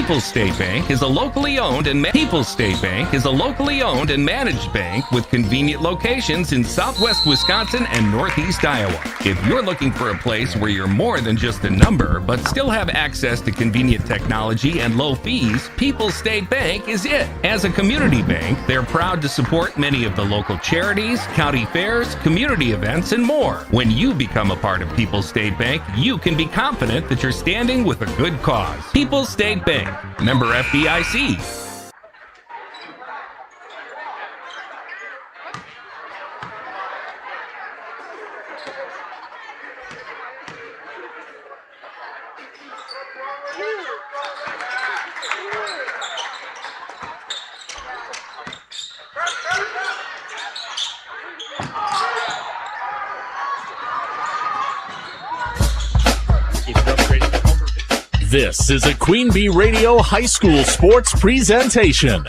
People's State Bank is a locally owned and managed bank with convenient locations in Southwest Wisconsin and Northeast Iowa. If you're looking for a place where you're more than just a number, but still have access to convenient technology and low fees, People's State Bank is it. As a community bank, they're proud to support many of the local charities, county fairs, community events, and more. When you become a part of People's State Bank, you can be confident that you're standing with a good cause. People's State Bank, member FDIC. This is a Queen Bee Radio High School Sports presentation.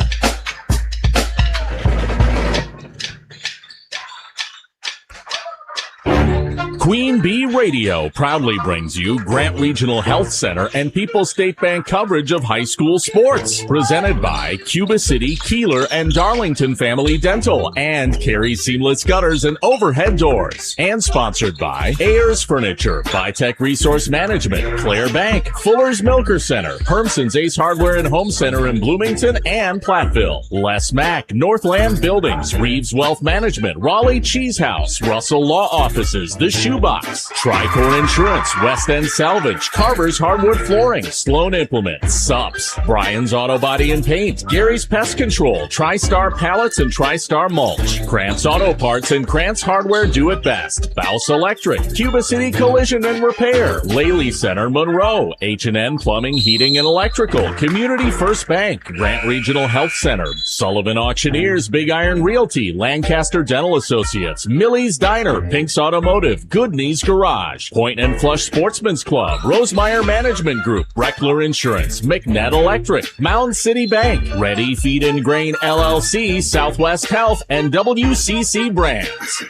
Queen Bee Radio proudly brings you Grant Regional Health Center and People's State Bank coverage of high school sports. Presented by Cuba City, Kieler, and Darlington Family Dental and Carey Seamless Gutters and Overhead Doors. And sponsored by Ayers Furniture, Vitech Resource Management, Claire Bank, Fuller's Milker Center, Hermson's Ace Hardware and Home Center in Bloomington and Platteville, Les Mack, Northland Buildings, Reeves Wealth Management, Raleigh Cheese House, Russell Law Offices, The Shoebox, Tricorn Insurance, West End Salvage, Carver's Hardwood Flooring, Sloan Implements, Sups, Brian's Auto Body and Paint, Gary's Pest Control, TriStar Pallets and TriStar Mulch, Krantz Auto Parts and Krantz Hardware Do It Best, Baus Electric, Cuba City Collision and Repair, Laley Center Monroe, H&N Plumbing, Heating and Electrical, Community First Bank, Grant Regional Health Center, Sullivan Auctioneers, Big Iron Realty, Lancaster Dental Associates, Millie's Diner, Pink's Automotive, Good Knees Garage, Point and Flush Sportsman's Club, Rosemeyer Management Group, Reckler Insurance, McNett Electric, Mound City Bank, Ready Feed and Grain LLC, Southwest Health, and WCC Brands.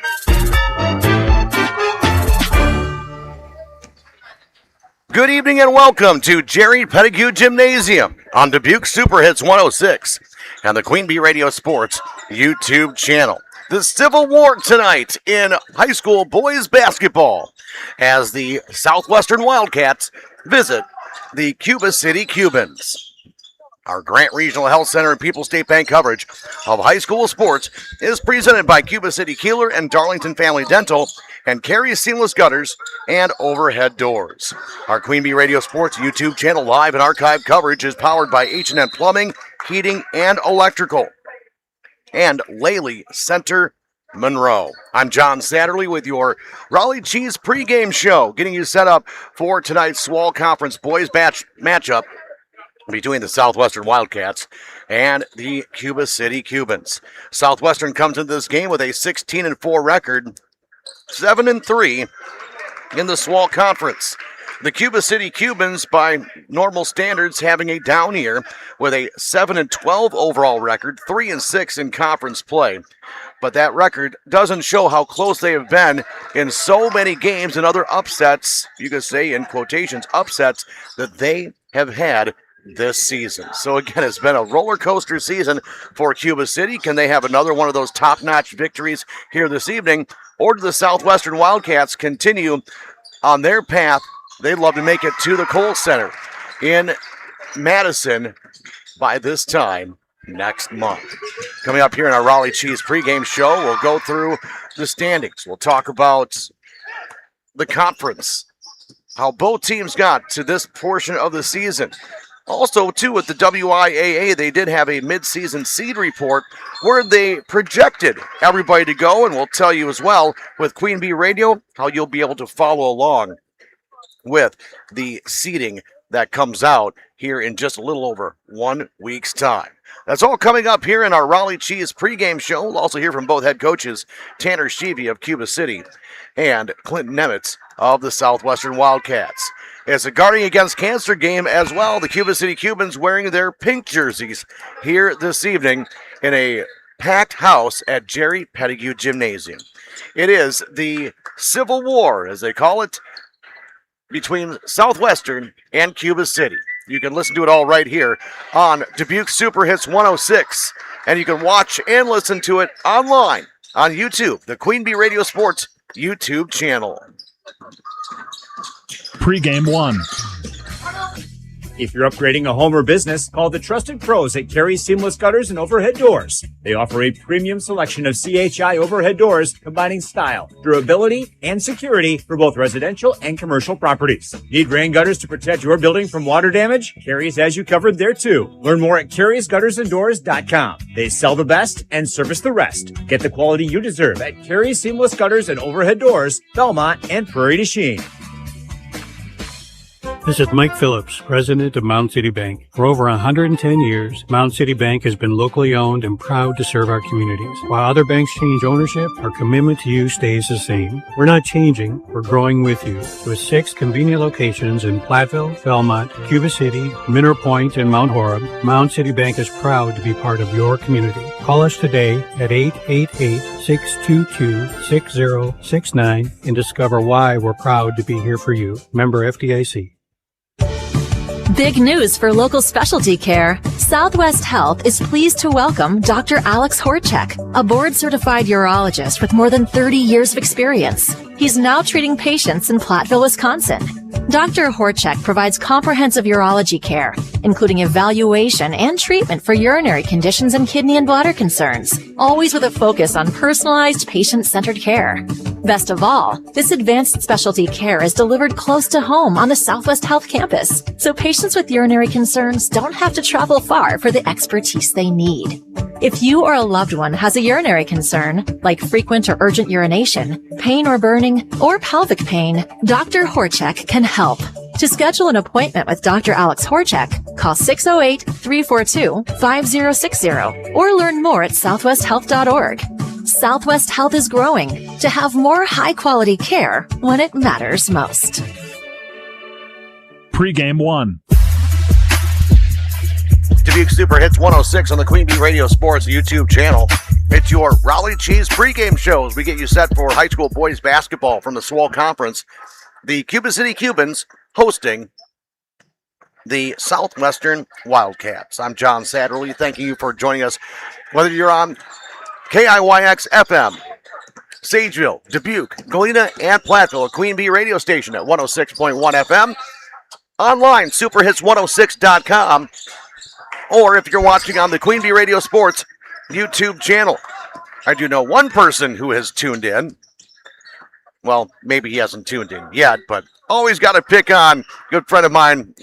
Good evening and welcome to Jerry Pettigrew Gymnasium on Dubuque Super Hits 106 and the Queen Bee Radio Sports YouTube channel. The Civil War tonight in high school boys basketball as the Southwestern Wildcats visit the Cuba City Cubans. Our Grant Regional Health Center and People's State Bank coverage of high school sports is presented by Cuba City Kieler and Darlington Family Dental and Carey Seamless Gutters and Overhead Doors. Our Queen Bee Radio Sports YouTube channel live and archive coverage is powered by H&N Plumbing, Heating, and Electrical and Laley Center Monroe. I'm John Satterley with your Raleigh Cheese pregame show, getting you set up for tonight's SWAL Conference boys matchup between the Southwestern Wildcats and the Cuba City Cubans. Southwestern comes into this game with a 16-4 record, 7-3 in the SWAL Conference. The Cuba City Cubans, by normal standards, having a down year with a 7-12 overall record, 3-6 in conference play. But that record doesn't show how close they have been in so many games and other upsets, you could say in quotations, upsets that they have had this season. So again, it's been a roller coaster season for Cuba City. Can they have another one of those top-notch victories here this evening? Or do the Southwestern Wildcats continue on their path? They'd love to make it to the Kohl Center in Madison by this time next month. Coming up here in our Raleigh Cheese pregame show, we'll go through the standings. We'll talk about the conference, how both teams got to this portion of the season. Also, too, with the WIAA, they did have a midseason seed report where they projected everybody to go, and we'll tell you as well with Queen Bee Radio how you'll be able to follow along with the seeding that comes out here in just a little over 1 week's time. That's all coming up here in our Raleigh Cheese pregame show. We'll also hear from both head coaches, Tanner Sheevy of Cuba City and Clinton Nemitz of the Southwestern Wildcats. It's a guarding against cancer game as well. The Cuba City Cubans wearing their pink jerseys here this evening in a packed house at Jerry Pettigrew Gymnasium. It is the Civil War, as they call it, between Southwestern and Cuba City. You can listen to it all right here on Dubuque Super Hits 106. And you can watch and listen to it online on YouTube, the Queen Bee Radio Sports YouTube channel. Pregame 1. If you're upgrading a home or business, call the trusted pros at Carey Seamless Gutters and Overhead Doors. They offer a premium selection of CHI overhead doors, combining style, durability, and security for both residential and commercial properties. Need rain gutters to protect your building from water damage? Carey's has you covered there too. Learn more at Carey'sGuttersandDoors.com. They sell the best and service the rest. Get the quality you deserve at Carey Seamless Gutters and Overhead Doors, Belmont, and Prairie du Chien. This is Mike Phillips, president of Mound City Bank. For over 110 years, Mound City Bank has been locally owned and proud to serve our communities. While other banks change ownership, our commitment to you stays the same. We're not changing, we're growing with you. With 6 convenient locations in Platteville, Belmont, Cuba City, Mineral Point, and Mount Horeb, Mound City Bank is proud to be part of your community. Call us today at 888-622-6069 and discover why we're proud to be here for you. Member FDIC. Big news for local specialty care. Southwest Health is pleased to welcome Dr. Alex Horchek, a board-certified urologist with more than 30 years of experience. He's now treating patients in Platteville, Wisconsin. Dr. Horchek provides comprehensive urology care, including evaluation and treatment for urinary conditions and kidney and bladder concerns, always with a focus on personalized, patient-centered care. Best of all, this advanced specialty care is delivered close to home on the Southwest Health campus, so patients with urinary concerns don't have to travel far for the expertise they need. If you or a loved one has a urinary concern, like frequent or urgent urination, pain or burning, or pelvic pain, Dr. Horchek can help. To schedule an appointment with Dr. Alex Horchek, call 608-342-5060 or learn more at southwesthealth.org. Southwest Health is growing to have more high-quality care when it matters most. Pregame 1. Dubuque Super Hits 106 on the Queen Bee Radio Sports YouTube channel. It's your Raleigh Cheese pregame shows. We get you set for high school boys basketball from the SWAL Conference. The Cuba City Cubans hosting the Southwestern Wildcats. I'm John Satterley, thanking you for joining us, whether you're on KIYX FM, Sageville, Dubuque, Galena, and Platteville, a Queen Bee radio station at 106.1 FM. Online, superhits106.com. Or if you're watching on the Queen Bee Radio Sports YouTube channel. I do know one person who has tuned in. Well, maybe he hasn't tuned in yet, but always got to pick on a good friend of mine,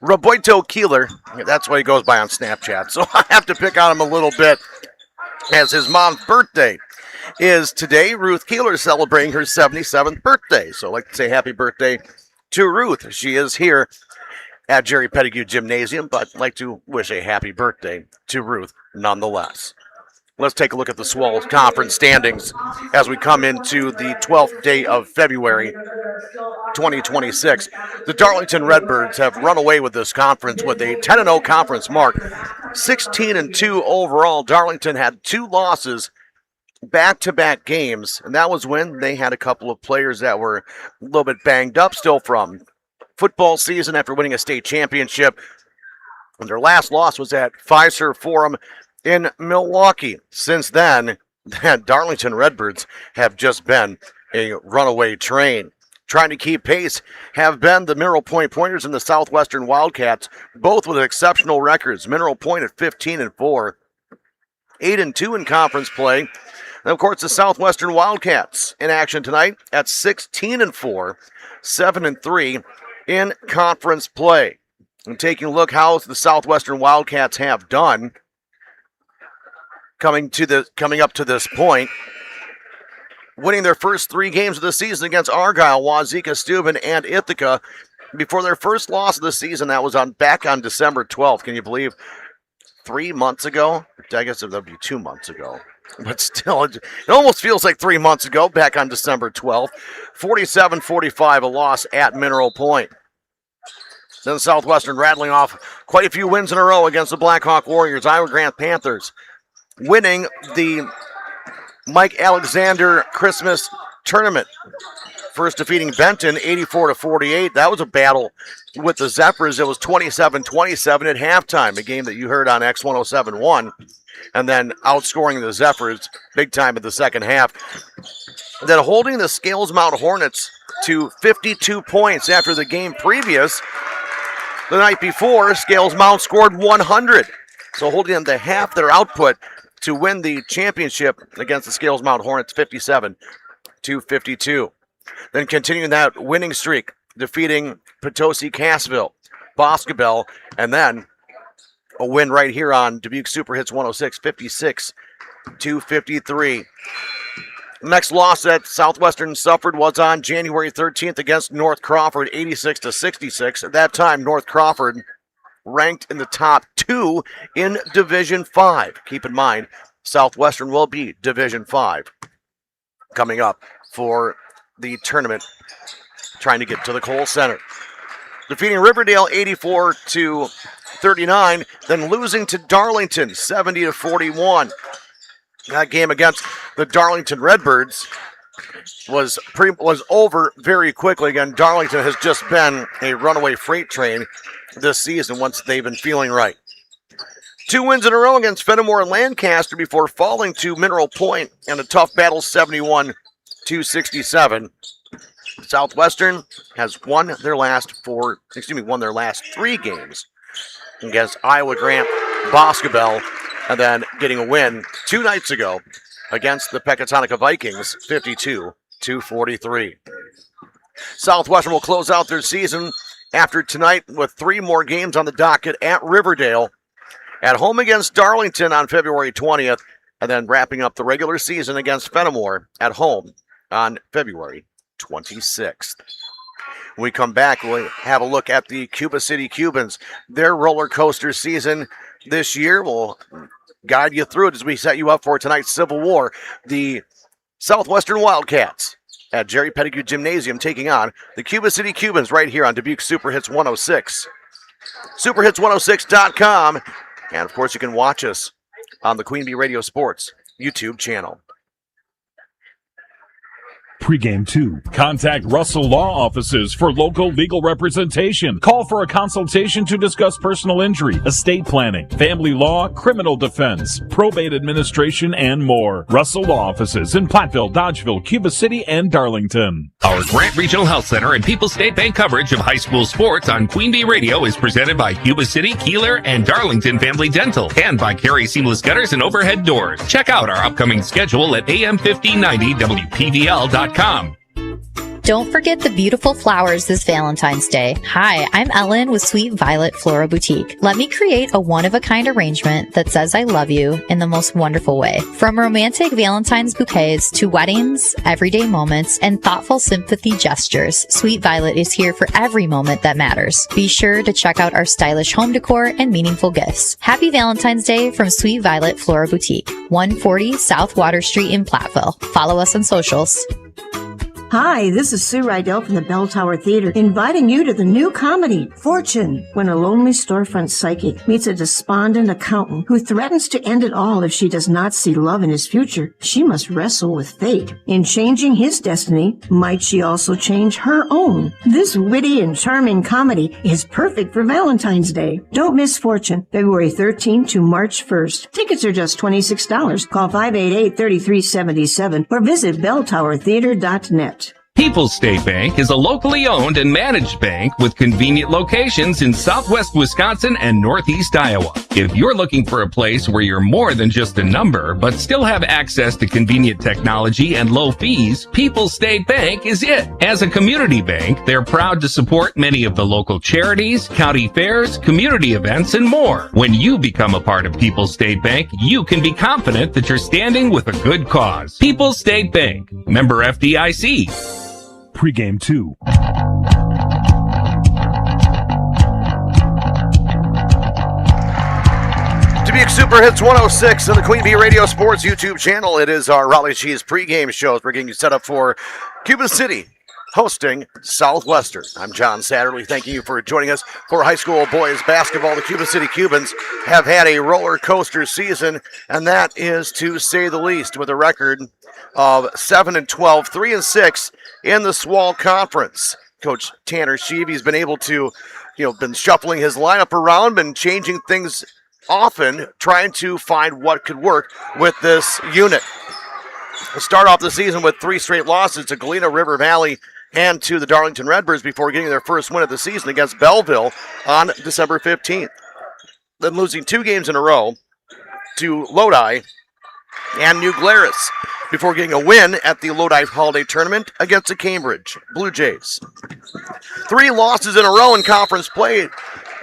Roberto Kieler. That's what he goes by on Snapchat. So I have to pick on him a little bit as his mom's birthday is today. Ruth Kieler celebrating her 77th birthday. So I'd like to say happy birthday to Ruth. She is here at Jerry Pettigrew Gymnasium, but I'd like to wish a happy birthday to Ruth nonetheless. Let's take a look at the SWAL Conference standings as we come into the 12th day of February 2026. The Darlington Redbirds have run away with this conference with a 10-0 conference mark. 16-2 overall. Darlington had 2 losses back-to-back games, and that was when they had a couple of players that were a little bit banged up still from football season after winning a state championship. And their last loss was at Fiserv Forum in Milwaukee. Since then, the Darlington Redbirds have just been a runaway train. Trying to keep pace have been the Mineral Point Pointers and the Southwestern Wildcats, both with exceptional records. Mineral Point at 15-4, 8-2 in conference play. And of course, the Southwestern Wildcats in action tonight at 16-4, 7-3 in conference play. And taking a look how the Southwestern Wildcats have done coming up to this point, winning their first 3 games of the season against Argyle, Wazeeka, Steuben, and Ithaca. Before their first loss of the season, that was back on December 12th. Can you believe 3 months ago? I guess it would be 2 months ago. But still, it almost feels like 3 months ago, back on December 12th. 47-45, a loss at Mineral Point. Then Southwestern rattling off quite a few wins in a row against the Blackhawk Warriors. Iowa Grant Panthers winning the Mike Alexander Christmas Tournament. first defeating Benton 84-48. That was a battle with the Zephyrs. It was 27-27 at halftime, a game that you heard on X1071, and then outscoring the Zephyrs big time in the second half. Then holding the Scales Mount Hornets to 52 points after the game previous. The night before, Scales Mount scored 100. So holding them to half their output to win the championship against the Scales Mount Hornets 57-52. Then continuing that winning streak, defeating Potosi Cassville, Boscobel, and then a win right here on Dubuque Super Hits 106, 56-53. Next loss that Southwestern suffered was on January 13th against North Crawford, 86-66. At that time, North Crawford ranked in the top 2 in Division 5. Keep in mind, Southwestern will be Division 5 coming up for the tournament, trying to get to the Kohl Center. Defeating Riverdale 84-39, then losing to Darlington 70-41. That game against the Darlington Redbirds was over very quickly. Again, Darlington has just been a runaway freight train this season once they've been feeling right. 2 wins in a row against Fenimore and Lancaster before falling to Mineral Point in a tough battle 71-67. Southwestern has won their last 3 games against Iowa Grant, Boscobel, and then getting a win 2 nights ago against the Pecatonica Vikings, 52-43. Southwestern will close out their season after tonight with 3 more games on the docket at Riverdale, at home against Darlington on February 20th, and then wrapping up the regular season against Fenimore at home on February 26th. When we come back, we'll have a look at the Cuba City Cubans. Their roller coaster season this year will guide you through it as we set you up for tonight's Civil War. The Southwestern Wildcats at Jerry Pettigrew Gymnasium taking on the Cuba City Cubans right here on Dubuque Super Hits 106. Superhits106.com. And, of course, you can watch us on the Queen Bee Radio Sports YouTube channel. Pregame 2. Contact Russell Law Offices for local legal representation. Call for a consultation to discuss personal injury, estate planning, family law, criminal defense, probate administration, and more. Russell Law Offices in Platteville, Dodgeville, Cuba City, and Darlington. Our Grant Regional Health Center and People's State Bank coverage of high school sports on Queen Bee Radio is presented by Cuba City, Kieler, and Darlington Family Dental, and by Carey Seamless Gutters and Overhead Doors. Check out our upcoming schedule at am1590wpvl.com. Don't forget the beautiful flowers this Valentine's Day. Hi, I'm Ellen with Sweet Violet Flora Boutique. Let me create a one-of-a-kind arrangement that says I love you in the most wonderful way. From romantic Valentine's bouquets to weddings, everyday moments, and thoughtful sympathy gestures, Sweet Violet is here for every moment that matters. Be sure to check out our stylish home decor and meaningful gifts. Happy Valentine's Day from Sweet Violet Flora Boutique, 140 South Water Street in Platteville. Follow us on socials. Hi, this is Sue Rydell from the Bell Tower Theater, inviting you to the new comedy, Fortune, when a lonely storefront psychic meets a despondent accountant who threatens to end it all if she does not see love in his future. She must wrestle with fate. In changing his destiny, might she also change her own? This witty and charming comedy is perfect for Valentine's Day. Don't miss Fortune, February 13th to March 1st. Tickets are just $26. Call 588-3377 or visit belltowertheater.net. People's State Bank is a locally owned and managed bank with convenient locations in southwest Wisconsin and northeast Iowa. If you're looking for a place where you're more than just a number, but still have access to convenient technology and low fees, People's State Bank is it. As a community bank, they're proud to support many of the local charities, county fairs, community events, and more. When you become a part of People's State Bank, you can be confident that you're standing with a good cause. People's State Bank, member FDIC. Pregame 2. Dubuque Super Hits 106 on the Queen Bee Radio Sports YouTube channel. It is our Raleigh Cheese pregame show. We're getting you set up for Cuba City hosting Southwestern. I'm John Satterley, thanking you for joining us for high school boys basketball. The Cuba City Cubans have had a roller coaster season, and that is to say the least, with a record of 7-12, 3-6 in the SWAL Conference. Coach Tanner Sheevy's been able to, been shuffling his lineup around, been changing things often, trying to find what could work with this unit. We'll start off the season with 3 straight losses to Galena, River Valley, and to the Darlington Redbirds before getting their first win of the season against Belleville on December 15th. Then losing 2 games in a row to Lodi and New Glarus before getting a win at the Lodi Holiday Tournament against the Cambridge Blue Jays. 3 losses in a row in conference play,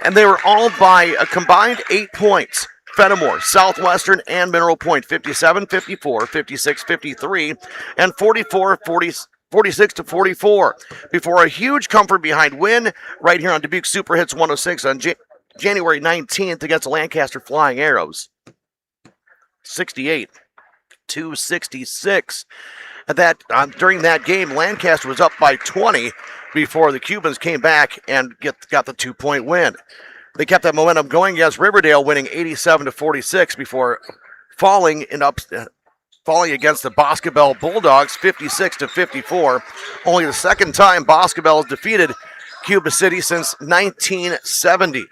and they were all by a combined 8 points. Fenimore, Southwestern, and Mineral Point, 57-54, 56-53, and 46-44. Before a huge comfort behind win right here on Dubuque Super Hits 106 on January 19th against the Lancaster Flying Arrows. 68-66. During that game, Lancaster was up by 20 before the Cubans came back and got the 2-point win. They kept that momentum going against Riverdale, winning 87-46 before falling against the Boscobel Bulldogs, 56-54. Only the second time Boscobel has defeated Cuba City since 1970.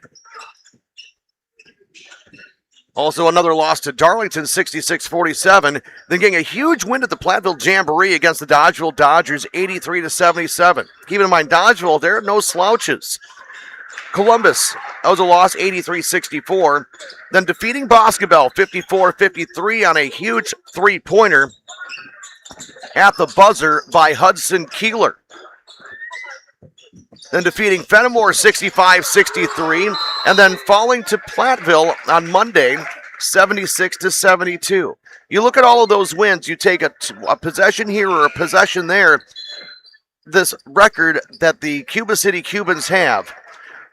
Also another loss to Darlington, 66-47. Then getting a huge win at the Platteville Jamboree against the Dodgeville Dodgers, 83-77. Keep in mind, Dodgeville, they're no slouches. Columbus, that was a loss, 83-64. Then defeating Boscobel, 54-53 on a huge 3-pointer at the buzzer by Hudson Kieler. Then defeating Fenimore, 65-63, and then falling to Platteville on Monday, 76-72. You look at all of those wins, you take a possession here or a possession there. This record that the Cuba City Cubans have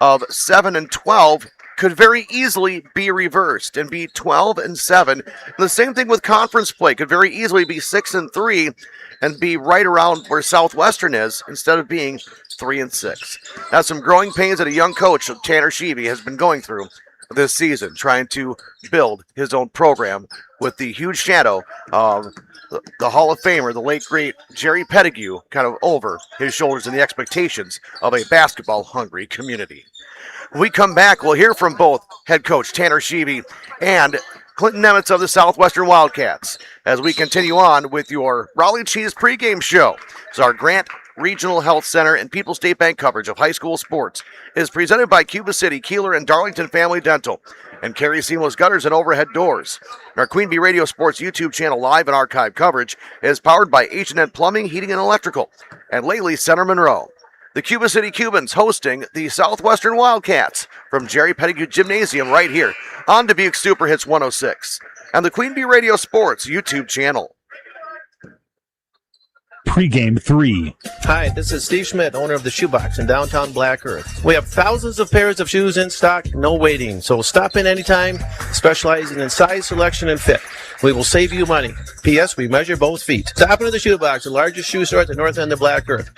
of 7-12 could very easily be reversed and be 12-7. The same thing with conference play, could very easily be 6-3 and be right around where Southwestern is instead of being 3-6. That's some growing pains that a young coach, Tanner Sheevy, has been going through this season, trying to build his own program with the huge shadow of the Hall of Famer, the late, great Jerry Pettigrew, kind of over his shoulders and the expectations of a basketball-hungry community. When we come back, we'll hear from both head coach Tanner Sheevy and Clinton Nemitz of the Southwestern Wildcats as we continue on with your Raleigh Cheese pregame show. It's our Grant Regional Health Center and People's State Bank coverage of high school sports is presented by Cuba City, Kieler, and Darlington Family Dental, and Carey Seamless Gutters and Overhead Doors. Our Queen Bee Radio Sports YouTube channel live and archive coverage is powered by H&N Plumbing, Heating, and Electrical, and Laley Center Monroe. The Cuba City Cubans hosting the Southwestern Wildcats from Jerry Pettigrew Gymnasium right here on Dubuque Super Hits 106 and the Queen Bee Radio Sports YouTube channel. Pregame 3. Hi, this is Steve Schmidt, owner of the Shoebox in downtown Black Earth. We have thousands of pairs of shoes in stock, no waiting. So stop in anytime, specializing in size, selection, and fit. We will save you money. P.S. We measure both feet. Stop into the Shoebox, the largest shoe store at the north end of Black Earth.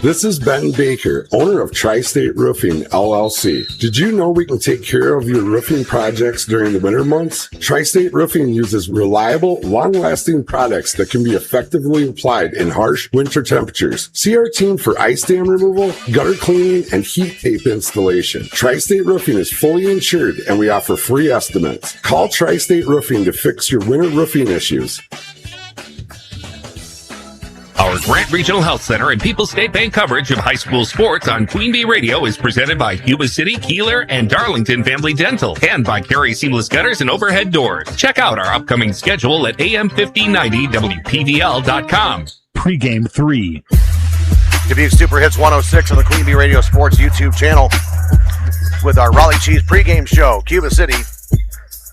This is Ben Baker, owner of Tri-State Roofing, LLC. Did you know we can take care of your roofing projects during the winter months? Tri-State Roofing uses reliable, long-lasting products that can be effectively applied in harsh winter temperatures. See our team for ice dam removal, gutter cleaning, and heat tape installation. Tri-State Roofing is fully insured, and we offer free estimates. Call Tri-State Roofing to fix your winter roofing issues. Our Grant Regional Health Center and People's State Bank coverage of high school sports on Queen Bee Radio is presented by Cuba City, Kieler, and Darlington Family Dental, and by Carey Seamless Gutters and Overhead Doors. Check out our upcoming schedule at am1590wpvl.com. Pregame 3. Dubuque Super Hits 106 on the Queen Bee Radio Sports YouTube channel with our Raleigh Cheese pregame show, Cuba City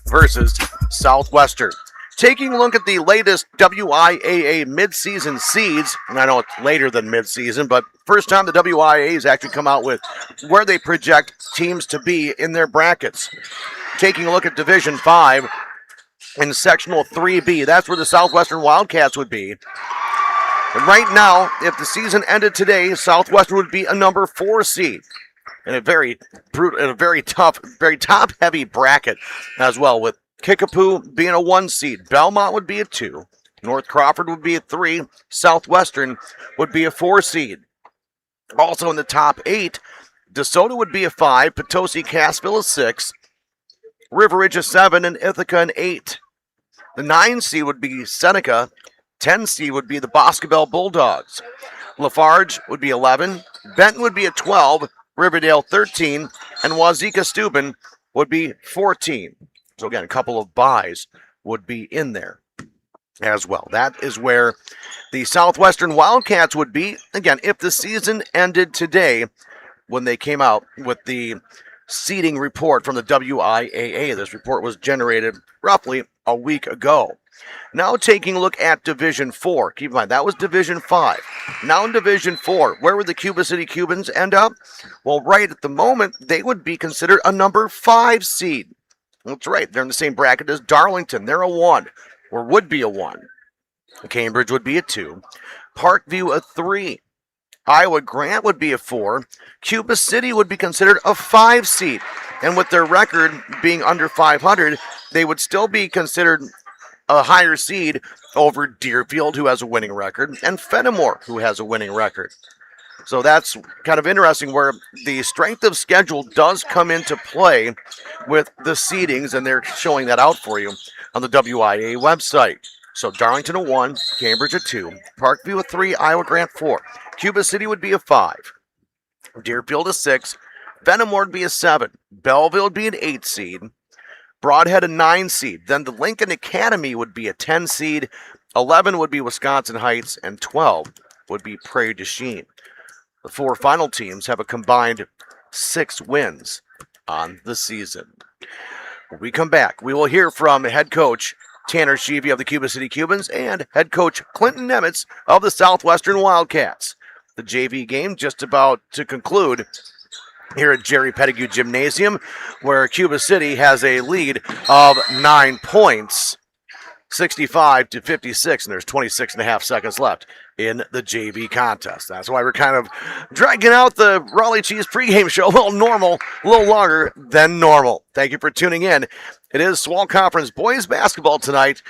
versus Southwestern. Taking a look at the latest WIAA midseason seeds, and I know it's later than midseason, but first time the WIAA has actually come out with where they project teams to be in their brackets. Taking a look at Division 5 in Sectional 3B, that's where the Southwestern Wildcats would be. And right now, if the season ended today, Southwestern would be a number 4 seed in a very brutal, in a very tough, very top-heavy bracket as well, with Kickapoo being a 1 seed. Belmont would be a 2. North Crawford would be a 3. Southwestern would be a 4 seed. Also in the top 8, DeSoto would be a 5. Potosi Cassville a 6. River Ridge a 7, and Ithaca an 8. The 9 seed would be Seneca. 10 seed would be the Boscobel Bulldogs. Lafarge would be 11. Benton would be a 12. Riverdale 13. And Wazeeka Steuben would be 14. So again, a couple of byes would be in there as well. That is where the Southwestern Wildcats would be, again, if the season ended today when they came out with the seeding report from the WIAA. This report was generated roughly a week ago. Now taking a look at Division 4. Keep in mind, that was Division 5. Now in Division 4, where would the Cuba City Cubans end up? Well, right at the moment, they would be considered a number 5 seed. That's right. They're in the same bracket as Darlington. They're a 1, or would be a 1. Cambridge would be a 2. Parkview a 3. Iowa Grant would be a 4. Cuba City would be considered a 5 seed. And with their record being under 500, they would still be considered a higher seed over Deerfield, who has a winning record, and Fenimore, who has a winning record. So that's kind of interesting where the strength of schedule does come into play with the seedings, and they're showing that out for you on the WIA website. So Darlington a 1, Cambridge a 2, Parkview a 3, Iowa Grant 4. Cuba City would be a 5, Deerfield a 6, Fenimore would be a 7, Belleville would be an 8 seed, Broadhead a 9 seed. Then the Lincoln Academy would be a 10 seed, 11 would be Wisconsin Heights, and 12 would be Prairie du Chien. The 4 final teams have a combined 6 wins on the season. When we come back, we will hear from head coach Tanner Sheevy of the Cuba City Cubans and head coach Clinton Nemitz of the Southwestern Wildcats. The JV game just about to conclude here at Jerry Pettigrew Gymnasium, where Cuba City has a lead of 9 points, 65-56, and there's 26 and a half seconds left in the JV contest. That's why we're kind of dragging out the Raleigh Cheese pregame show a little longer than normal. Thank you for tuning in. It is Swall Conference boys basketball tonight.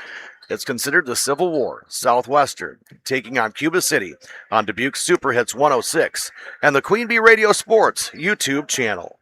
It's considered the Civil War. Southwestern taking on Cuba City on Dubuque Super Hits 106 and the Queen Bee Radio Sports YouTube channel.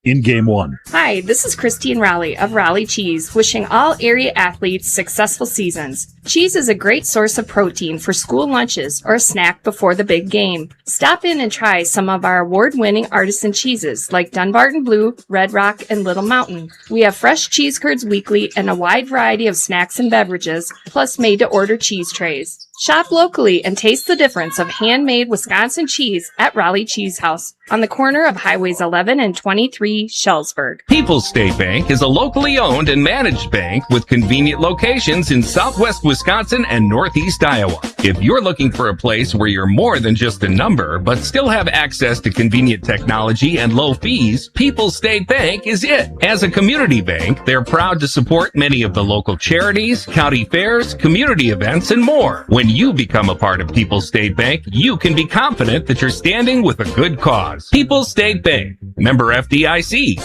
In Game 1. Hi, this is Christine Raleigh of Raleigh Cheese, wishing all area athletes successful seasons. Cheese is a great source of protein for school lunches or a snack before the big game. Stop in and try some of our award-winning artisan cheeses like Dunbarton Blue, Red Rock, and Little Mountain. We have fresh cheese curds weekly and a wide variety of snacks and beverages, plus made-to-order cheese trays. Shop locally and taste the difference of handmade Wisconsin cheese at Raleigh Cheese House on the corner of Highways 11 and 23, Shellsburg. People's State Bank is a locally owned and managed bank with convenient locations in southwest Wisconsin and northeast Iowa. If you're looking for a place where you're more than just a number, but still have access to convenient technology and low fees, People's State Bank is it. As a community bank, they're proud to support many of the local charities, county fairs, community events, and more. When you become a part of People's State Bank, you can be confident that you're standing with a good cause. People's State Bank, member FDIC.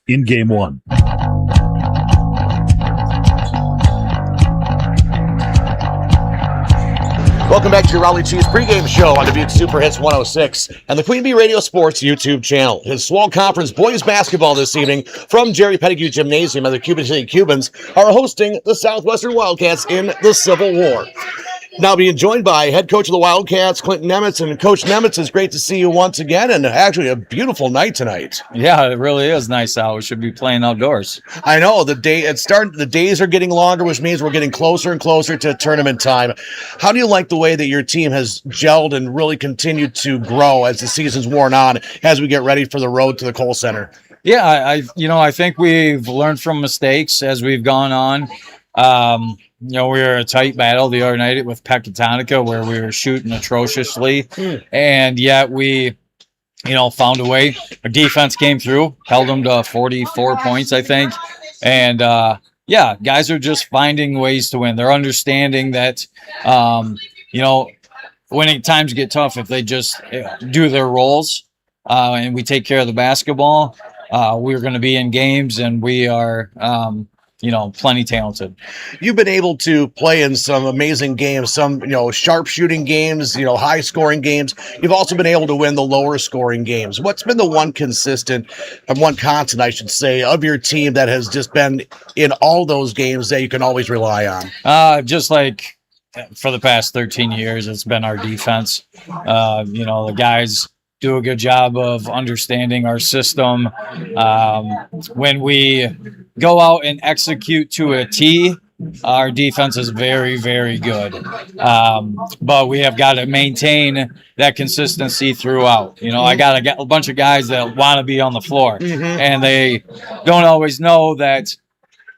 In Game 1. Welcome back to your Raleigh Cheese pregame show on Dubuque Super Hits 106 and the Queen Bee Radio Sports YouTube channel. His Swall Conference boys basketball this evening from Jerry Pettigrew Gymnasium, and the Cuba City Cubans are hosting the Southwestern Wildcats in the Civil War. Now being joined by head coach of the Wildcats, Clinton Nemitz. And Coach Nemitz, it's great to see you once again, and actually a beautiful night tonight. Yeah, it really is nice out. We should be playing outdoors. I know the days are getting longer, which means we're getting closer and closer to tournament time. How do you like the way that your team has gelled and really continued to grow as the season's worn on, as we get ready for the road to the Kohl Center? Yeah, I think we've learned from mistakes as we've gone on. We were a tight battle the other night with Pecatonica where we were shooting atrociously, and yet we, found a way. Our defense came through, held them to 44 points, I think, and yeah, guys are just finding ways to win. They're understanding that, when times get tough, if they just do their roles and we take care of the basketball, we're going to be in games, and we are, plenty talented. You've been able to play in some amazing games, some, sharp shooting games, high scoring games. You've also been able to win the lower scoring games. What's been the one constant I should say, of your team that has just been in all those games that you can always rely on? Just like for the past 13 years, it's been our defense. The guys do a good job of understanding our system. When we go out and execute to a T, our defense is very, very good. But we have got to maintain that consistency throughout. I got a bunch of guys that want to be on the floor, and they don't always know that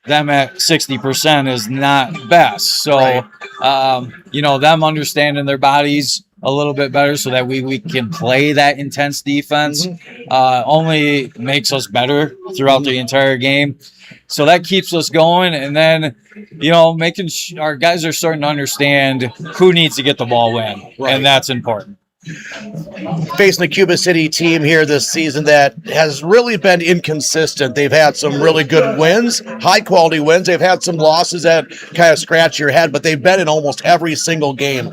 them at 60% is not best. So, them understanding their bodies a little bit better so that we can play that intense defense only makes us better throughout the entire game. So that keeps us going. And then, making our guys are starting to understand who needs to get the ball in. Right. And that's important. Facing the Cuba City team here this season that has really been inconsistent. They've had some really good wins, high-quality wins. They've had some losses that kind of scratch your head, but they've been in almost every single game.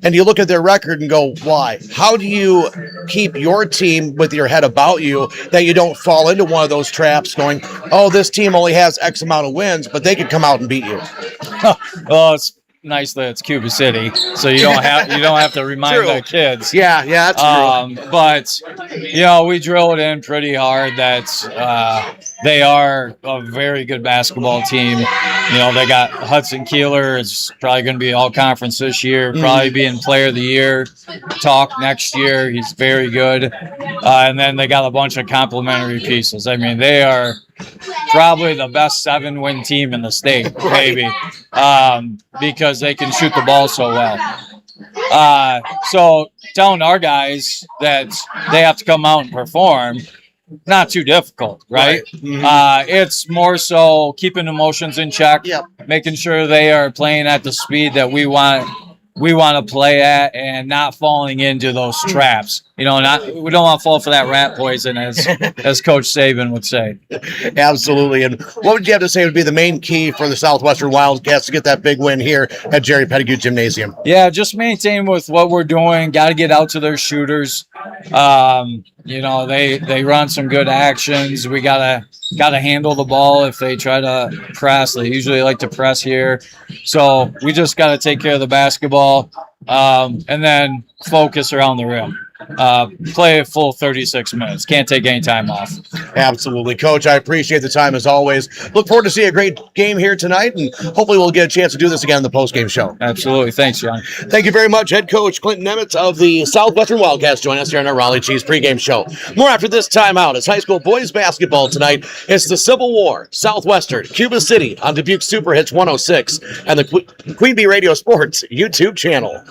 And you look at their record and go, why? How do you keep your team with your head about you that you don't fall into one of those traps going, oh, this team only has X amount of wins, but they could come out and beat you? Well, it's nice that it's Cuba City, so you don't have to remind the kids. Yeah, that's true. But we drill it in pretty hard that they are a very good basketball team. They got Hudson Kieler. It's probably going to be all conference this year. Probably being player of the year talk next year. He's very good. And then they got a bunch of complimentary pieces. I mean, they are probably the best 7-win team in the state, maybe, because they can shoot the ball so well. So telling our guys that they have to come out and perform, not too difficult, right? It's more so keeping emotions in check, making sure they are playing at the speed that we want to play at, and not falling into those traps. We don't want to fall for that rat poison, as Coach Saban would say. Absolutely. And what would you have to say would be the main key for the Southwestern Wildcats to get that big win here at Jerry Pettigrew Gymnasium? Yeah, just maintain with what we're doing. Got to get out to their shooters. They run some good actions. We gotta handle the ball if they try to press. They usually like to press here. So we just got to take care of the basketball and then focus around the rim. Play a full 36 minutes. Can't take any time off. Absolutely. Coach, I appreciate the time as always. Look forward to seeing a great game here tonight, and hopefully we'll get a chance to do this again in the postgame show. Absolutely. Thanks, John. Thank you very much, Head Coach Clinton Nemitz of the Southwestern Wildcats. Join us here on our Raleigh Cheese pregame show. More after this timeout. It's high school boys basketball tonight. It's the Civil War, Southwestern, Cuba City on Dubuque Super Hits 106 and the Queen Bee Radio Sports YouTube channel.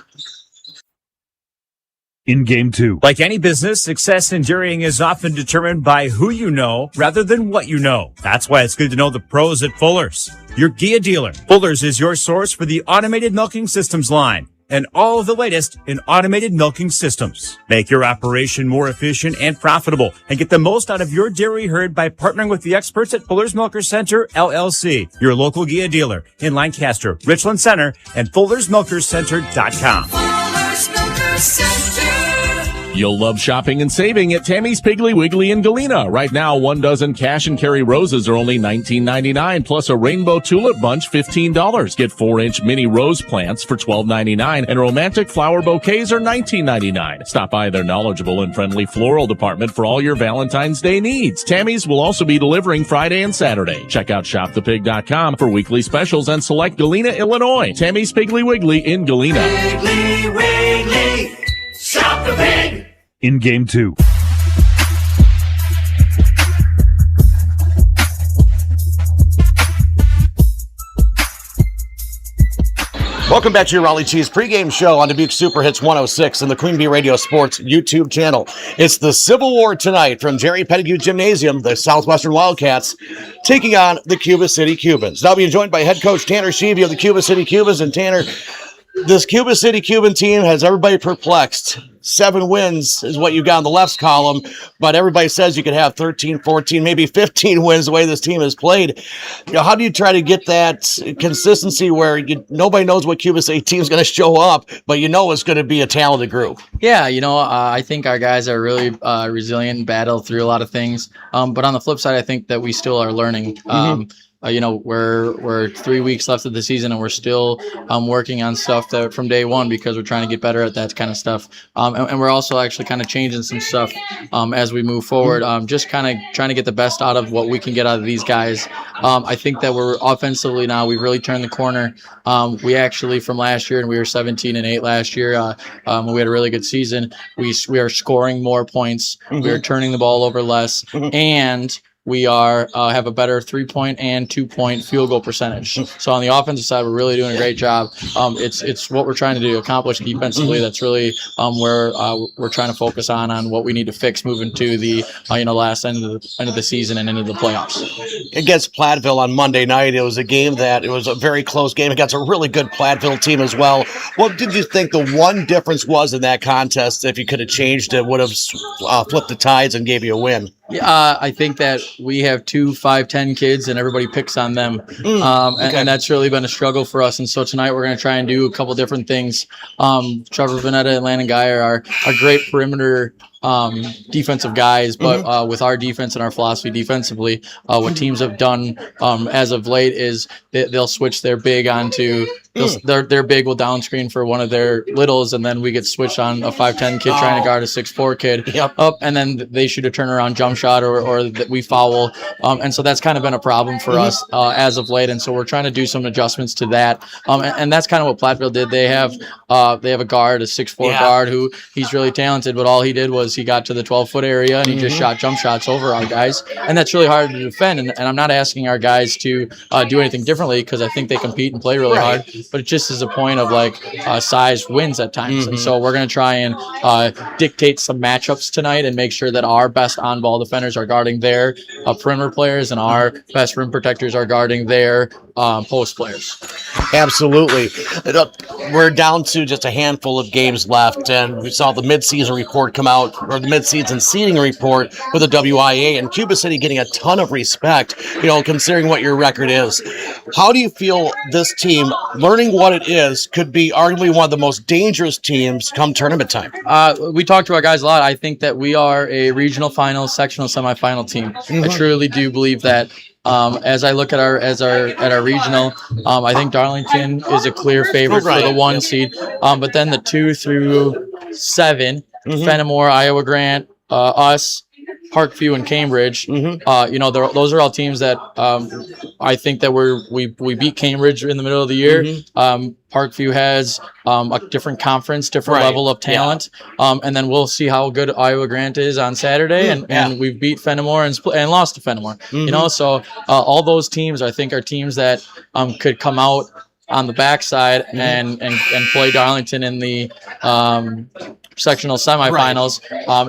In Game 2. Like any business, success in dairying is often determined by who you know rather than what you know. That's why it's good to know the pros at Fuller's, your Gia dealer. Fuller's is your source for the automated milking systems line and all of the latest in automated milking systems. Make your operation more efficient and profitable, and get the most out of your dairy herd by partnering with the experts at Fuller's Milker Center, LLC, your local Gia dealer in Lancaster, Richland Center, and FullersMilkersCenter.com. Fuller's Milker Center. You'll love shopping and saving at Tammy's Piggly Wiggly in Galena. Right now, 1 dozen cash and carry roses are only $19.99, plus a rainbow tulip bunch, $15. Get 4-inch mini rose plants for $12.99, and romantic flower bouquets are $19.99. Stop by their knowledgeable and friendly floral department for all your Valentine's Day needs. Tammy's will also be delivering Friday and Saturday. Check out shopthepig.com for weekly specials and select Galena, Illinois. Tammy's Piggly Wiggly in Galena. Piggly Wiggly, shop the pig. In Game 2. Welcome back to your Raleigh Cheese pregame show on Dubuque Super Hits 106 and the Queen Bee Radio Sports YouTube channel. It's the Civil War tonight from Jerry Pettigrew Gymnasium, the Southwestern Wildcats, taking on the Cuba City Cubans. Now being joined by head coach Tanner Sheevey of the Cuba City Cubans. And Tanner, this Cuba City Cuban team has everybody perplexed. 7 wins is what you got in the left column, but everybody says you could have 13, 14, maybe 15 wins the way this team has played. How do you try to get that consistency where nobody knows what Cuba City team is going to show up, but it's going to be a talented group? Yeah, I think our guys are really resilient and battle through a lot of things. But on the flip side, I think that we still are learning. We're 3 weeks left of the season, and we're still working on stuff that from day one because we're trying to get better at that kind of stuff. And we're also actually kind of changing some stuff as we move forward. Just kind of trying to get the best out of what we can get out of these guys. I think that we're offensively now, we've really turned the corner. We actually, from last year, and we were 17-8 last year, we had a really good season. We are scoring more points. We are turning the ball over less. And we are have a better 3-point and 2-point field goal percentage. So on the offensive side, we're really doing a great job. It's what we're trying to accomplish defensively. That's really where we're trying to focus on what we need to fix moving to the last end of the season and into the playoffs. Against Platteville on Monday night, it was a very close game against a really good Platteville team as well. What did you think the one difference was in that contest? If you could have changed it, would have flipped the tides and gave you a win? Yeah, I think that we have 2 5'10" kids, and everybody picks on them, and that's really been a struggle for us. And so tonight we're going to try and do a couple different things. Trevor Vanetta and Landon Guy are great perimeter defensive guys, but with our defense and our philosophy defensively, what teams have done as of late is they'll switch their big onto their big will down screen for one of their littles, and then we get switched on a 5'10" kid trying to guard a 6'4" kid up, and then they shoot a turnaround jump shot or that we foul, and so that's kind of been a problem for us as of late, and so we're trying to do some adjustments to that, and that's kind of what Platteville did. They have a guard, a 6'4" guard who he's really talented, but all he did was he got to the 12-foot area and he just shot jump shots over our guys, and that's really hard to defend, and I'm not asking our guys to do anything differently because I think they compete and play really hard, but it just is a point of size wins at times, and so we're going to try and dictate some matchups tonight and make sure that our best on-ball defenders are guarding their perimeter players and our best rim protectors are guarding their post players. Absolutely. We're down to just a handful of games left, and we saw the midseason report come out, or the midseason seeding report with the WIA, and Cuba City getting a ton of respect, considering what your record is. How do you feel this team, learning what it is, could be arguably one of the most dangerous teams come tournament time? We talk to our guys a lot. I think that we are a regional finals, sectional semifinal team. I truly do believe that. As I look at our regional, I think Darlington is a clear favorite for the 1 seed. But then the 2 through 7, Fenimore, Iowa Grant, us, Parkview, and Cambridge. Those are all teams that I think that we beat Cambridge in the middle of the year. Parkview has a different conference, different level of talent, and then we'll see how good Iowa Grant is on Saturday. And we've beat Fenimore and lost to Fenimore. So all those teams I think are teams that could come out on the backside and play Darlington in the sectional semifinals.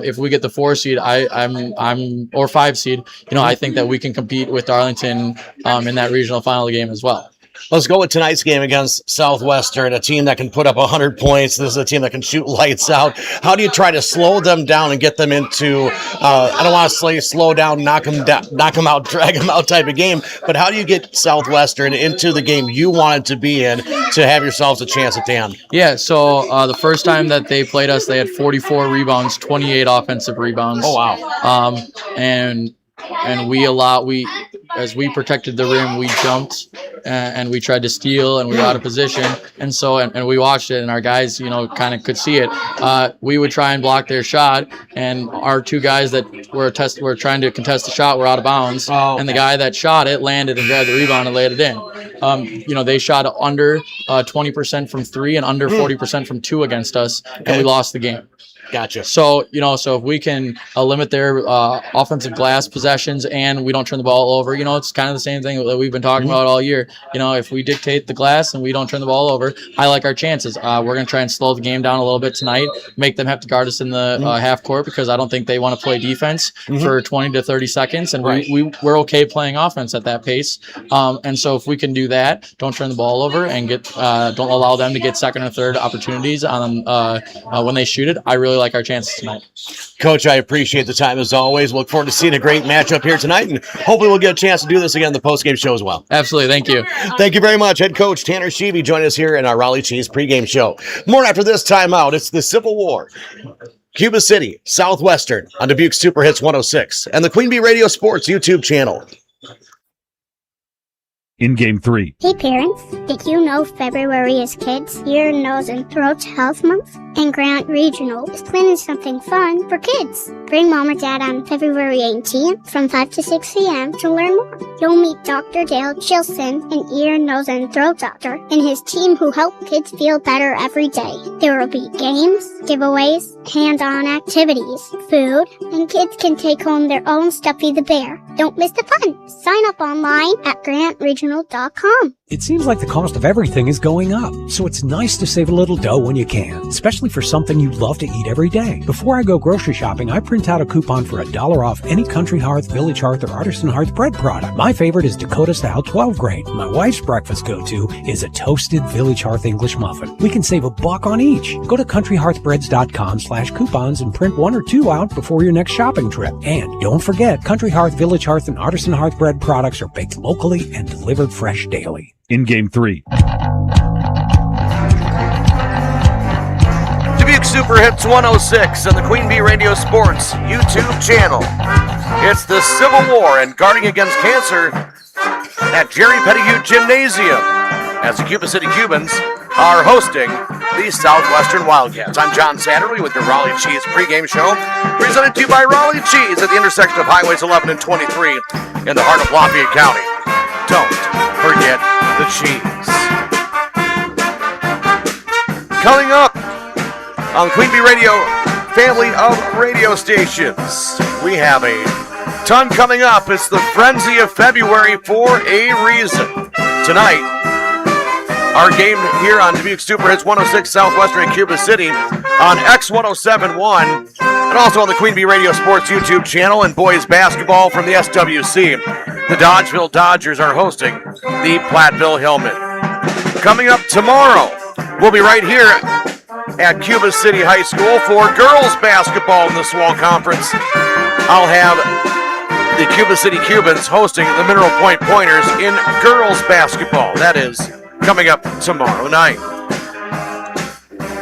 If we get the 4 seed, I'm or 5 seed, I think that we can compete with Darlington in that regional final game as well. Let's go with tonight's game against Southwestern, a team that can put up 100 points. This is a team that can shoot lights out. How do you try to slow them down and get them into, I don't want to say slow down, knock them out, drag them out type of game, but how do you get Southwestern into the game you wanted to be in to have yourselves a chance at the end? Yeah, so the first time that they played us, they had 44 rebounds, 28 offensive rebounds. Oh, wow. And we as we protected the rim, we jumped and we tried to steal and we were out of position. And so, and we watched it and our guys, kind of could see it. We would try and block their shot, and our 2 guys that were trying to contest the shot were out of bounds. And the guy that shot it landed and grabbed the rebound and laid it in. They shot under 20% from 3 and under 40% from 2 against us, and we lost the game. Gotcha. So, so if we can limit their offensive glass possessions and we don't turn the ball over, it's kind of the same thing that we've been talking about all year. If we dictate the glass and we don't turn the ball over, I like our chances. We're going to try and slow the game down a little bit tonight, make them have to guard us in the half court because I don't think they want to play defense for 20 to 30 seconds. And we're okay playing offense at that pace. And so if we can do that, don't turn the ball over and don't allow them to get second or third opportunities on when they shoot it, I really like our chances tonight. Coach, I appreciate the time as always. Look forward to seeing a great matchup here tonight, and hopefully we'll get a chance to do this again in the postgame show as well. Absolutely. Thank you. Thank you very much. Head coach Tanner Sheevy joining us here in our Raleigh Cheese pregame show. More after this timeout. It's the Civil War. Cuba City, Southwestern on Dubuque Super Hits 106 and the Queen Bee Radio Sports YouTube channel. In Game 3. Hey parents, did you know February is Kids' Ear, Nose, and Throat Health Month? And Grant Regional is planning something fun for kids. Bring Mom or Dad on February 18th from 5 to 6 p.m. to learn more. You'll meet Dr. Dale Chilson, an ear, nose, and throat doctor, and his team who help kids feel better every day. There will be games, giveaways, hands-on activities, food, and kids can take home their own Stuffy the Bear. Don't miss the fun. Sign up online at grantregional.com. It seems like the cost of everything is going up, so it's nice to save a little dough when you can, especially for something you love to eat every day. Before I go grocery shopping, I print out a coupon for $1 off any Country Hearth, Village Hearth, or Artisan Hearth bread product. My favorite is Dakota Style 12 grain. My wife's breakfast go-to is a toasted Village Hearth English muffin. We can save $1 on each. Go to countryhearthbreads.com/coupons and print 1 or 2 out before your next shopping trip. And don't forget, Country Hearth, Village Hearth, and Artisan Hearth bread products are baked locally and delivered fresh daily. In Game 3. Dubuque Super Hits 106 and the Queen Bee Radio Sports YouTube channel. It's the Civil War and guarding against cancer at Jerry Pettigrew Gymnasium as the Cuba City Cubans are hosting the Southwestern Wildcats. I'm John Satterley with your Raleigh Cheese pregame show, presented to you by Raleigh Cheese at the intersection of Highways 11 and 23 in the heart of Lafayette County. Don't forget the cheese. Coming up on the Queen Bee Radio family of radio stations, we have a ton coming up. It's the frenzy of February for a reason. Tonight, our game here on Dubuque Super Hits 106 Southwestern in Cuba City on X1071 and also on the Queen Bee Radio Sports YouTube channel, and boys basketball from the SWC. The Dodgeville Dodgers are hosting the Platteville Hillmen. Coming up tomorrow, we'll be right here at Cuba City High School for girls basketball in the SWAL Conference. I'll have the Cuba City Cubans hosting the Mineral Point Pointers in girls basketball. That is coming up tomorrow night.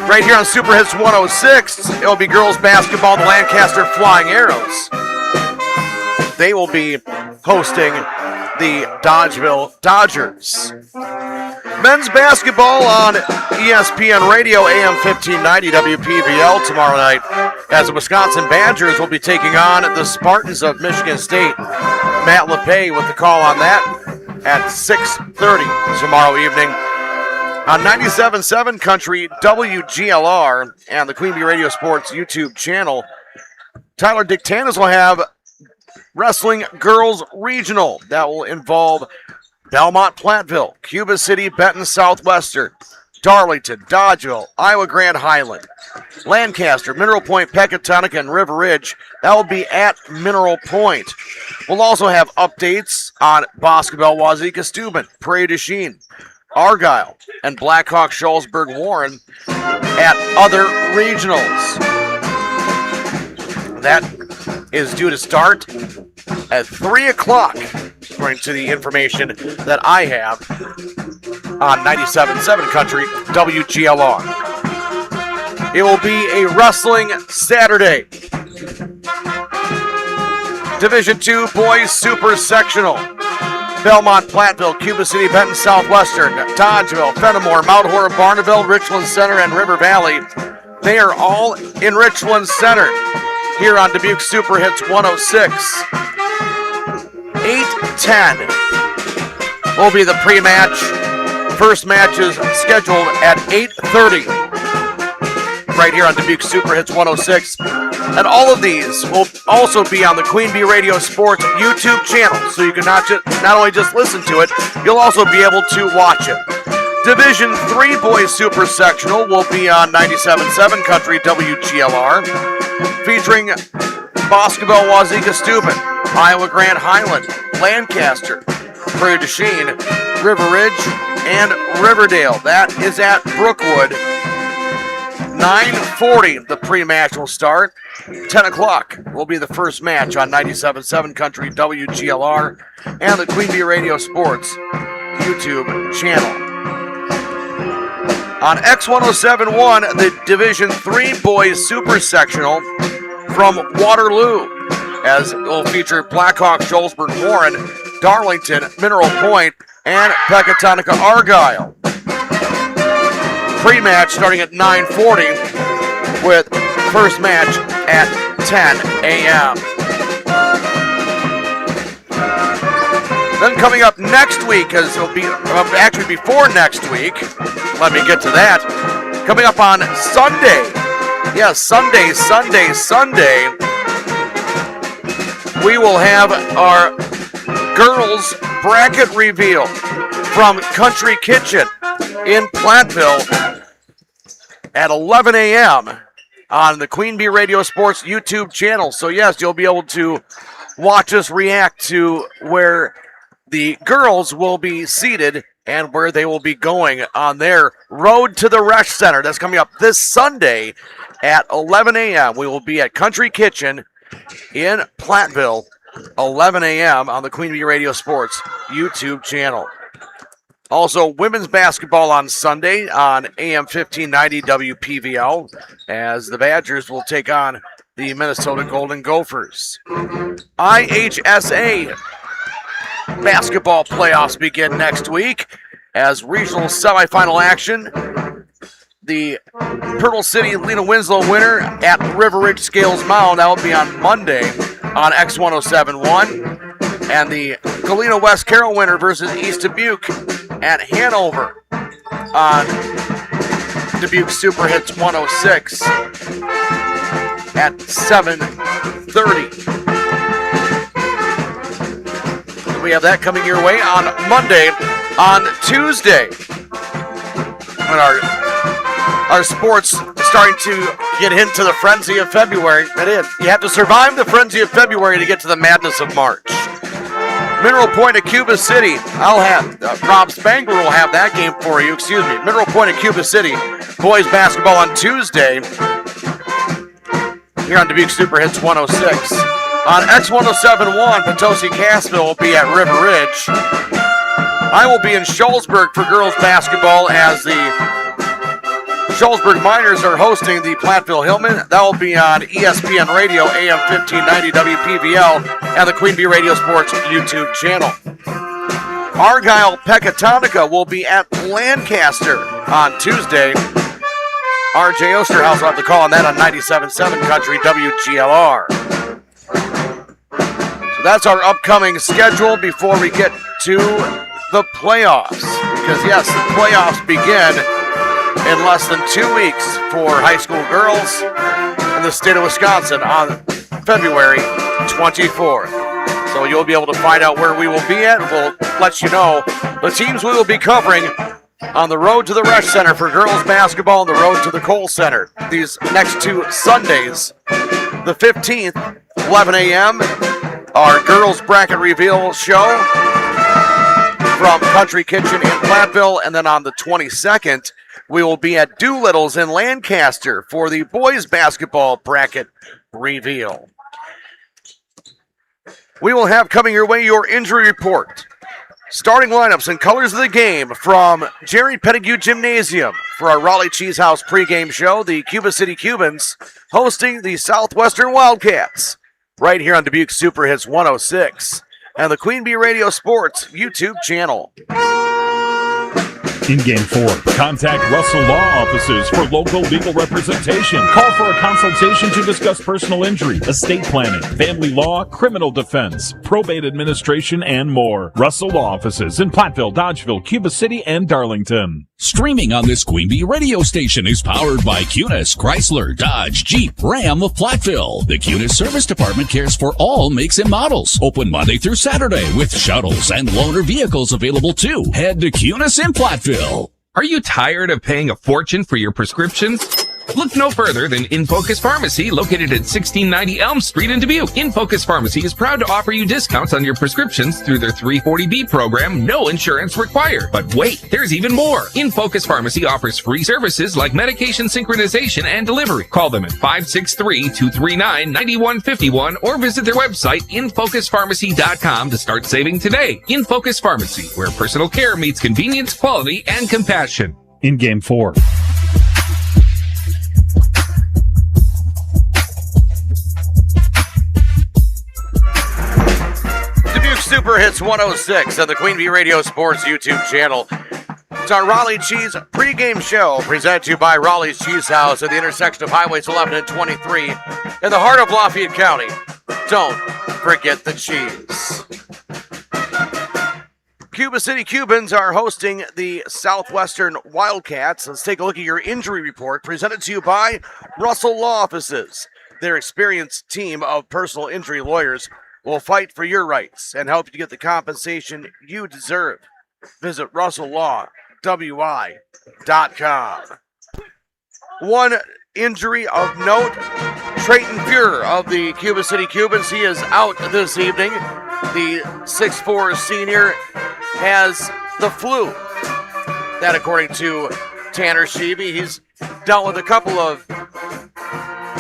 Right here on Super Hits 106, it'll be girls basketball, the Lancaster Flying Arrows. They will be hosting the Dodgeville Dodgers. Men's basketball on ESPN Radio, AM 1590 WPVL tomorrow night, as the Wisconsin Badgers will be taking on the Spartans of Michigan State. Matt LePay with the call on that at 6:30 tomorrow evening on 97.7 Country WGLR and the Queen Bee Radio Sports YouTube channel. Tyler Dictanis will have Wrestling Girls Regional. That will involve Belmont Platteville, Cuba City, Benton Southwestern, Darlington, Dodgeville, Iowa Grand Highland, Lancaster, Mineral Point, Pecatonica, and River Ridge. That will be at Mineral Point. We'll also have updates on Boscobel, Wazeeka, Steuben, Prairie du Chien, Argyle, and Blackhawk, Shullsburg, Warren at other regionals. That is due to start at 3 o'clock, according to the information that I have on 97.7 Country WGLR. It will be a wrestling Saturday. Division II Boys Super Sectional. Belmont, Platteville, Cuba City, Benton Southwestern, Dodgeville, Fenimore, Mount Horeb, Barneville, Richland Center, and River Valley. They are all in Richland Center here on Dubuque Super Hits 106. 8:10 will be the pre-match. First match is scheduled at 8:30. right here on Dubuque Super Hits 106. And all of these will also be on the Queen Bee Radio Sports YouTube channel, so you can not only just listen to it, you'll also be able to watch it. Division 3 Boys Super Sectional will be on 97.7 Country WGLR, featuring Boscobel, Wazeeka, Steuben, Iowa Grand Highland, Lancaster, Prairie du Chien, River Ridge, and Riverdale. That is at Brookwood. 9:40 the pre-match will start. 10 o'clock will be the first match on 97.7 Country WGLR and the Queen Bee Radio Sports YouTube channel. On X1071, the Division 3 Boys Super Sectional from Waterloo, as it will feature Blackhawk, Shullsburg, Warren, Darlington, Mineral Point, and Pecatonica Argyle. Pre-match starting at 9:40 with first match at 10 a.m. Then coming up next week, as it'll be actually before next week, let me get to that. Coming up on Sunday, yes, Sunday, we will have our girls bracket reveal from Country Kitchen in Platteville at 11 a.m. on the Queen Bee Radio Sports YouTube channel. So yes, you'll be able to watch us react to where the girls will be seated and where they will be going on their road to the Resch Center. That's coming up this Sunday at 11 a.m. We will be at Country Kitchen in Platteville, 11 a.m. on the Queen Bee Radio Sports YouTube channel. Also, women's basketball on Sunday on AM 1590 WPVL, as the Badgers will take on the Minnesota Golden Gophers. IHSA basketball playoffs begin next week as regional semifinal action. The Pearl City Lena Winslow winner at River Ridge Scales Mound. That will be on Monday on X1071. And the Galena West Carroll winner versus East Dubuque at Hanover on Dubuque Super Hits 106 at 7:30. We have that coming your way on Monday. On Tuesday, when our sports starting to get into the frenzy of February. That is, you have to survive the frenzy of February to get to the madness of March. Mineral Point at Cuba City. I'll have Rob Spangler will have that game for you. Excuse me. Mineral Point at Cuba City. Boys basketball on Tuesday here on Dubuque Super Hits 106. On X1071, Potosi Cassville will be at River Ridge. I will be in Shullsburg for girls basketball as the Shullsburg Miners are hosting the Platteville Hillmen. That will be on ESPN Radio, AM 1590 WPVL, and the Queen Bee Radio Sports YouTube channel. Argyle Pecatonica will be at Lancaster on Tuesday. RJ Osterhouse will have the call on that on 97.7 Country WGLR. So that's our upcoming schedule before we get to the playoffs. Because yes, the playoffs begin in less than 2 weeks for high school girls in the state of Wisconsin on February 24th. So you'll be able to find out where we will be at. We'll let you know the teams we will be covering on the road to the Resch Center for girls basketball and the road to the Cole Center these next 2 Sundays. The 15th, 11 a.m., our girls bracket reveal show from Country Kitchen in Platteville. And then on the 22nd, we will be at Doolittle's in Lancaster for the boys basketball bracket reveal. We will have coming your way your injury report, starting lineups and colors of the game from Jerry Pettigrew Gymnasium for our Raleigh Cheese House pregame show. The Cuba City Cubans hosting the Southwestern Wildcats right here on Dubuque Super Hits 106 and the Queen Bee Radio Sports YouTube channel. In Game 4, contact Russell Law Offices for local legal representation. Call for a consultation to discuss personal injury, estate planning, family law, criminal defense, probate administration, and more. Russell Law Offices in Platteville, Dodgeville, Cuba City, and Darlington. Streaming on this Queen Bee radio station is powered by Cunis, Chrysler, Dodge, Jeep, Ram of Platteville. The Cunis Service Department cares for all makes and models. Open Monday through Saturday with shuttles and loaner vehicles available too. Head to Cunis in Platteville. Are you tired of paying a fortune for your prescriptions? Look no further than In Focus Pharmacy, located at 1690 Elm Street in Dubuque. In Focus Pharmacy is proud to offer you discounts on your prescriptions through their 340B program, no insurance required. But wait, there's even more. In Focus Pharmacy offers free services like medication synchronization and delivery. Call them at 563-239-9151 or visit their website, infocuspharmacy.com, to start saving today. In Focus Pharmacy, where personal care meets convenience, quality, and compassion. In Game 4. Super Hits 106 on the Queen Bee Radio Sports YouTube channel. It's our Raleigh Cheese pregame show presented to you by Raleigh's Cheese House at the intersection of Highways 11 and 23 in the heart of Lafayette County. Don't forget the cheese. Cuba City Cubans are hosting the Southwestern Wildcats. Let's take a look at your injury report presented to you by Russell Law Offices. Their experienced team of personal injury lawyers will fight for your rights and help you get the compensation you deserve. Visit RussellLawWI.com. One injury of note, Trayton Fuhrer of the Cuba City Cubans. He is out this evening. The 6'4" senior has the flu. That according to Tanner Sheeby. He's dealt with a couple of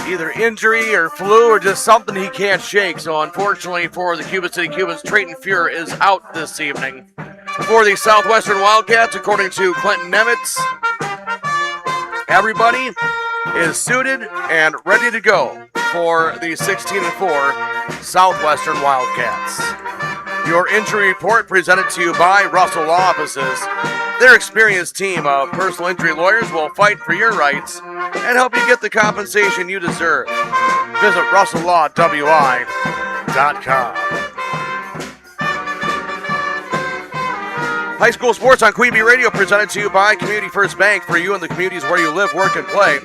either injury or flu or just something he can't shake. So unfortunately for the Cuba City Cubans, Trayton Fuhrer is out this evening. For the Southwestern Wildcats, according to Clinton Nemitz, everybody is suited and ready to go for the 16-4 Southwestern Wildcats. Your injury report presented to you by Russell Law Offices. Their experienced team of personal injury lawyers will fight for your rights and help you get the compensation you deserve. Visit RussellLawWI.com. High school sports on Queen Bee Radio presented to you by Community First Bank, for you and the communities where you live, work, and play.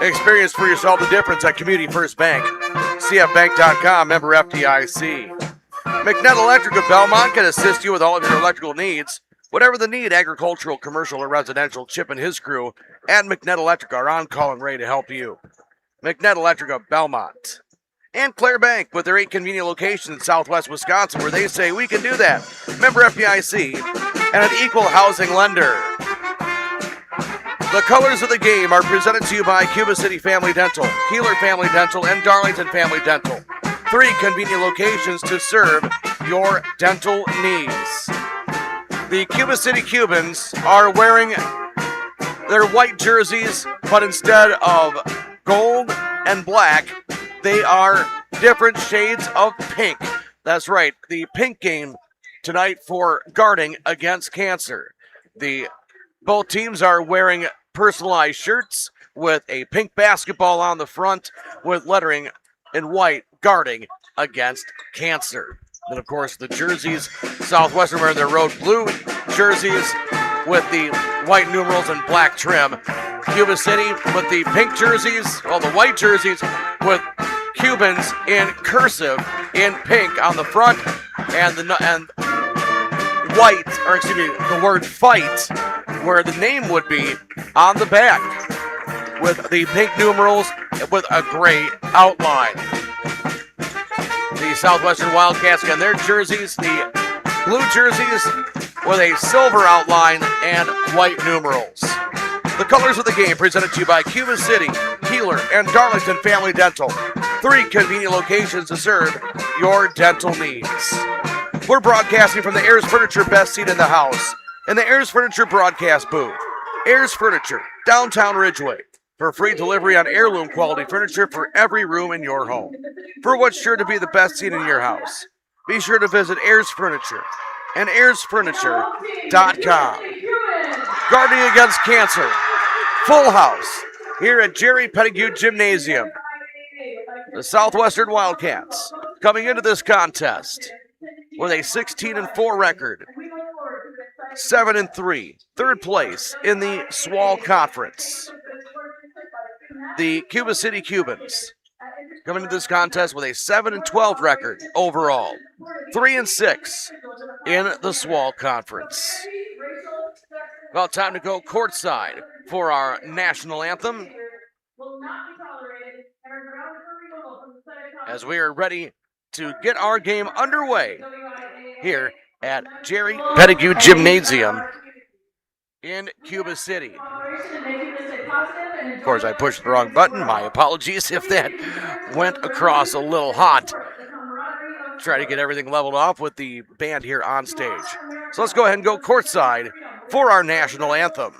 Experience for yourself the difference at Community First Bank. CFBank.com, member FDIC. McNett Electric of Belmont can assist you with all of your electrical needs. Whatever the need, agricultural, commercial, or residential, Chip and his crew at McNett Electric are on call and ready to help you. McNett Electric of Belmont. And Claire Bank with their 8 convenient locations in southwest Wisconsin, where they say we can do that. Member FDIC and an equal housing lender. The colors of the game are presented to you by Cuba City Family Dental, Kieler Family Dental, and Darlington Family Dental. 3 convenient locations to serve your dental needs. The Cuba City Cubans are wearing their white jerseys, but instead of gold and black, they are different shades of pink. That's right, the pink game tonight for guarding against cancer. Both teams are wearing personalized shirts with a pink basketball on the front with lettering in white, guarding against cancer. And of course, the jerseys, Southwestern wearing their road blue jerseys with the white numerals and black trim. Cuba City with the pink jerseys, the white jerseys with Cubans in cursive in pink on the front, and white, or excuse me, the word fight, where the name would be on the back, with the pink numerals with a gray outline. The Southwestern Wildcats got their jerseys, the blue jerseys with a silver outline and white numerals. The colors of the game presented to you by Cuba City, Kieler, and Darlington Family Dental. 3 convenient locations to serve your dental needs. We're broadcasting from the Ayers Furniture Best Seat in the House in the Ayers Furniture broadcast booth. Ayers Furniture, downtown Ridgeway, for free delivery on heirloom quality furniture for every room in your home. For what's sure to be the best seat in your house, be sure to visit Ayers Furniture and AyersFurniture.com. Guarding against cancer, full house here at Jerry Pettigrew Gymnasium. The Southwestern Wildcats coming into this contest with a 16-4 record. 7-3, third place in the SWAL Conference. The Cuba City Cubans coming into this contest with a 7-12 record overall, 3-6 in the SWAL Conference. Well, time to go courtside for our national anthem, as we are ready to get our game underway here at Jerry Pettigrew Gymnasium in Cuba City. Of course, I pushed the wrong button. My apologies if that went across a little hot. Try to get everything leveled off with the band here on stage. So let's go ahead and go courtside for our national anthem.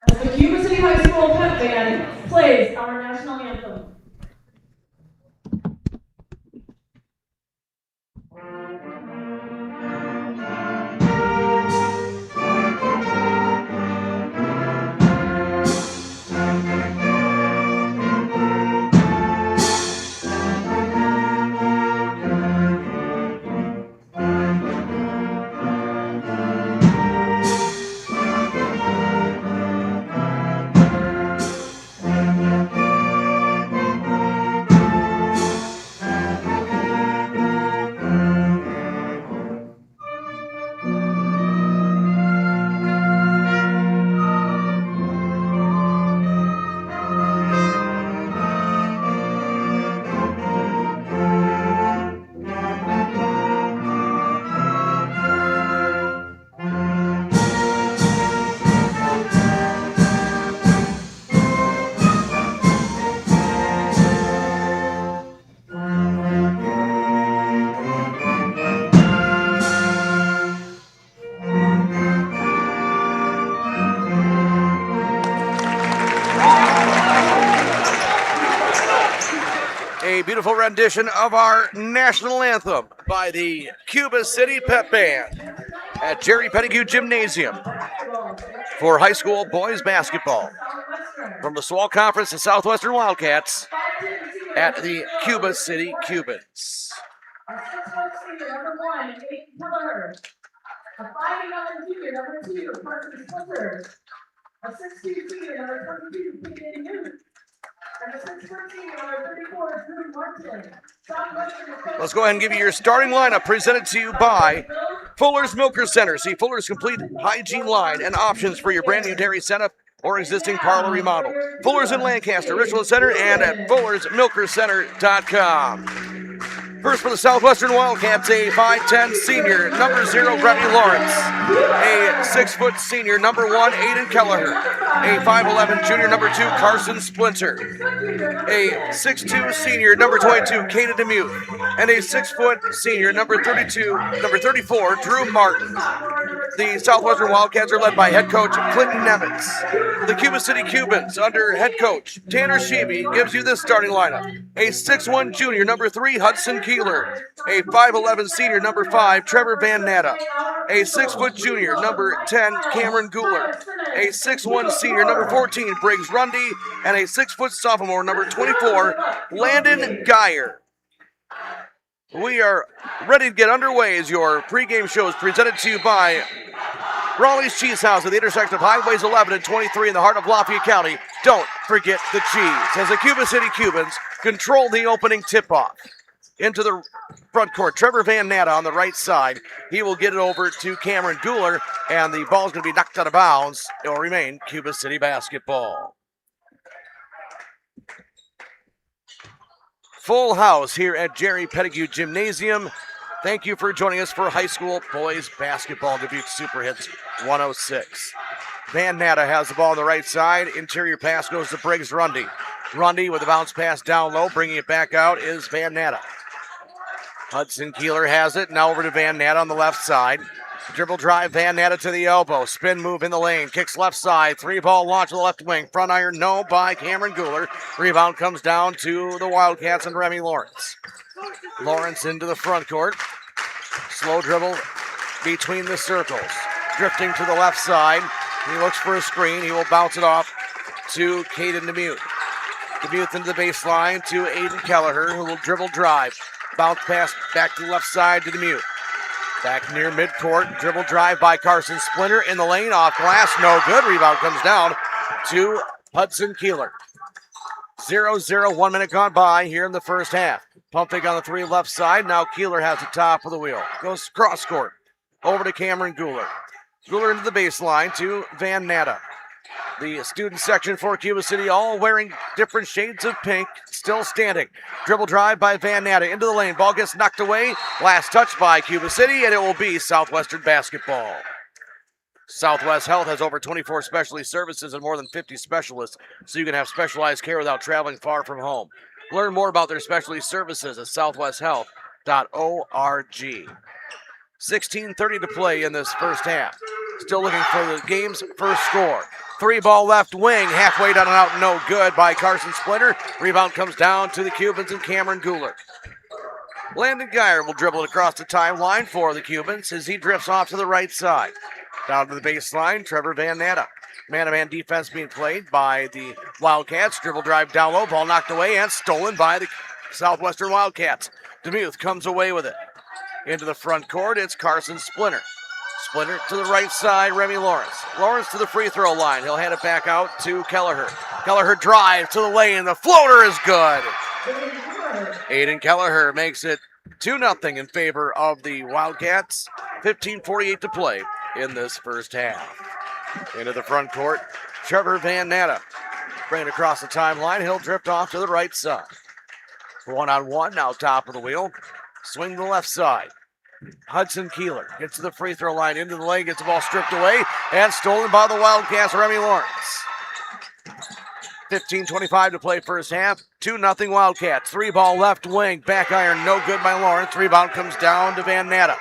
The Cuba City High School Pep Band plays our national anthem. A beautiful rendition of our national anthem by the Cuba City Pep Band at Jerry Pettigrew Gymnasium for high school boys basketball. From the SWAL Conference, the Southwestern Wildcats at the Cuba City Cubans. A 6'1" senior, number 1, Kate Kieler. A 5'11" junior, number 2, Carson Splitter. A 6'2" senior, number 22, Pregame Newt. And a 6'4" senior, number 34, Drew Martin. Let's go ahead and give you your starting lineup presented to you by Fuller's Milker Center. See Fuller's complete hygiene line and options for your brand new dairy setup or existing parlor remodel. Fuller's in Lancaster, Richland Center, and at fullersmilkercenter.com. First for the Southwestern Wildcats, a 5'10" senior, number 0, Gretty Lawrence. A 6' senior, number 1, Aiden Kelleher. A 5'11" junior, number 2, Carson Splinter. A 6'2" senior, number 22, Kaden Demuth. And a 6' senior, number 34, Drew Martin. The Southwestern Wildcats are led by head coach Clinton Nemitz. The Cuba City Cubans, under head coach Tanner Sheeby, gives you this starting lineup. A 6'1" junior, number 3, Hudson Kieler. A 5'11" senior, number 5, Trevor Van Natta. A 6' junior, number 10, Cameron Guler. A 6'1" senior, number 14, Briggs Rundy. And a 6' sophomore, number 24, Landon Geyer. We are ready to get underway as your pregame show is presented to you by Raleigh's Cheese House at the intersection of Highways 11 and 23 in the heart of Lafayette County. Don't forget the cheese, as the Cuba City Cubans control the opening tip-off. Into the front court, Trevor Van Natta on the right side. He will get it over to Cameron Guler, and the ball's going to be knocked out of bounds. It will remain Cuba City basketball. Full house here at Jerry Pettigrew Gymnasium. Thank you for joining us for high school boys basketball, Dubuque Super Hits 106. Van Natta has the ball on the right side. Interior pass goes to Briggs Rundy. Rundy with a bounce pass down low. Bringing it back out is Van Natta. Hudson Kieler has it. Now over to Van Natta on the left side. Dribble drive, Van Natta to the elbow. Spin move in the lane. Kicks left side. 3-ball launch to the left wing. Front iron, no, by Cameron Guler. Rebound comes down to the Wildcats and Remy Lawrence. Lawrence into the front court. Slow dribble between the circles. Drifting to the left side. He looks for a screen. He will bounce it off to Caden Demuth. Demuth into the baseline to Aiden Kelleher, who will dribble drive. Bounce pass back to the left side to Demuth. Back near midcourt, dribble drive by Carson Splinter in the lane, off glass, no good. Rebound comes down to Hudson Kieler. 0-0, 1 minute gone by here in the first half. Pump fake on the three left side. Now Kieler has the top of the wheel. Goes cross court. Over to Cameron Guler. Guler into the baseline to Van Natta. The student section for Cuba City all wearing different shades of pink, still standing. Dribble drive by Van Natta into the lane. Ball gets knocked away. Last touch by Cuba City, and it will be Southwestern basketball. Southwest Health has over 24 specialty services and more than 50 specialists, so you can have specialized care without traveling far from home. Learn more about their specialty services at southwesthealth.org. 16:30 to play in this first half. Still looking for the game's first score. Three ball left wing, halfway down and out, no good by Carson Splinter. Rebound comes down to the Cubans and Cameron Guler. Landon Geyer will dribble it across the timeline for the Cubans as he drifts off to the right side. Down to the baseline, Trevor Van Natta. Man-to-man defense being played by the Wildcats. Dribble drive down low, ball knocked away and stolen by the Southwestern Wildcats. DeMuth comes away with it. Into the front court, it's Carson Splinter. Splinter to the right side, Remy Lawrence. Lawrence to the free throw line. He'll hand it back out to Kelleher. Kelleher drive to the lane. The floater is good. Aiden Kelleher makes it 2-0 in favor of the Wildcats. 15:48 to play in this first half. Into the front court, Trevor Van Natta. Bring it across the timeline. He'll drift off to the right side. 1-on-1, now top of the wheel. Swing to the left side. Hudson Kieler gets to the free throw line, into the lane, gets the ball stripped away, and stolen by the Wildcats, Remy Lawrence. 15:25 to play first half. 2-0 Wildcats. Three ball left wing. Back iron, no good by Lawrence. Rebound comes down to Van Natta.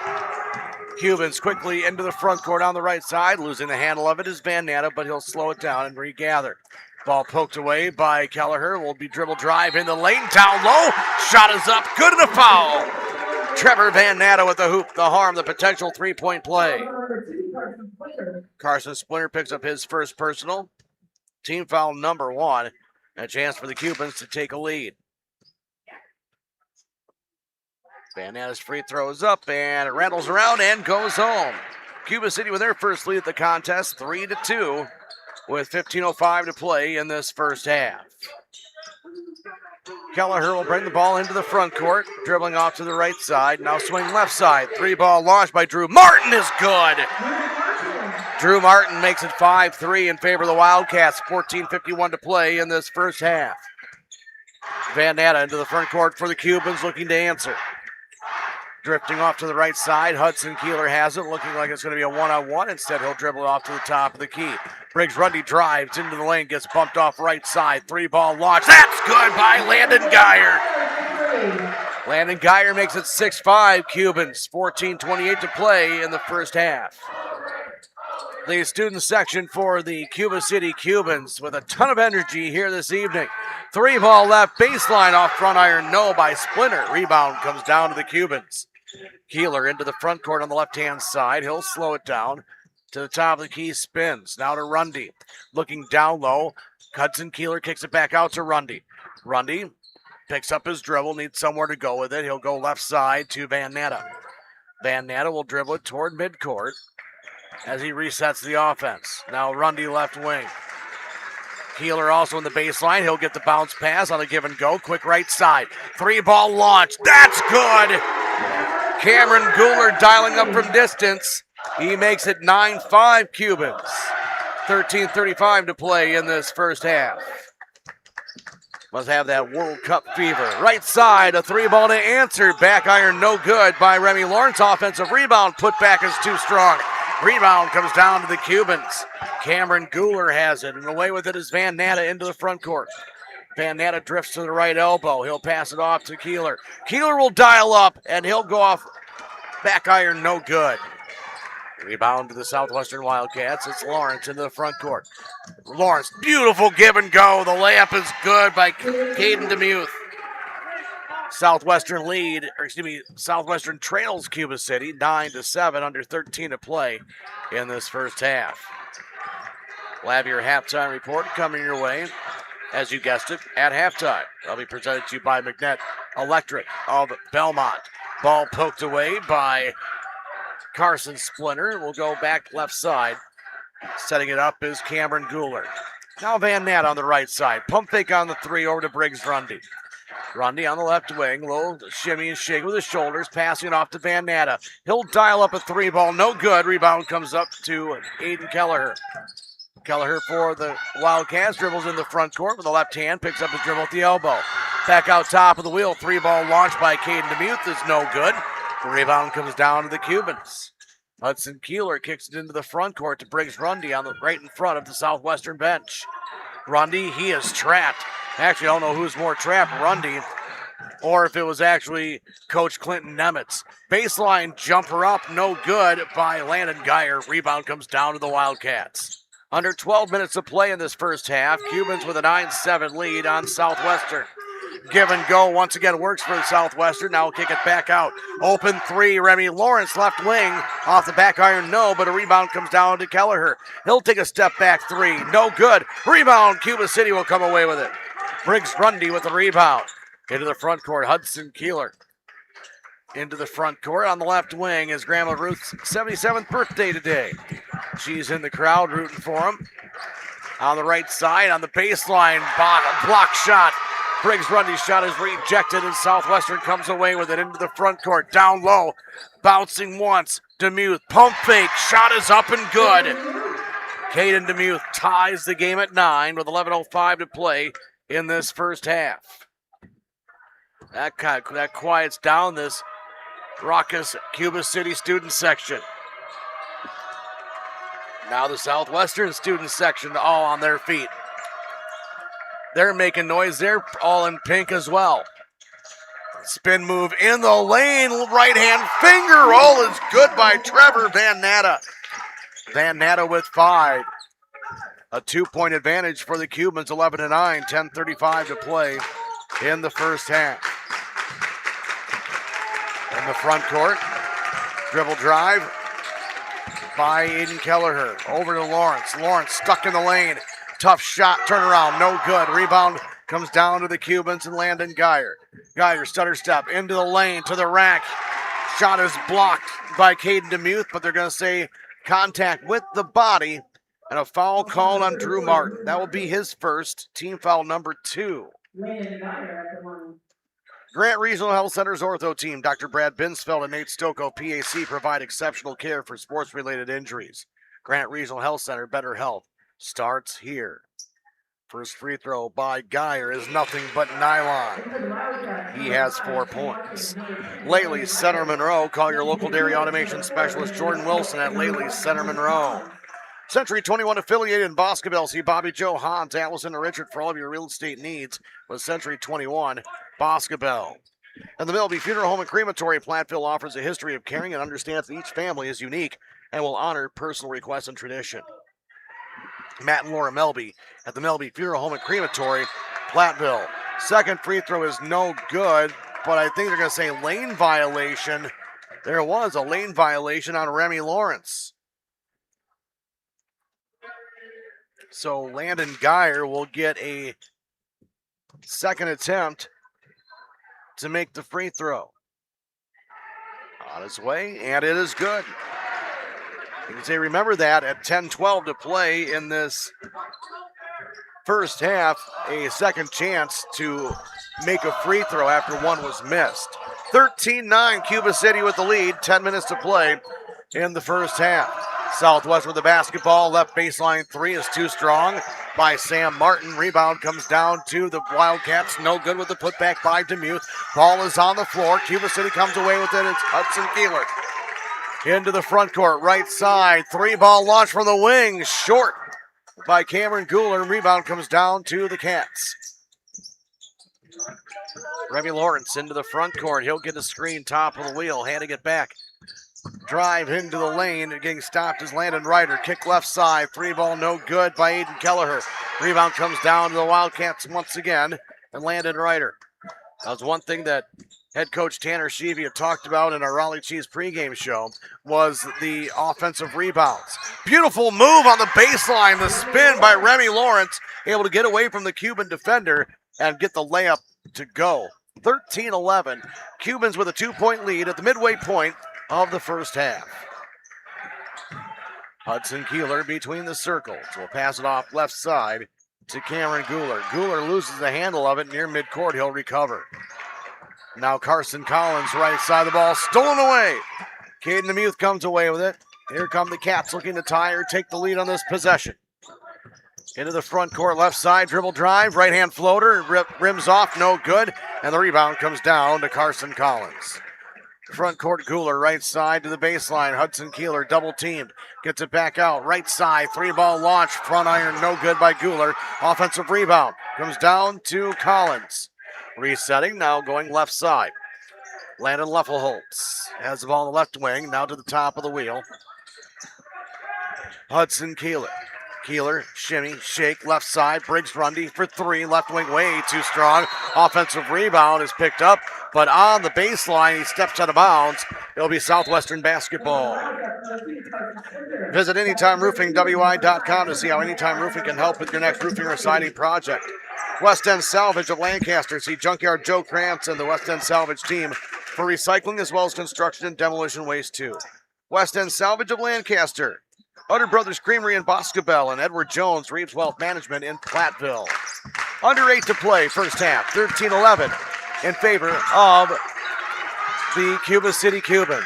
Cubans quickly into the front court on the right side. Losing the handle of it is Van Natta, but he'll slow it down and regather. Ball poked away by Kelleher. Will be dribble drive in the lane. Down low. Shot is up. Good and a foul. Trevor Van Natta with the hoop, the harm, the potential three-point play. Carson Splinter picks up his first personal. Team foul number 1. A chance for the Cubans to take a lead. Van Natta's free throw is up and it rattles around and goes home. Cuba City with their first lead at the contest, 3-2, with 15:05 to play in this first half. Kelleher will bring the ball into the front court, dribbling off to the right side. Now swing left side. Three ball launched by Drew Martin is good. Drew Martin makes it 5-3 in favor of the Wildcats. 14:51 to play in this first half. Van Natta into the front court for the Cubans, looking to answer. Drifting off to the right side, Hudson Kieler has it, looking like it's going to be a one-on-one. Instead, he'll dribble off to the top of the key. Briggs-Rundy drives into the lane, gets bumped off right side. Three ball launch. That's good by Landon Geyer. Landon Geyer makes it 6-5 Cubans. 14:28 to play in the first half. The student section for the Cuba City Cubans with a ton of energy here this evening. Three ball left baseline off front iron, no by Splinter. Rebound comes down to the Cubans. Kieler into the front court on the left-hand side. He'll slow it down to the top of the key, spins. Now to Rundy. Looking down low. Hudson Kieler kicks it back out to Rundy. Rundy picks up his dribble, needs somewhere to go with it. He'll go left side to Van Natta. Van Natta will dribble it toward midcourt as he resets the offense. Now Rundy left wing. Kieler also in the baseline. He'll get the bounce pass on a give and go. Quick right side. Three ball launch. That's good. Cameron Guler dialing up from distance. He makes it 9-5 Cubans. 13:35 to play in this first half. Must have that World Cup fever. Right side, a three ball to answer. Back iron no good by Remy Lawrence. Offensive rebound. Put back is too strong. Rebound comes down to the Cubans. Cameron Guler has it, and away with it is Van Natta into the front court. Van Natta drifts to the right elbow. He'll pass it off to Kieler. Kieler will dial up, and he'll go off back iron, no good. Rebound to the Southwestern Wildcats. It's Lawrence into the front court. Lawrence, beautiful give and go. The layup is good by Caden DeMuth. Southwestern Southwestern trails Cuba City 9-7, under 13 to play in this first half. We'll have your halftime report coming your way, as you guessed it, at halftime. That'll be presented to you by McNett Electric of Belmont. Ball poked away by Carson Splinter will go back left side. Setting it up is Cameron Guler. Now Van Nat on the right side. Pump fake on the 3 over to Briggs Rundy. Rundy on the left wing. Little shimmy and shake with his shoulders. Passing it off to Van Natta. He'll dial up a 3 ball. No good. Rebound comes up to Aiden Kelleher. Kelleher for the Wildcats. Dribbles in the front court with the left hand. Picks up his dribble at the elbow. Back out top of the wheel. 3 ball launched by Caden DeMuth is no good. The rebound comes down to the Cubans. Hudson Kieler kicks it into the front court to Briggs Rundy on the right in front of the Southwestern bench. Rundy, he is trapped. Actually, I don't know who's more trapped, Rundy, or if it was actually Coach Clinton Nemitz. Baseline jumper up, no good by Landon Geyer. Rebound comes down to the Wildcats. Under 12 minutes of play in this first half, Cubans with a 9-7 lead on Southwestern. Give and go once again works for the Southwestern. Now kick it back out. Open 3, Remy Lawrence, left wing. Off the back iron, no, but a rebound comes down to Kelleher. He'll take a step back 3, no good. Rebound, Cuba City will come away with it. Briggs Rundy with the rebound. Into the front court, Hudson Keeler. Into the front court on the left wing is Grandma Ruth's 77th birthday today. She's in the crowd rooting for him. On the right side, on the baseline, block shot. Briggs Rundy's shot is rejected and Southwestern comes away with it into the front court. Down low, bouncing once. DeMuth, pump fake, shot is up and good. Caden DeMuth ties the game at 9 with 11:05 to play in this first half. That quiets down this raucous Cuba City student section. Now the Southwestern student section all on their feet. They're making noise. They're all in pink as well. Spin move in the lane. Right hand finger roll is good by Trevor Van Natta. Van Natta with 5. A 2-point advantage for the Cubans, 11-9, 10:35 to play in the first half. In the front court, dribble drive by Aiden Kelleher. Over to Lawrence. Lawrence stuck in the lane. Tough shot, turnaround, no good. Rebound comes down to the Cubans and Landon Geyer. Geyer stutter step into the lane to the rack. Shot is blocked by Caden DeMuth, but they're going to say contact with the body and a foul called on Drew Martin. That will be his first, team foul number 2. Grant Regional Health Center's ortho team, Dr. Brad Binsfeld and Nate Stocco, PAC, provide exceptional care for sports-related injuries. Grant Regional Health Center, better health starts here. First free throw by Geyer is nothing but nylon. He has 4 points. Laley's Center Monroe. Call your local dairy automation specialist Jordan Wilson at Laley's Center Monroe. Century 21 affiliated in Boscobel. See Bobby Joe, Hans, Allison, and Richard for all of your real estate needs with Century 21 Boscobel. And the Milby Funeral Home and Crematory, Platteville offers a history of caring and understands that each family is unique and will honor personal requests and tradition. Matt and Laura Melby at the Melby Funeral Home and Crematory, Platteville. Second free throw is no good, but I think they're going to say lane violation. There was a lane violation on Remy Lawrence. So Landon Geyer will get a second attempt to make the free throw. On his way, and it is good. You can say, remember that at 10-12 to play in this first half, a second chance to make a free throw after one was missed. 13-9, Cuba City with the lead, 10 minutes to play in the first half. Southwest with the basketball, left baseline 3 is too strong by Sam Martin. Rebound comes down to the Wildcats, no good with the putback by DeMuth. Ball is on the floor, Cuba City comes away with it, it's Hudson Keeler. Into the front court, right side, 3-ball launch from the wing, short by Cameron Guler. Rebound comes down to the Cats. Remy Lawrence into the front court. He'll get a screen top of the wheel, handing it back. Drive into the lane, getting stopped is Landon Ryder. Kick left side, 3-ball no good by Aiden Kelleher. Rebound comes down to the Wildcats once again, and Landon Ryder. That was one thing that head coach Tanner Sheevy had talked about in our Raleigh Cheese pregame show, was the offensive rebounds. Beautiful move on the baseline, the spin by Remy Lawrence, able to get away from the Cuban defender and get the layup to go. 13-11, Cubans with a 2-point lead at the midway point of the first half. Hudson Kieler between the circles. Will pass it off left side to Cameron Guler. Guler loses the handle of it near midcourt. He'll recover. Now Carson Collins, right side of the ball, stolen away. Caden Demuth comes away with it. Here come the Cats looking to tie or take the lead on this possession. Into the front court, left side, dribble drive, right hand floater, rims off, no good. And the rebound comes down to Carson Collins. Front court, Guler, right side to the baseline. Hudson Kieler, double teamed. Gets it back out, right side, 3-ball launch, front iron, no good by Guler. Offensive rebound, comes down to Collins. Resetting, now going left side. Landon Leffelholtz has the ball on the left wing, now to the top of the wheel. Hudson Kieler. Kieler, shimmy, shake, left side, Briggs Rundy for three, left wing way too strong. Offensive rebound is picked up, but on the baseline, he steps out of bounds. It'll be Southwestern basketball. Visit AnytimeRoofingWI.com to see how Anytime Roofing can help with your next roofing or siding project. West End Salvage of Lancaster. See Junkyard Joe Krantz and the West End Salvage team for recycling as well as construction and demolition waste too. West End Salvage of Lancaster. Utter Brothers Creamery in Boscobel and Edward Jones, Reeves Wealth Management in Platteville. Under 8 to play, first half, 13-11 in favor of the Cuba City Cubans.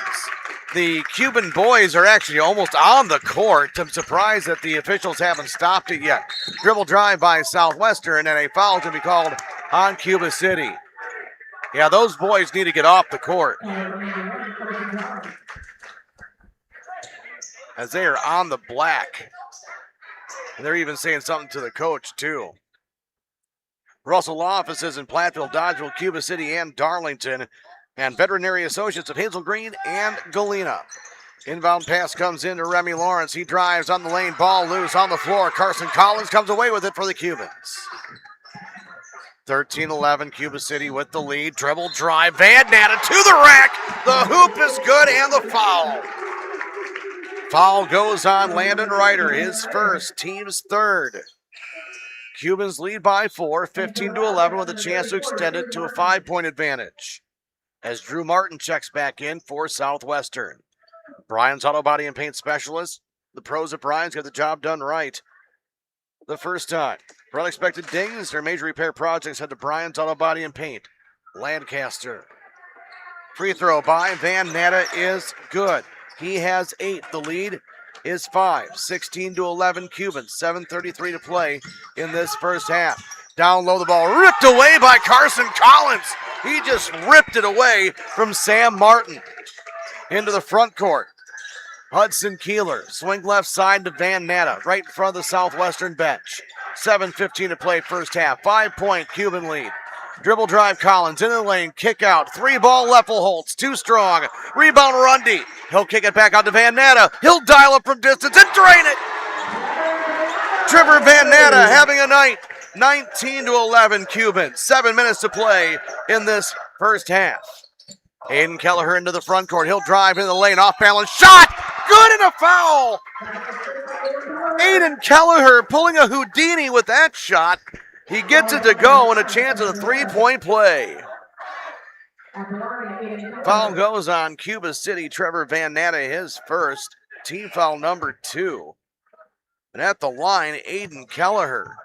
The Cuban boys are actually almost on the court. I'm surprised that the officials haven't stopped it yet. Dribble drive by Southwestern, and a foul to be called on Cuba City. Yeah, those boys need to get off the court, as they are on the black. And they're even saying something to the coach, too. Russell Law Offices in Platteville, Dodgeville, Cuba City, and Darlington. And Veterinary Associates of Hazel Green and Galena. Inbound pass comes in to Remy Lawrence. He drives on the lane, ball loose on the floor. Carson Collins comes away with it for the Cubans. 13-11, Cuba City with the lead. Dribble drive, Van Natta to the rack. The hoop is good and the foul. Foul goes on Landon Ryder, his first, team's third. Cubans lead by 4, 15-11 with a chance to extend it to a 5-point advantage. As Drew Martin checks back in for Southwestern. Bryan's Auto Body and Paint Specialist. The pros at Bryan's got the job done right the first time. For unexpected dings or major repair projects, head to Bryan's Auto Body and Paint, Lancaster. Free throw by Van Natta is good. He has 8. The lead is 5. 16-11 Cubans. 7:33 to play in this first half. Down low, the ball ripped away by Carson Collins. He just ripped it away from Sam Martin. Into the front court. Hudson Kieler, swing left side to Van Natta, right in front of the Southwestern bench. 7:15 to play first half. 5-point Cuban lead. Dribble drive Collins into the lane, kick out. 3-ball Leffelholtz, too strong. Rebound Rundy. He'll kick it back out to Van Natta. He'll dial up from distance and drain it. Trevor Van Natta having a night. 19-11 Cubans. 7 minutes to play in this first half. Aiden Kelleher into the front court. He'll drive into the lane. Off balance shot. Good and a foul. Aiden Kelleher pulling a Houdini with that shot. He gets it to go and a chance at a 3-point play. Foul goes on Cuba City. Trevor Van Natta, his first. Team foul number 2. And at the line, Aiden Kelleher.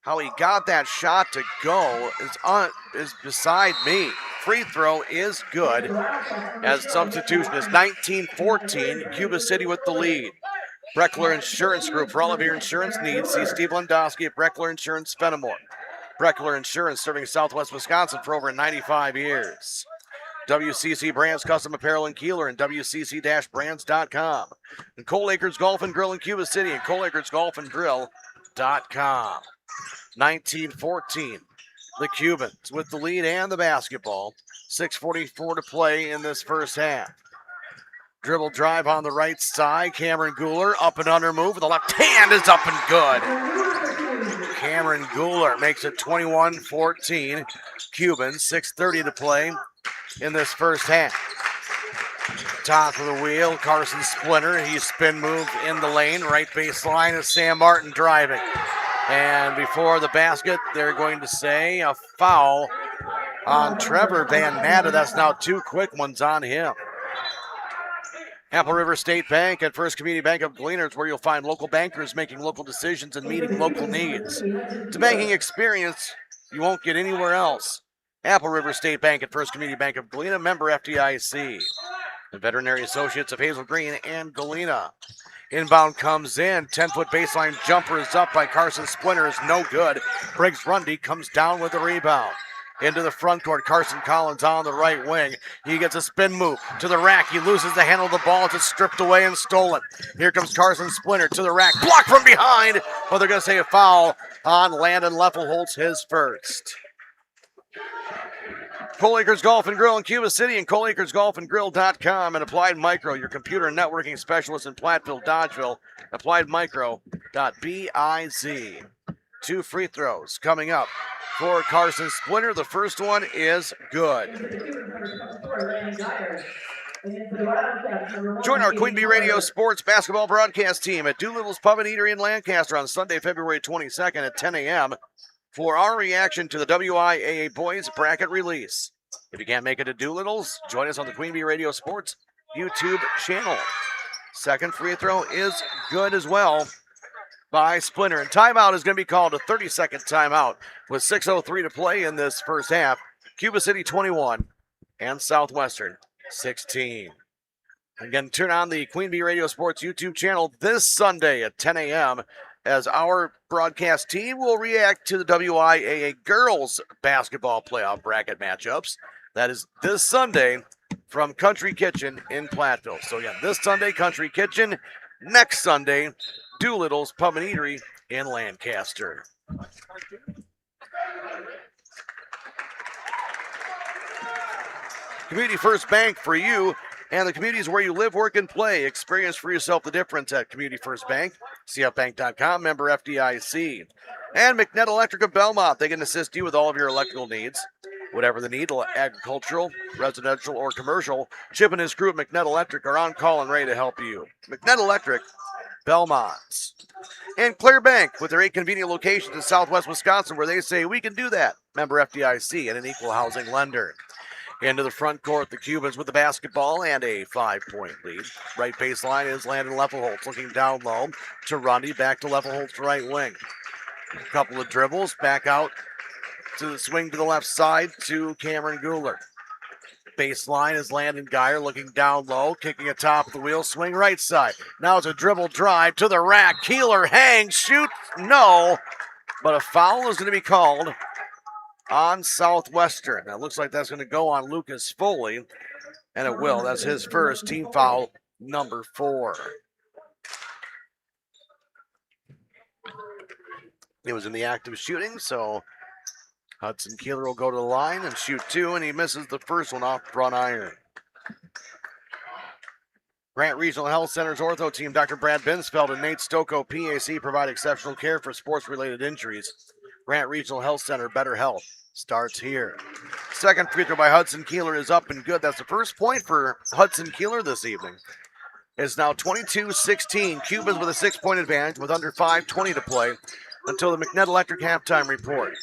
How he got that shot to go is beside me. Free throw is good, as substitution is 19-14. Cuba City with the lead. Breckler Insurance Group. For all of your insurance needs, see Steve Lendowski at Breckler Insurance Fenimore. Breckler Insurance, serving Southwest Wisconsin for over 95 years. WCC Brands Custom Apparel in Kieler and WCC-brands.com. And Cole Acres Golf and Grill in Cuba City and ColeAcresGolfandGrill.com. 19-14. The Cubans with the lead and the basketball. 6:44 to play in this first half. Dribble drive on the right side. Cameron Guler up and under move. The left hand is up and good. Cameron Guler makes it 21-14. Cubans, 6:30 to play in this first half. Top of the wheel, Carson Splinter. He spin moved in the lane. Right baseline is Sam Martin driving. And before the basket, they're going to say a foul on Trevor Van Natta. That's now 2 quick ones on him. Apple River State Bank and First Community Bank of Galena is where you'll find local bankers making local decisions and meeting local needs. It's a banking experience you won't get anywhere else. Apple River State Bank and First Community Bank of Galena, member FDIC. The Veterinary Associates of Hazel Green and Galena. Inbound comes in. 10-foot baseline jumper is up by Carson Splinter. Is no good. Briggs Rundy comes down with the rebound. Into the front court. Carson Collins on the right wing. He gets a spin move to the rack. He loses the handle of the ball. It's stripped away and stolen. Here comes Carson Splinter to the rack. Blocked from behind. But they're going to say a foul on Landon Leffelholtz, his first. Cole Acres Golf and Grill in Cuba City and ColeAcresGolfandGrill.com and Applied Micro, your computer networking specialist in Platteville, Dodgeville. AppliedMicro.biz. 2 free throws coming up for Carson Splinter. The first one is good. Join our Queen Bee Radio Sports Basketball broadcast team at Doolittle's Pub and Eatery in Lancaster on Sunday, February 22nd at 10 a.m. for our reaction to the WIAA Boys Bracket Release. If you can't make it to Doolittle's, join us on the Queen Bee Radio Sports YouTube channel. Second free throw is good as well by Splinter. And timeout is going to be called, a 30-second timeout with 6:03 to play in this first half. Cuba City 21 and Southwestern 16. Again, turn on the Queen Bee Radio Sports YouTube channel this Sunday at 10 a.m. as our broadcast team will react to the WIAA Girls Basketball Playoff Bracket matchups. That is this Sunday from Country Kitchen in Platteville. So again, this Sunday, Country Kitchen. Next Sunday, Doolittle's Pub and Eatery in Lancaster. Community First Bank for you and the communities where you live, work, and play. Experience for yourself the difference at Community First Bank. CFBank.com, member FDIC. And McNett Electric of Belmont. They can assist you with all of your electrical needs. Whatever the need, agricultural, residential, or commercial, Chip and his crew at McNett Electric are on call and ready to help you. McNett Electric, Belmont. And Clear Bank with their 8 convenient locations in Southwest Wisconsin where they say we can do that. Member FDIC and an equal housing lender. Into the front court, the Cubans with the basketball and a 5-point lead. Right baseline is Landon Leffelholtz looking down low to Rundy, back to Leffelholtz right wing. A couple of dribbles, back out to the swing to the left side to Cameron Kieler. Baseline is Landon Geyer looking down low, kicking a top of the wheel, swing right side. Now it's a dribble drive to the rack. Kieler hangs, shoots, no, but a foul is going to be called on Southwestern. That looks like that's going to go on Lucas Foley, and it will. That's his first, team foul number 4. He was in the act of shooting, so Hudson Kieler will go to the line and shoot 2, and he misses the first one off front iron. Grant Regional Health Center's ortho team, Dr. Brad Binsfeld and Nate Stocco, PAC, provide exceptional care for sports-related injuries. Grant Regional Health Center, better health starts here. Second free throw by Hudson Kieler is up and good. That's the first point for Hudson Kieler this evening. It's now 22-16. Cubans with a 6-point advantage with under 5:20 to play until the McNett Electric halftime report.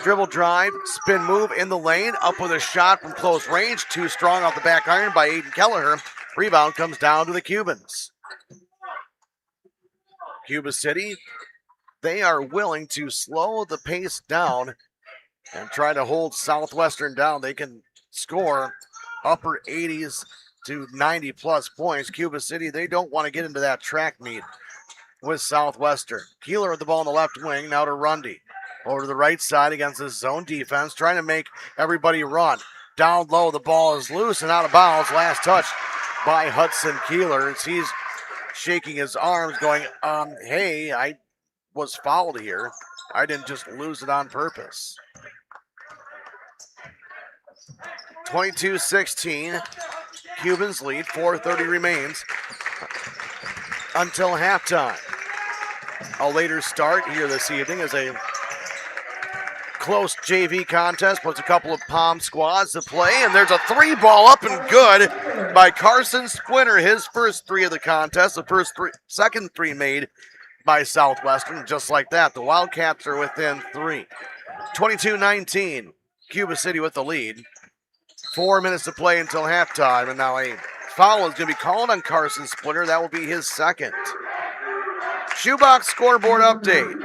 Dribble drive, spin move in the lane, up with a shot from close range. Too strong off the back iron by Aiden Kelleher. Rebound comes down to the Cubans. Cuba City, they are willing to slow the pace down and try to hold Southwestern down. They can score upper 80s to 90-plus points. Cuba City, they don't want to get into that track meet with Southwestern. Kieler with the ball on the left wing, now to Rundy. Over to the right side against the zone defense, trying to make everybody run. Down low, the ball is loose and out of bounds. Last touch by Hudson Kieler as he's shaking his arms going, hey, I was fouled here. I didn't just lose it on purpose. 22-16. Cubans lead. 4:30 remains until halftime. A later start here this evening is a close JV contest. Puts a couple of Palm squads to play, and there's a 3-ball up and good by Carson Splinter. His first 3 of the contest. The second 3 made by Southwestern. Just like that, the Wildcats are within 3. 22-19. Cuba City with the lead. 4 minutes to play until halftime, and now a foul is going to be called on Carson Splinter. That will be his second. Shoebox scoreboard update.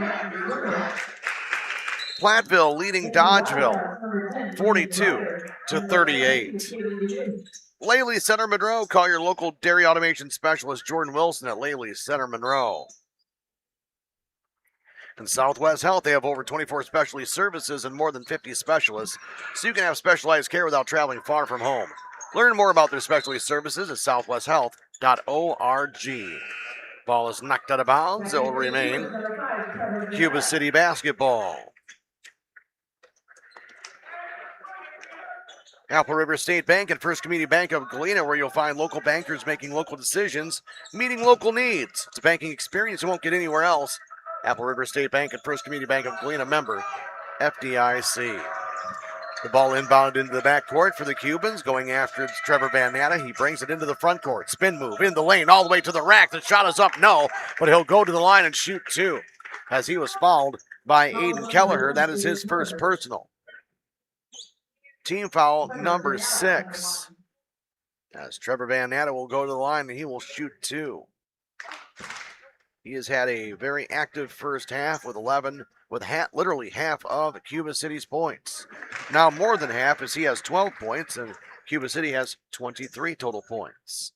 Platteville leading Dodgeville 42-38. Laley Center Monroe. Call your local dairy automation specialist Jordan Wilson at Laley Center Monroe. In Southwest Health, they have over 24 specialty services and more than 50 specialists, so you can have specialized care without traveling far from home. Learn more about their specialty services at southwesthealth.org. Ball is knocked out of bounds. It will remain Cuba City basketball. Apple River State Bank and First Community Bank of Galena, where you'll find local bankers making local decisions, meeting local needs. It's a banking experience you won't get anywhere else. Apple River State Bank and First Community Bank of Galena, member FDIC. The ball inbounded into the backcourt for the Cubans, going after Trevor Van Natta. He brings it into the front court. Spin move in the lane, all the way to the rack. The shot is up, no, but he'll go to the line and shoot two, as he was fouled by Aiden Kelleher. That is his first personal. Team foul number 6. As Trevor Van Natta will go to the line and he will shoot two. He has had a very active first half with 11, with literally half of Cuba City's points. Now more than half, as he has 12 points and Cuba City has 23 total points.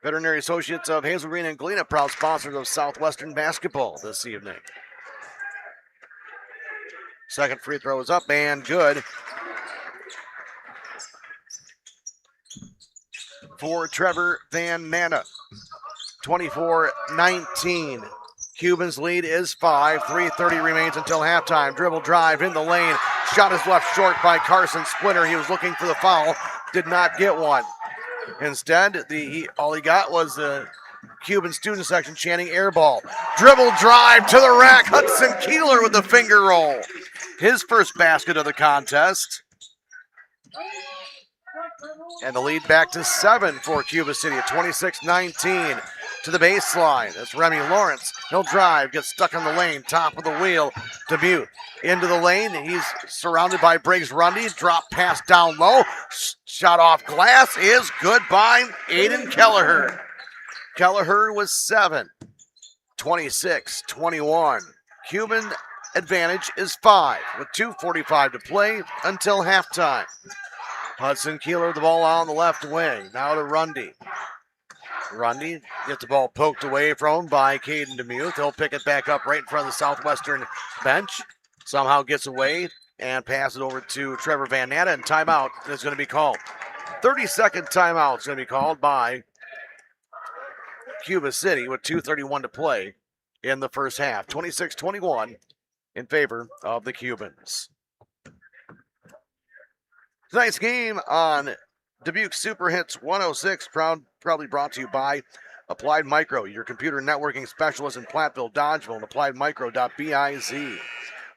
Veterinary Associates of Hazel Green and Galena, proud sponsors of Southwestern basketball this evening. Second free throw is up and good for Trevor Van Natta. 24-19. Cubans lead is 5. 3:30 remains until halftime. Dribble drive in the lane. Shot is left short by Carson Splinter. He was looking for the foul. Did not get one. Instead, all he got was the Cuban student section chanting air ball. Dribble drive to the rack. Hudson Kieler with the finger roll. His first basket of the contest. And the lead back to 7 for Cuba City at 26-19. To the baseline. That's Remy Lawrence. He'll drive, gets stuck on the lane, top of the wheel. Demuth into the lane. He's surrounded by Briggs Rundy. Drop pass down low. Shot off glass is good by Aiden Kelleher. Kelleher was 7. 26-21. Cuban advantage is 5 with 2:45 to play until halftime. Hudson Kieler, the ball on the left wing. Now to Rundy. Rundy gets the ball poked away from him by Caden Demuth. He'll pick it back up right in front of the Southwestern bench. Somehow gets away and pass it over to Trevor Van Natta, and timeout is going to be called. 30-second timeout is going to be called by Cuba City with 2:31 to play in the first half. 26-21 in favor of the Cubans. Tonight's game on Dubuque Super Hits 106, proudly brought to you by Applied Micro, your computer networking specialist in Platteville, Dodgeville, and appliedmicro.biz.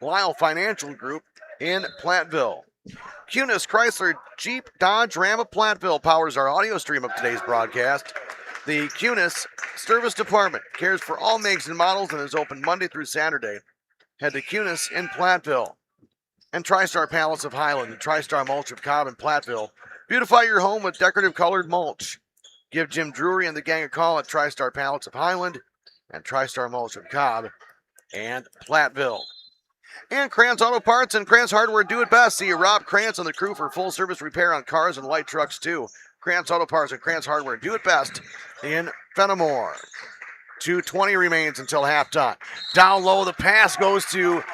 Lyle Financial Group in Platteville. Cunis Chrysler Jeep Dodge Ram of Platteville powers our audio stream of today's broadcast. The Cunis Service Department cares for all makes and models and is open Monday through Saturday. Head to Cunis in Platteville. And TriStar Palace of Highland and TriStar Mulch of Cobb in Platteville. Beautify your home with decorative colored mulch. Give Jim Drury and the gang a call at TriStar Palace of Highland and TriStar Mulch of Cobb and Platteville. And Krantz Auto Parts and Krantz Hardware do it best. See Rob Krantz and the crew for full service repair on cars and light trucks too. Krantz Auto Parts and Krantz Hardware do it best in Fenimore. 2:20 remains until halftime. Down low, the pass goes to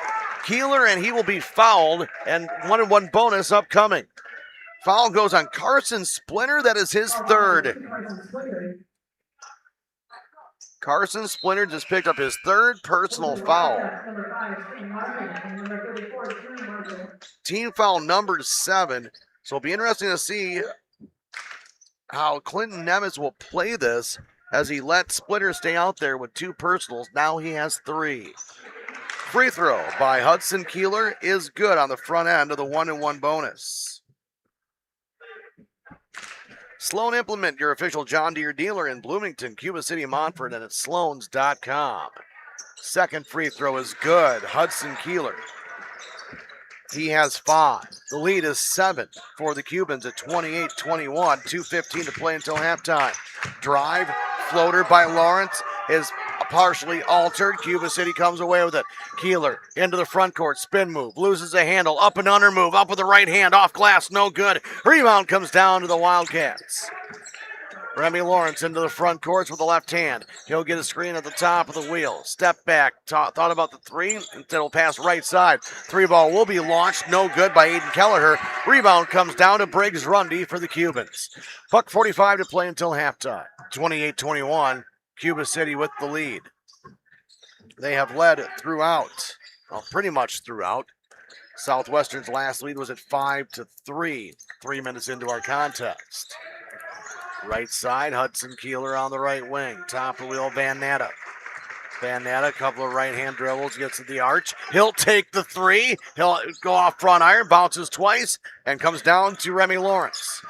Kieler, and he will be fouled, and 1-and-1 bonus upcoming. Foul goes on Carson Splinter. That is his third. Carson Splinter just picked up his third personal foul. Team foul number 7. So it'll be interesting to see how Clinton Nemitz will play this as he let Splinter stay out there with 2 personals. Now he has 3. Free throw by Hudson Kieler is good on the front end of the 1-and-1 bonus. Sloan Implement, your official John Deere dealer in Bloomington, Cuba City, Montford, and at sloans.com. Second free throw is good. Hudson Kieler. He has 5. The lead is 7 for the Cubans at 28-21. 2:15 to play until halftime. Drive, floater by Lawrence is partially altered. Cuba City comes away with it. Kieler into the front court. Spin move. Loses a handle. Up and under move. Up with the right hand. Off glass. No good. Rebound comes down to the Wildcats. Remy Lawrence into the front courts with the left hand. He'll get a screen at the top of the wheel. Step back. Thought about the three. Instead he'll pass right side. 3-ball will be launched. No good by Aiden Kelleher. Rebound comes down to Briggs Rundy for the Cubans. Buck 45 to play until halftime. 28-21. Cuba City with the lead. They have led throughout. Well, pretty much throughout. Southwestern's last lead was at 5-3. 3 minutes into our contest. Right side, Hudson Kieler on the right wing. Top of the wheel, Van Natta. Van Natta, a couple of right-hand dribbles, gets to the arch. He'll take the 3. He'll go off front iron, bounces twice, and comes down to Remy Lawrence.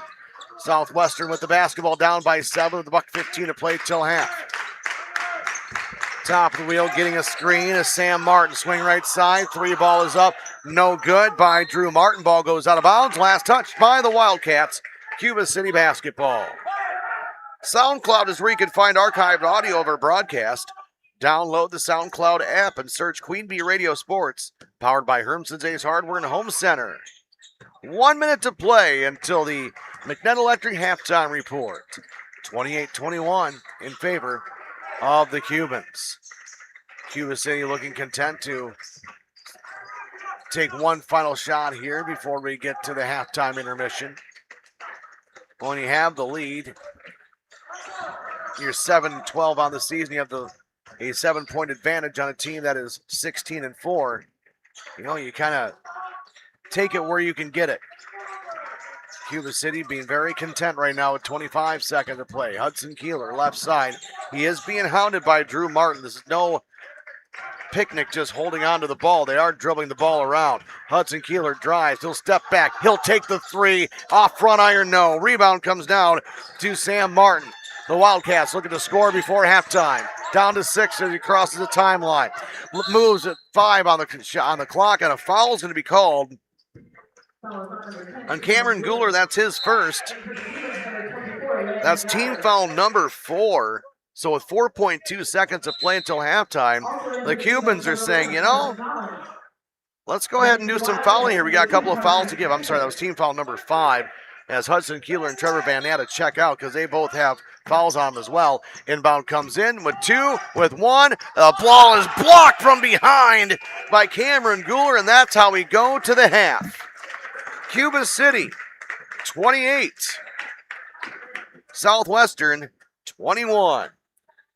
Southwestern with the basketball down by 7 with the buck 15 to play till half. Top of the wheel, getting a screen is Sam Martin. Swing right side, 3-ball is up. No good by Drew Martin. Ball goes out of bounds. Last touch by the Wildcats. Cuba City basketball. SoundCloud is where you can find archived audio of our broadcast. Download the SoundCloud app and search Queen Bee Radio Sports, powered by Hermson's Ace Hardware and Home Center. 1 minute to play until the McNett Electric halftime report. 28-21 in favor of the Cubans. Cuba City looking content to take one final shot here before we get to the halftime intermission. When you have the lead, you're 7-12 on the season. You have a 7-point advantage on a team that is 16-4. You know, you kind of take it where you can get it. Cuba City being very content right now with 25 seconds to play. Hudson Kieler, left side. He is being hounded by Drew Martin. This is no picnic just holding on to the ball. They are dribbling the ball around. Hudson Kieler drives. He'll step back. He'll take the 3. Off front iron, no. Rebound comes down to Sam Martin. The Wildcats looking to score before halftime. Down to 6 as he crosses the timeline. Moves at 5 on the clock, and a foul is going to be called on Cameron Guler. That's his first. That's team foul number 4. So with 4.2 seconds to play until halftime, the Cubans are saying, you know, let's go ahead and do some fouling here. We got a couple of fouls to give. I'm sorry, that was team foul number 5. As Hudson Kieler and Trevor Van Natta check out because they both have fouls on them as well. Inbound comes in with 2, with 1. The ball is blocked from behind by Cameron Guler, and that's how we go to the half. Cuba City, 28. Southwestern, 21.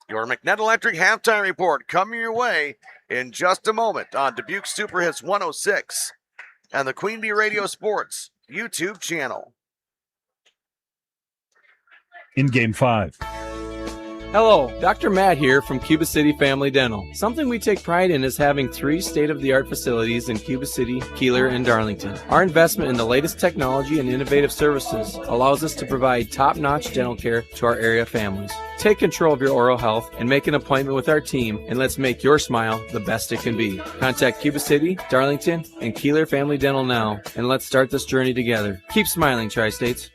Your McNett Electric halftime report coming your way in just a moment on Dubuque Super Hits 106 and the Queen Bee Radio Sports YouTube channel. In Game 5. Hello, Dr. Matt here from Cuba City Family Dental. Something we take pride in is having 3 state-of-the-art facilities in Cuba City, Kieler, and Darlington. Our investment in the latest technology and innovative services allows us to provide top-notch dental care to our area families. Take control of your oral health and make an appointment with our team, and let's make your smile the best it can be. Contact Cuba City, Darlington, and Kieler Family Dental now, and let's start this journey together. Keep smiling, Tri-States.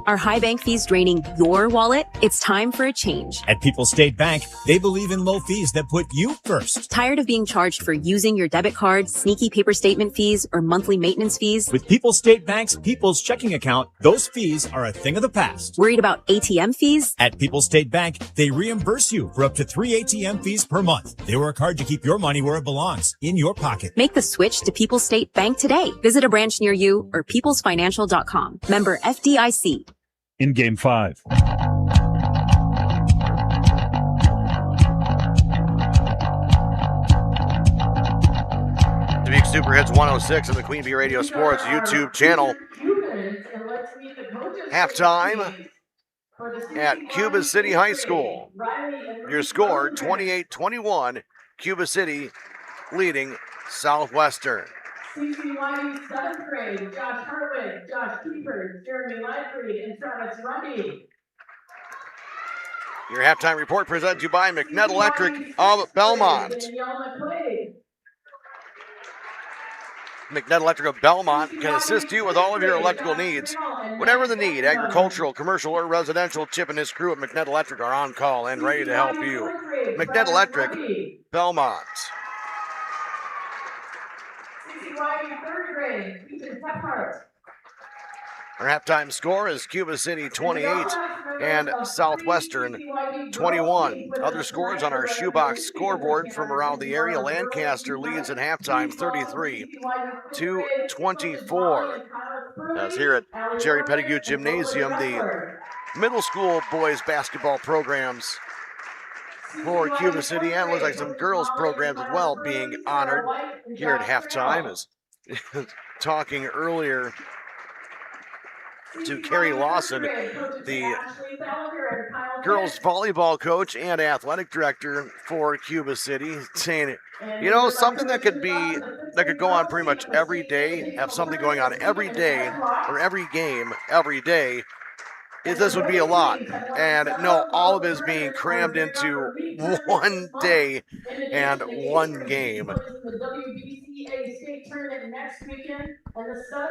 Are high bank fees draining your wallet? It's time for a change. At People's State Bank, they believe in low fees that put you first. Tired of being charged for using your debit card, sneaky paper statement fees, or monthly maintenance fees? With People's State Bank's People's Checking Account, those fees are a thing of the past. Worried about ATM fees? At People's State Bank, they reimburse you for up to 3 ATM fees per month. They work hard to keep your money where it belongs, in your pocket. Make the switch to People's State Bank today. Visit a branch near you or peoplesfinancial.com. Member FDIC. In Game 5. Dubuque Super Hits 106 on the Queen Bee Radio Sports YouTube channel. Halftime at Cuba City High School. Your score, 28-21. Cuba City leading Southwestern. CCYD 7th grade, Josh Hartwig, Josh Keeper, Jeremy Lightfried, and Travis Rundy. Your halftime report presented to you by McNett Electric of Belmont. McNett Electric of Belmont can assist you with all of your electrical needs. Whatever the need, agricultural, commercial, or residential, Chip and his crew at McNett Electric are on call and ready to help you. McNett Electric, Belmont. Our halftime score is Cuba City 28 and Southwestern 21. Other scores on our shoebox scoreboard from around the area. Lancaster leads at halftime 33-24. As here at Jerry Pettigrew Gymnasium, the middle school boys basketball programs for Cuba City, and looks like some girls programs as well being honored here at halftime. As talking earlier to Carey Lawson, the girls volleyball coach and athletic director for Cuba City, saying, you know, something that could go on pretty much every day, have something going on every day or every game every day. This would be a lot. And no, all of it is being crammed into one day and one game.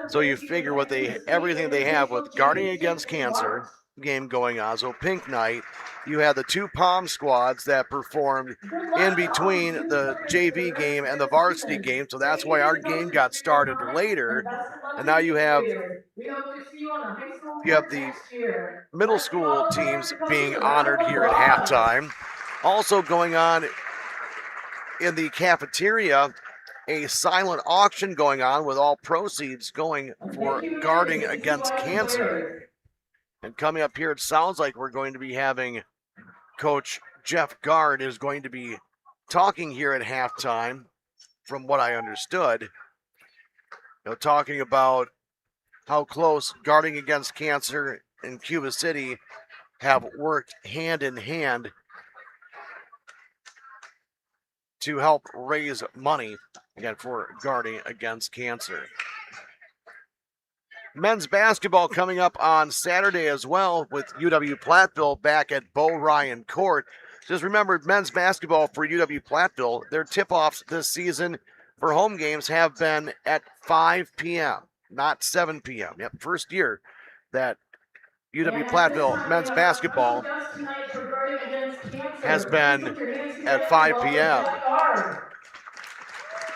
So you figure what everything they have with Guarding Against Cancer game going on. So Pink Night, you had the two Palm squads that performed in between the JV game and the varsity game. So that's why our game got started later. And now you have the middle school teams being honored here at halftime. Also going on in the cafeteria, a silent auction going on with all proceeds going for Guarding Against Cancer. And coming up here, it sounds like we're going to be having Coach Jeff Gard is going to be talking here at halftime, from what I understood. Talking about how close Guarding Against Cancer and Cuba City have worked hand in hand to help raise money, again, for Guarding Against Cancer. Men's basketball coming up on Saturday as well, with UW-Platteville back at Bo Ryan Court. Just remember, men's basketball for UW-Platteville, their tip-offs this season for home games have been at 5 p.m., not 7 p.m. Yep, first year that UW-Platteville men's basketball has been at 5 p.m.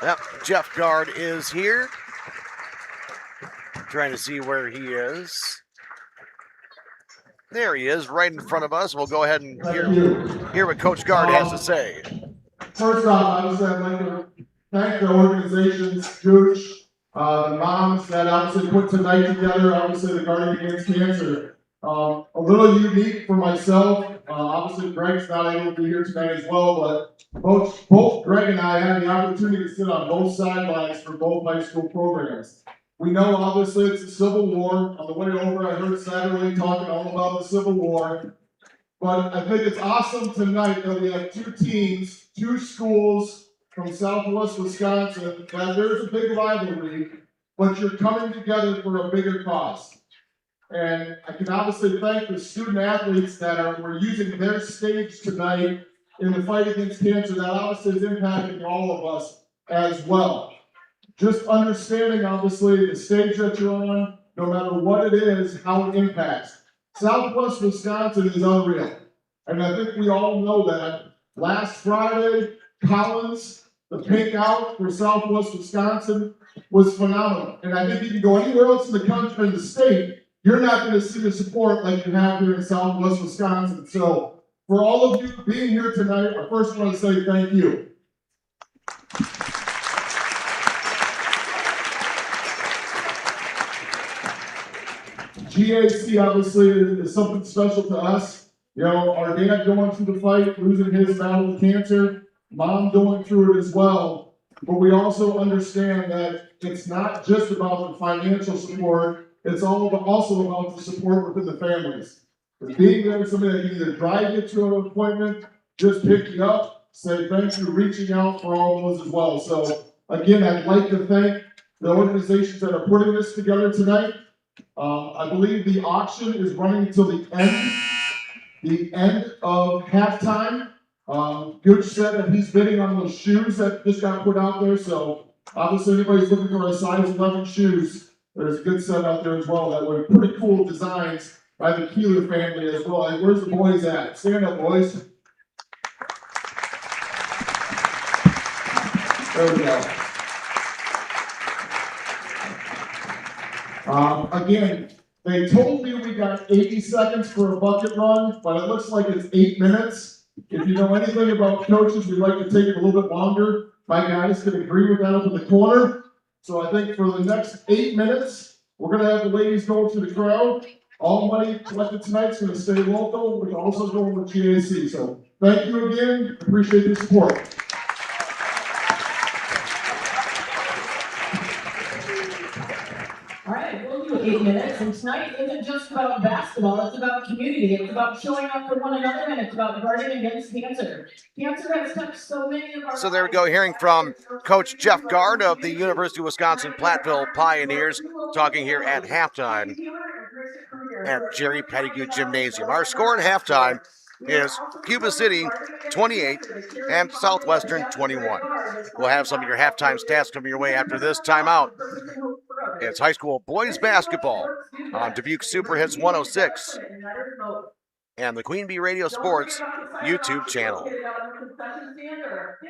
Yep, Jeff Gard is here. Trying to see where he is. There he is, right in front of us. We'll go ahead and hear what Coach Gard has to say. First off, I'd like to thank the organizations, Gooch, the moms that obviously put tonight together, obviously the Guarding Against Cancer. A little unique for myself. Obviously, Greg's not able to be here tonight as well, but both Greg and I had the opportunity to sit on both sidelines for both high school programs. We know, obviously, it's a Civil War. On the way over, I heard Satterley talking all about the Civil War. But I think it's awesome tonight that we have two teams, two schools from Southwest Wisconsin, that there's a big rivalry, but you're coming together for a bigger cause. And I can obviously thank the student athletes that were using their stage tonight in the fight against cancer. That obviously is impacting all of us as well. Just understanding, obviously, the stage that you're on, no matter what it is, how it impacts. Southwest Wisconsin is unreal. And I think we all know that. Last Friday, Collins, the pink out for Southwest Wisconsin was phenomenal. And I think you can go anywhere else in the country, in the state, you're not going to see the support like you have here in Southwest Wisconsin. So for all of you being here tonight, I first want to say thank you. GAC obviously is something special to us. You know, our dad going through the fight, losing his battle with cancer, mom going through it as well. But we also understand that it's not just about the financial support, it's also about the support within the families. Being there with somebody that can either drive you to an appointment, just pick you up, say thanks for reaching out for all of those as well. So again, I'd like to thank the organizations that are putting this together tonight. I believe the auction is running until the end of halftime. Gooch said that he's bidding on those shoes that just got put out there, so Obviously, anybody's looking for a size 11 shoes, there's a good set out there as well that were pretty cool designs by the Kieler family as well. Like, where's the boys at? Stand up, boys. There we go. Again, they told me we got 80 seconds for a bucket run, but it looks like it's 8 minutes. If you know anything about coaches, we'd like to take it a little bit longer. My guys can agree with that up in the corner. So I think for the next 8 minutes, we're going to have the ladies go to the crowd. All money collected tonight is going to stay local, which also going with GAC. So thank you again. Appreciate your support. All right, we'll do 8 minutes, and tonight isn't just about basketball, it's about community, it's about showing up for one another, and it's about guarding against cancer. Cancer has touched so many of our So there we go, hearing from Coach Jeff Gard of the University of Wisconsin-Platteville Pioneers, talking here at halftime at Jerry Pettigrew Gymnasium. Our score at halftime is Cuba City 28 and Southwestern 21. We'll have some of your halftime stats coming your way after this timeout. It's high school boys basketball on Dubuque Super Hits 106 and the Queen Bee Radio Sports YouTube channel.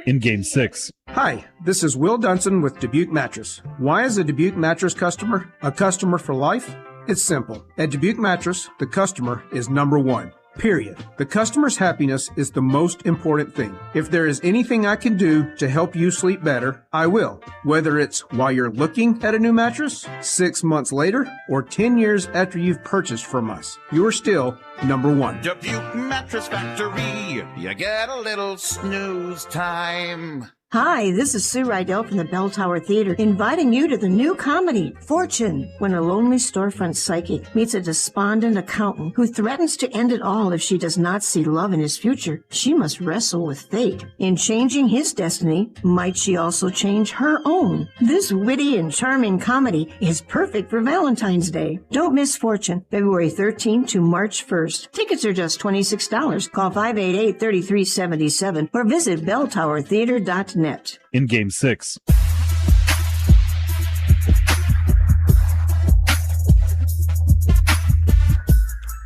In Game 6. Hi, this is Will Dunson with Dubuque Mattress. Why is a Dubuque Mattress customer a customer for life? It's simple. At Dubuque Mattress, the customer is number one. Period. The customer's happiness is the most important thing. If there is anything I can do to help you sleep better, I will. Whether it's while you're looking at a new mattress, 6 months later, or 10 years after you've purchased from us, you're still number one. Dubuque Mattress Factory, you get a little snooze time. Hi, this is Sue Rydell from the Bell Tower Theater, inviting you to the new comedy, Fortune, when a lonely storefront psychic meets a despondent accountant who threatens to end it all if she does not see love in his future. She must wrestle with fate. In changing his destiny, might she also change her own? This witty and charming comedy is perfect for Valentine's Day. Don't miss Fortune, February 13th to March 1st. Tickets are just $26. Call 588-3377 or visit belltowertheater.net. In Game 6.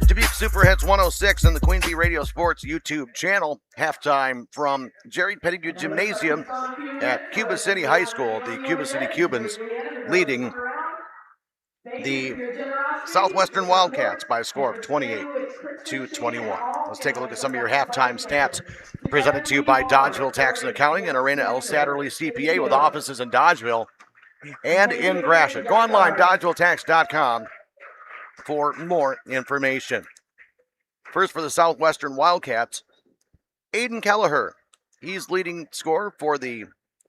Dubuque Super Hits 106 and the Queen Bee Radio Sports YouTube channel. Halftime from Jerry Pettigrew Gymnasium at Cuba City High School. The Cuba City Cubans leading the Southwestern Wildcats by a score of 28-21. Let's take a look at some of your halftime stats presented to you by Dodgeville Tax and Accounting and Arena El Satterley CPA with offices in Dodgeville and in Gratiot. Go online, dodgevilletax.com, for more information. First for the Southwestern Wildcats, Aiden Kelleher. He's leading scorer for the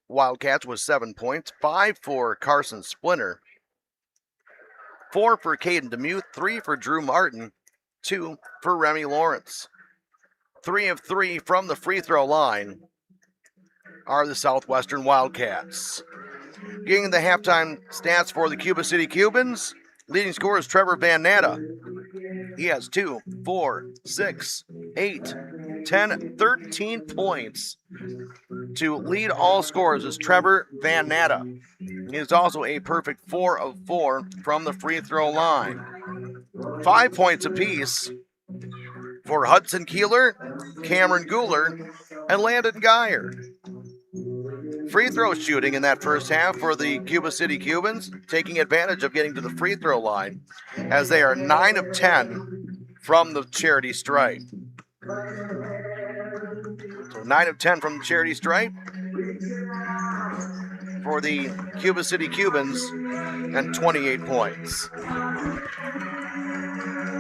Wildcats with 7 points, 5 for Carson Splinter, 4 for Caden Demuth, 3 for Drew Martin, 2 for Remy Lawrence. 3 of 3 from the free throw line are the Southwestern Wildcats. Getting the halftime stats for the Cuba City Cubans, leading scorer is Trevor Van Natta. He has 2, 4, 6, 8, 10, 13 points. To lead all scorers is Trevor Van Natta. He is also a perfect 4 of 4 from the free throw line. 5 points apiece for Hudson Kieler, Cameron Guler, and Landon Geyer. Free throw shooting in that first half for the Cuba City Cubans, taking advantage of getting to the free throw line, as they are 9 of 10 from the charity stripe. So 9 of 10 from the charity stripe for the Cuba City Cubans, and 28 points.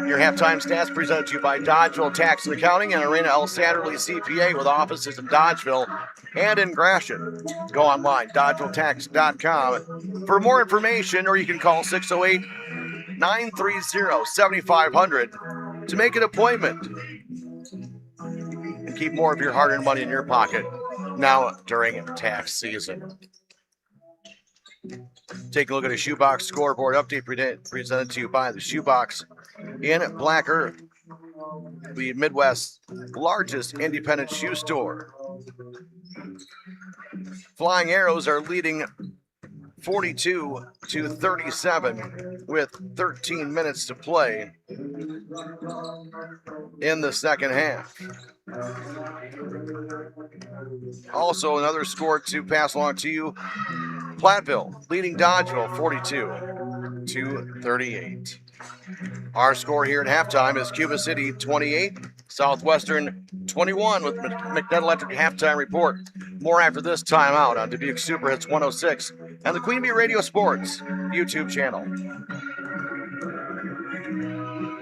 Your halftime stats presented to you by Dodgeville Tax and Accounting and Arena El Satterley CPA with offices in Dodgeville and in Gratiot. Go online, dodgevilletax.com, for more information, or you can call 608-930-7500 to make an appointment and keep more of your hard-earned money in your pocket now during tax season. Take a look at a Shoebox scoreboard update presented to you by the Shoebox in Black Earth, the Midwest's largest independent shoe store. Flying Arrows are leading 42-37 with 13 minutes to play in the second half. Also, another score to pass along to you. Platteville leading Dodgeville 42-38. Our score here at halftime is Cuba City 28, Southwestern 21 with McNutt Electric halftime report. More after this timeout on Dubuque Super Hits 106 and the Queen Bee Radio Sports YouTube channel.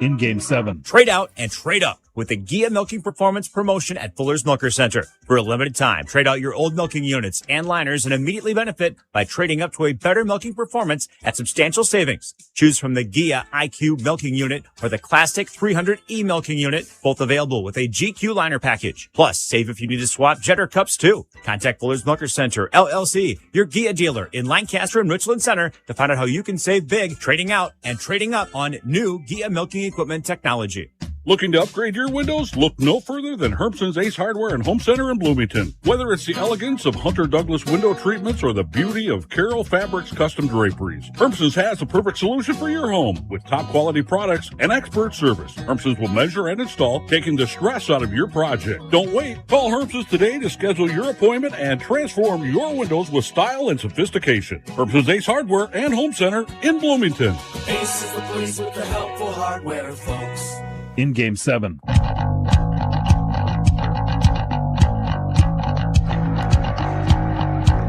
In Game 7. Trade out and trade up with the Gia Milking Performance promotion at Fuller's Milker Center. For a limited time, trade out your old milking units and liners and immediately benefit by trading up to a better milking performance at substantial savings. Choose from the Gia IQ Milking Unit or the Classic 300E Milking Unit, both available with a GQ liner package. Plus, save if you need to swap Jetter cups too. Contact Fuller's Milker Center, LLC, your Gia dealer in Lancaster and Richland Center to find out how you can save big trading out and trading up on new Gia milking equipment technology. Looking to upgrade your windows? Look no further than Hermson's Ace Hardware and Home Center in Bloomington. Whether it's the elegance of Hunter Douglas window treatments or the beauty of Carroll Fabrics custom draperies, Hermson's has the perfect solution for your home with top quality products and expert service. Hermson's will measure and install, taking the stress out of your project. Don't wait. Call Hermson's today to schedule your appointment and transform your windows with style and sophistication. Hermson's Ace Hardware and Home Center in Bloomington. Ace is the place with the helpful hardware, folks. In Game 7.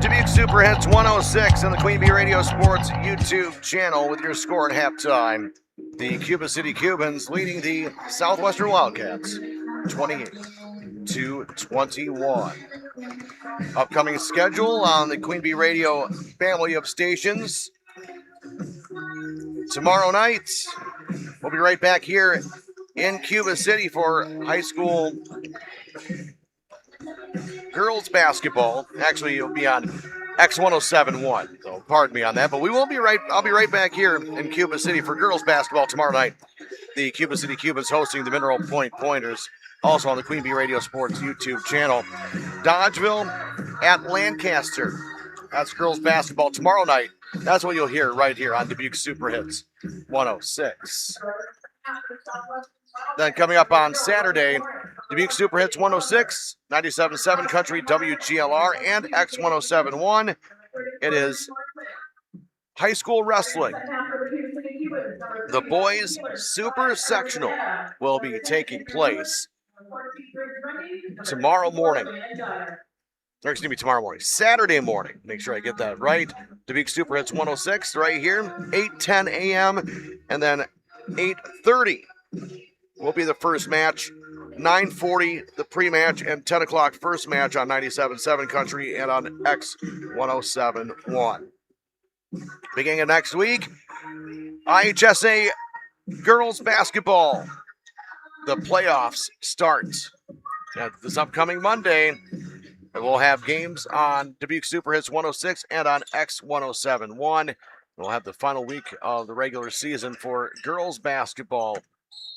Dubuque Super Hits 106 on the Queen Bee Radio Sports YouTube channel with your score at halftime. The Cuba City Cubans leading the Southwestern Wildcats 28-21. Upcoming schedule on the Queen Bee Radio family of stations. Tomorrow night, we'll be right back here in Cuba City for high school girls basketball. Actually, it'll be on X1071, so pardon me on that. But I'll be right back here in Cuba City for girls basketball tomorrow night. The Cuba City Cubans hosting the Mineral Point Pointers, also on the Queen Bee Radio Sports YouTube channel. Dodgeville at Lancaster. That's girls basketball tomorrow night. That's what you'll hear right here on Dubuque Super Hits 106. Then coming up on Saturday, Dubuque Super Hits 106, 97.7 Country WGLR, and X1071. It is high school wrestling. The boys Super Sectional will be taking place tomorrow morning. Or excuse me, tomorrow morning. Saturday morning. Make sure I get that right. Dubuque Super Hits 106 right here, 8:10 a.m. and then 8:30 will be the first match. 9:40 the pre-match, and 10 o'clock first match on 97.7 Country and on X1071. Beginning of next week, IHSA girls basketball. The playoffs start this upcoming Monday. And we'll have games on Dubuque Super Hits 106 and on X1071. We'll have the final week of the regular season for girls basketball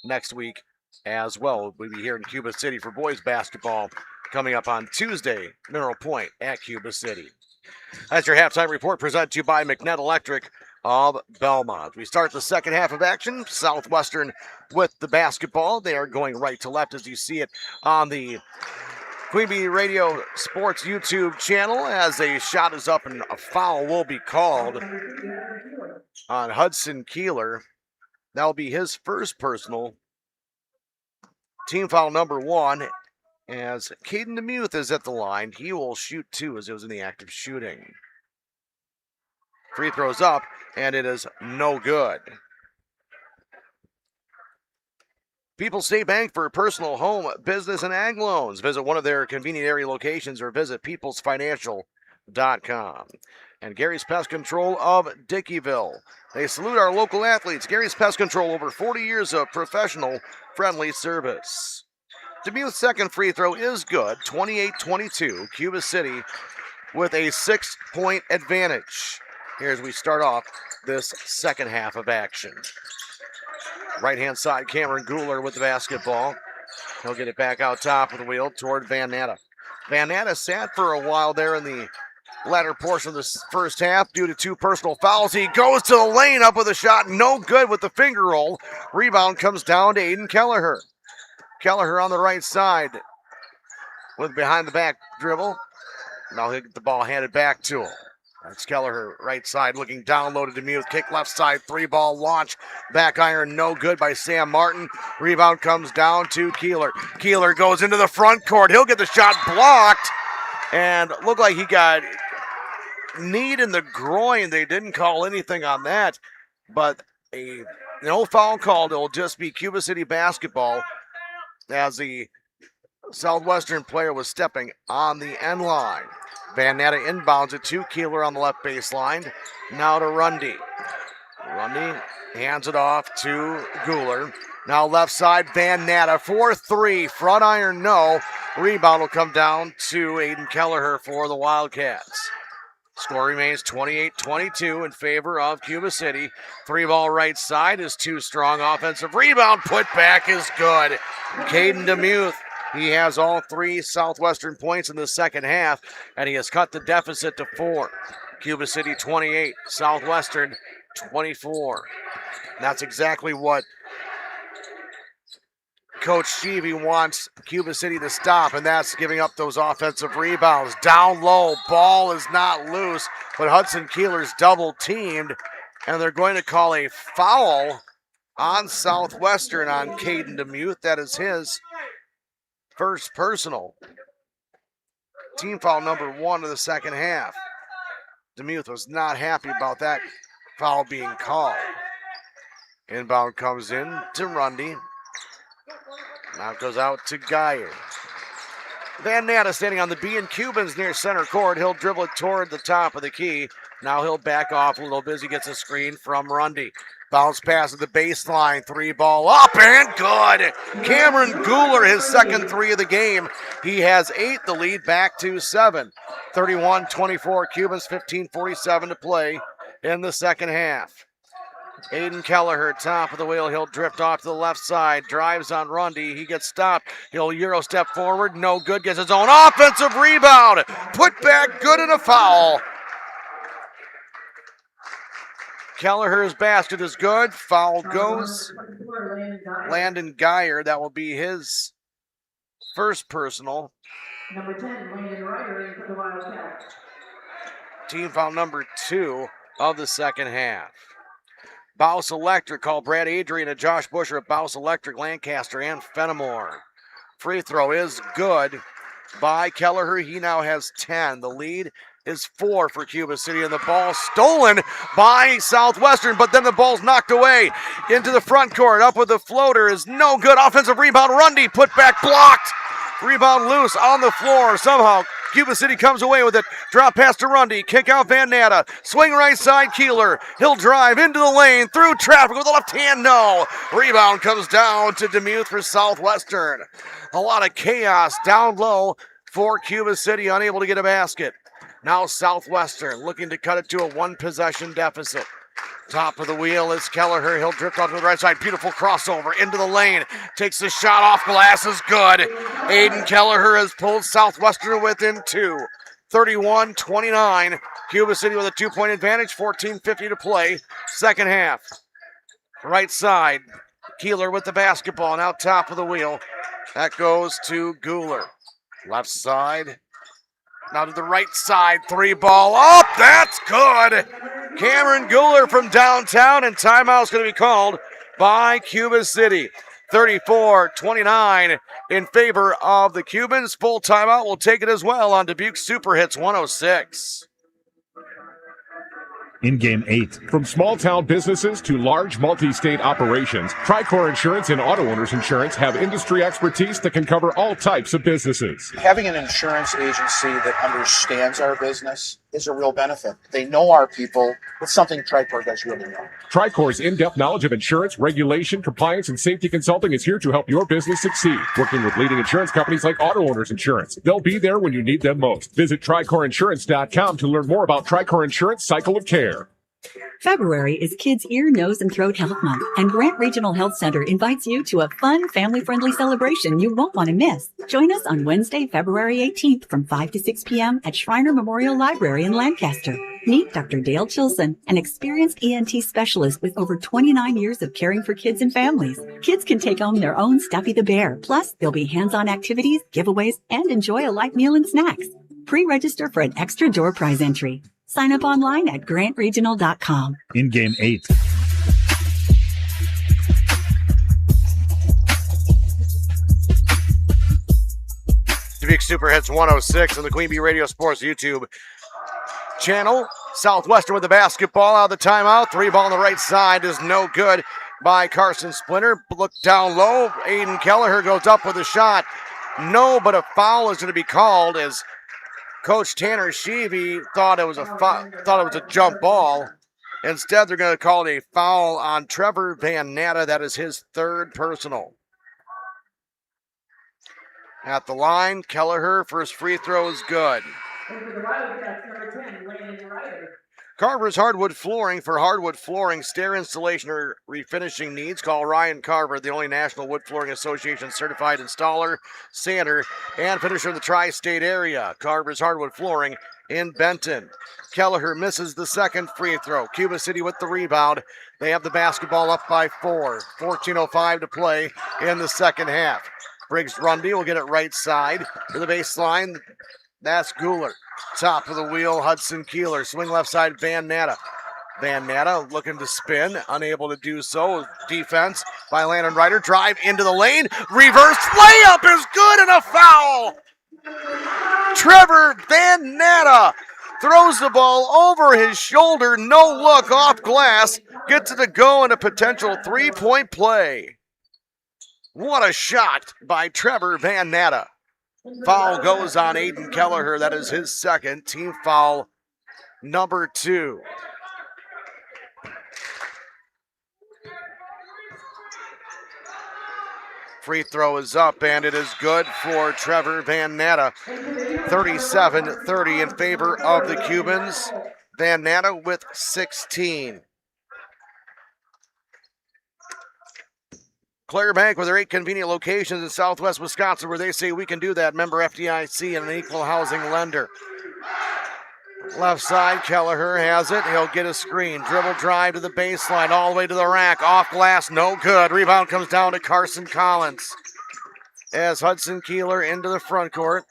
next week as well. We'll be here in Cuba City for boys basketball coming up on Tuesday, Mineral Point at Cuba City. That's your halftime report presented to you by McNutt Electric of Belmont. We start the second half of action. Southwestern with the basketball. They are going right to left as you see it on the Queen Bee Radio Sports YouTube channel as a shot is up and a foul will be called on Hudson Kieler. That'll be his first personal. Team foul number 1 as Caden DeMuth is at the line. He will shoot 2 as it was in the act of shooting. Free throws up and it is no good. People's State Bank for personal, home, business, and ag loans. Visit one of their convenient area locations or visit peoplesfinancial.com. And Gary's Pest Control of Dickeyville. They salute our local athletes. Gary's Pest Control, over 40 years of professional, friendly service. DeMuth's second free throw is good, 28-22. Cuba City with a 6-point advantage. Here as we start off this second half of action. Right-hand side, Cameron Gooler with the basketball. He'll get it back out top of the wheel toward Van Natta. Van Natta sat for a while there in the latter portion of the first half due to 2 personal fouls. He goes to the lane up with a shot, no good with the finger roll. Rebound comes down to Aiden Kelleher. Kelleher on the right side with behind the back dribble. Now he'll get the ball handed back to him. That's Kelleher, right side, looking down low to Demuth. Kick left side, 3-ball launch. Back iron, no good by Sam Martin. Rebound comes down to Kieler. Kieler goes into the front court. He'll get the shot blocked. And looked like he got kneed in the groin. They didn't call anything on that. But no foul called. It'll just be Cuba City basketball as the Southwestern player was stepping on the end line. Van Natta inbounds it to Kieler on the left baseline. Now to Rundy. Rundy hands it off to Guler. Now left side, Van Natta for 3. Front iron, no. Rebound will come down to Aiden Kelleher for the Wildcats. Score remains 28-22 in favor of Cuba City. 3-ball right side is too strong. Offensive rebound put back is good. Caden Demuth. He has all 3 Southwestern points in the second half, and he has cut the deficit to 4. Cuba City 28, Southwestern 24. And that's exactly what Coach Sheevy wants Cuba City to stop, and that's giving up those offensive rebounds. Down low, ball is not loose, but Hudson Keeler's double teamed, and they're going to call a foul on Southwestern on Caden Demuth. That is his first personal. Team foul number 1 of the second half. Demuth was not happy about that foul being called. Inbound comes in to Rundy. Now it goes out to Geyer. Van Natta standing on the B and Cubans near center court. He'll dribble it toward the top of the key. Now he'll back off a little bit. He gets a screen from Rundy. Bounce pass at the baseline. 3-ball up and good. Cameron Guler, his second 3 of the game. He has 8. The lead back to 7. 31-24 Cubans, 15:47 to play in the second half. Aiden Kelleher, top of the wheel. He'll drift off to the left side. Drives on Rundy. He gets stopped. He'll Euro step forward. No good. Gets his own offensive rebound. Put back good and a foul. Kelleher's basket is good. Foul goes. Landon Geyer. That will be his first personal. Number 10, Landon Ryder for the Wildcats. Team foul number 2 of the second half. Bouse Electric called Brad Adrian and Josh Busher at Bouse Electric, Lancaster, and Fenimore. Free throw is good by Kelleher. He now has 10. The lead is 4 for Cuba City, and the ball stolen by Southwestern, but then the ball's knocked away into the front court. Up with the floater is no good. Offensive rebound, Rundy put back, blocked. Rebound loose on the floor. Somehow Cuba City comes away with it. Drop pass to Rundy. Kick out Van Natta. Swing right side Kieler. He'll drive into the lane through traffic with the left hand. No. Rebound comes down to Demuth for Southwestern. A lot of chaos down low for Cuba City, unable to get a basket. Now Southwestern looking to cut it to a 1-possession deficit. Top of the wheel is Kelleher. He'll drift off to the right side. Beautiful crossover into the lane. Takes the shot off glass. Is good. Aiden Kelleher has pulled Southwestern within 2. 31-29. Cuba City with a 2-point advantage. 14:50 to play. Second half. Right side. Kieler with the basketball. Now top of the wheel. That goes to Guler. Left side. Now to the right side. 3-ball up. That's good. Cameron Guler from downtown, and timeout's going to be called by Cuba City. 34-29 in favor of the Cubans. Full timeout will take it as well on Dubuque Super Hits 106. In Game 8. From small town businesses to large multi-state operations, Tricor Insurance and Auto Owners Insurance have industry expertise that can cover all types of businesses. Having an insurance agency that understands our business is a real benefit. They know our people. It's something Tricor does really well. Tricor's in-depth knowledge of insurance, regulation, compliance, and safety consulting is here to help your business succeed. Working with leading insurance companies like Auto Owners Insurance. They'll be there when you need them most. Visit TricorInsurance.com to learn more about Tricor Insurance Cycle of Care. February is Kids' Ear, Nose, and Throat Health Month, and Grant Regional Health Center invites you to a fun, family-friendly celebration you won't want to miss. Join us on Wednesday, February 18th from 5 to 6 p.m. at Shriner Memorial Library in Lancaster. Meet Dr. Dale Chilson, an experienced ENT specialist with over 29 years of caring for kids and families. Kids can take home their own Stuffy the Bear. Plus, there'll be hands-on activities, giveaways, and enjoy a light meal and snacks. Pre-register for an extra door prize entry. Sign up online at grantregional.com. In game 8. Dubuque Super Hits 106 on the Queen Bee Radio Sports YouTube channel. Southwestern with the basketball out of the timeout. 3 ball on the right side is no good by Carson Splinter. Look down low. Aiden Kelleher goes up with a shot. No, but a foul is going to be called as Coach Tanner Sheevy thought it was a jump ball. Instead, they're going to call it a foul on Trevor Van Natta. That is his 3rd personal. At the line, Kelleher, first free throw is good. Carver's Hardwood Flooring. For hardwood flooring, stair installation, or refinishing needs, call Ryan Carver, the only National Wood Flooring Association certified installer, sander, and finisher in the tri-state area. Carver's Hardwood Flooring in Benton. Kelleher misses the 2nd free throw. Cuba City with the rebound. They have the basketball up by 4. 14:05 to play in the 2nd half. Briggs Rundy will get it right side to the baseline. That's Guler. Top of the wheel, Hudson Kieler. Swing left side, Van Natta. Van Natta looking to spin, unable to do so. Defense by Landon Ryder. Drive into the lane. Reverse layup is good and a foul. Trevor Van Natta throws the ball over his shoulder. No look off glass. Gets it to go in a potential 3-point play. What a shot by Trevor Van Natta. Foul goes on Aiden Kelleher. That is his 2nd, team foul number 2. Free throw is up, and it is good for Trevor Van Natta. 37-30 in favor of the Cubans. Van Natta with 16. Clare Bank with their 8 convenient locations in Southwest Wisconsin, where they say we can do that. Member FDIC and an equal housing lender. Left side, Kelleher has it. He'll get a screen. Dribble drive to the baseline, all the way to the rack. Off glass, no good. Rebound comes down to Carson Collins. As Hudson Kieler into the front court.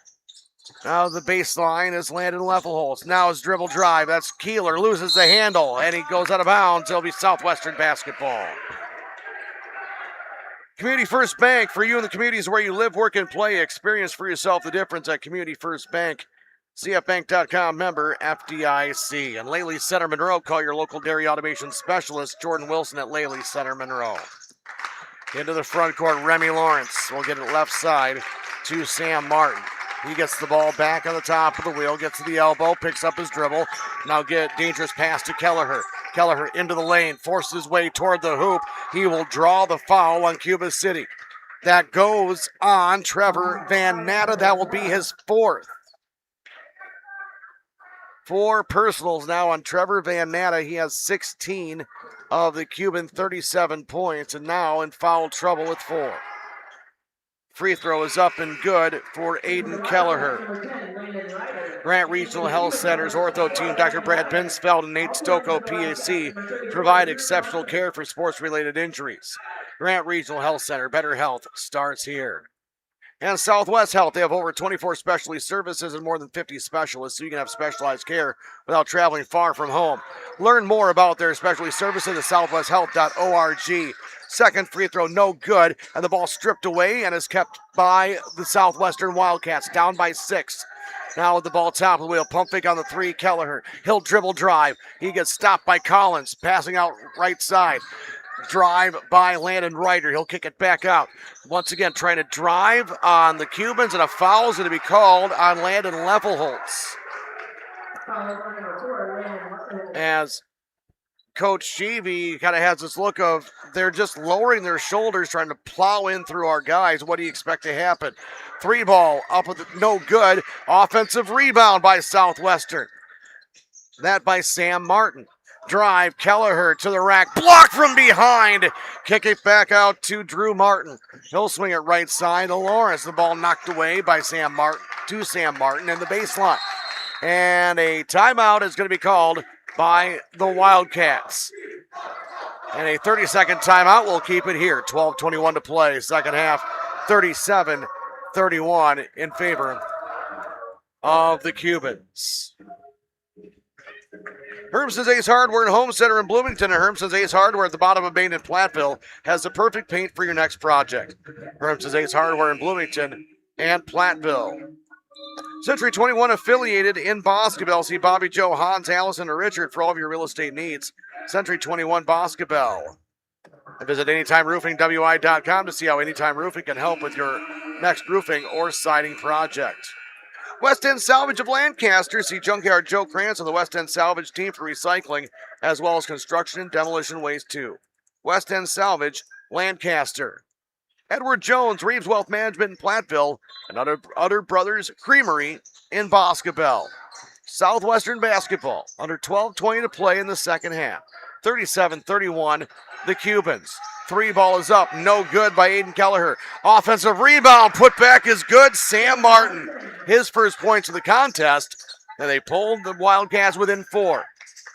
Now the baseline is Landon Lefelholtz. Now his dribble drive. That's Kieler. Loses the handle, and he goes out of bounds. It'll be Southwestern basketball. Community First Bank, for you in the communities where you live, work, and play. Experience for yourself the difference at Community First Bank. CFbank.com, member FDIC. And Laley Center Monroe, call your local dairy automation specialist, Jordan Wilson at Laley Center Monroe. Into the front court, Remy Lawrence will get it left side to Sam Martin. He gets the ball back on the top of the wheel, gets to the elbow, picks up his dribble. Now get dangerous pass to Kelleher. Kelleher into the lane, forces his way toward the hoop. He will draw the foul on Cuba City. That goes on Trevor Van Natta. That will be his 4th. 4 personals now on Trevor Van Natta. He has 16 of the Cuban 37 points, and now in foul trouble with 4. Free throw is up and good for Aiden Kelleher. Grant Regional Health Center's ortho team, Dr. Brad Binsfeld and Nate Stocco, PAC, provide exceptional care for sports-related injuries. Grant Regional Health Center, better health starts here. And Southwest Health, they have over 24 specialty services and more than 50 specialists, so you can have specialized care without traveling far from home. Learn more about their specialty services at southwesthealth.org. 2nd free throw, no good, and the ball stripped away and is kept by the Southwestern Wildcats, down by 6. Now with the ball top of the wheel, pump fake on the 3, Kelleher. He'll dribble drive. He gets stopped by Collins, passing out right side. Drive by Landon Ryder. He'll kick it back out. Once again, trying to drive on the Cubans, and a foul is going to be called on Landon Lefelholtz. As Coach Sheevy kind of has this look of they're just lowering their shoulders, trying to plow in through our guys. What do you expect to happen? 3 ball up with no good. Offensive rebound by Southwestern. That by Sam Martin. drive. Kelleher to the rack. Blocked from behind. Kick it back out to Drew Martin. He'll swing it right side to Lawrence. The ball knocked away by Sam Martin in the baseline. And a timeout is going to be called by the Wildcats. And a 30-second timeout will keep it here. 12:21 to play. Second half, 37-31 in favor of the Cubans. Hermson's Ace Hardware and Home Center in Bloomington and Hermson's Ace Hardware at the bottom of Main in Platteville has the perfect paint for your next project. Hermson's Ace Hardware in Bloomington and Platteville. Century 21 affiliated in Boscobel. See Bobby, Joe, Hans, Allison, or Richard for all of your real estate needs. Century 21 Boscobel. And visit AnytimeRoofingWI.com to see how Anytime Roofing can help with your next roofing or siding project. West End Salvage of Lancaster. See Junkyard Joe Krantz and the West End Salvage team for recycling, as well as construction and demolition waste too. West End Salvage, Lancaster. Edward Jones, Reeves Wealth Management in Platteville, and Utter Brothers Creamery in Boscobel. Southwestern basketball, under 12:20 to play in the second half. 37-31, the Cubans. Three ball is up, no good by Aiden Kelleher. Offensive rebound, put back is good. Sam Martin, his first points of the contest, and they pulled the Wildcats within 4.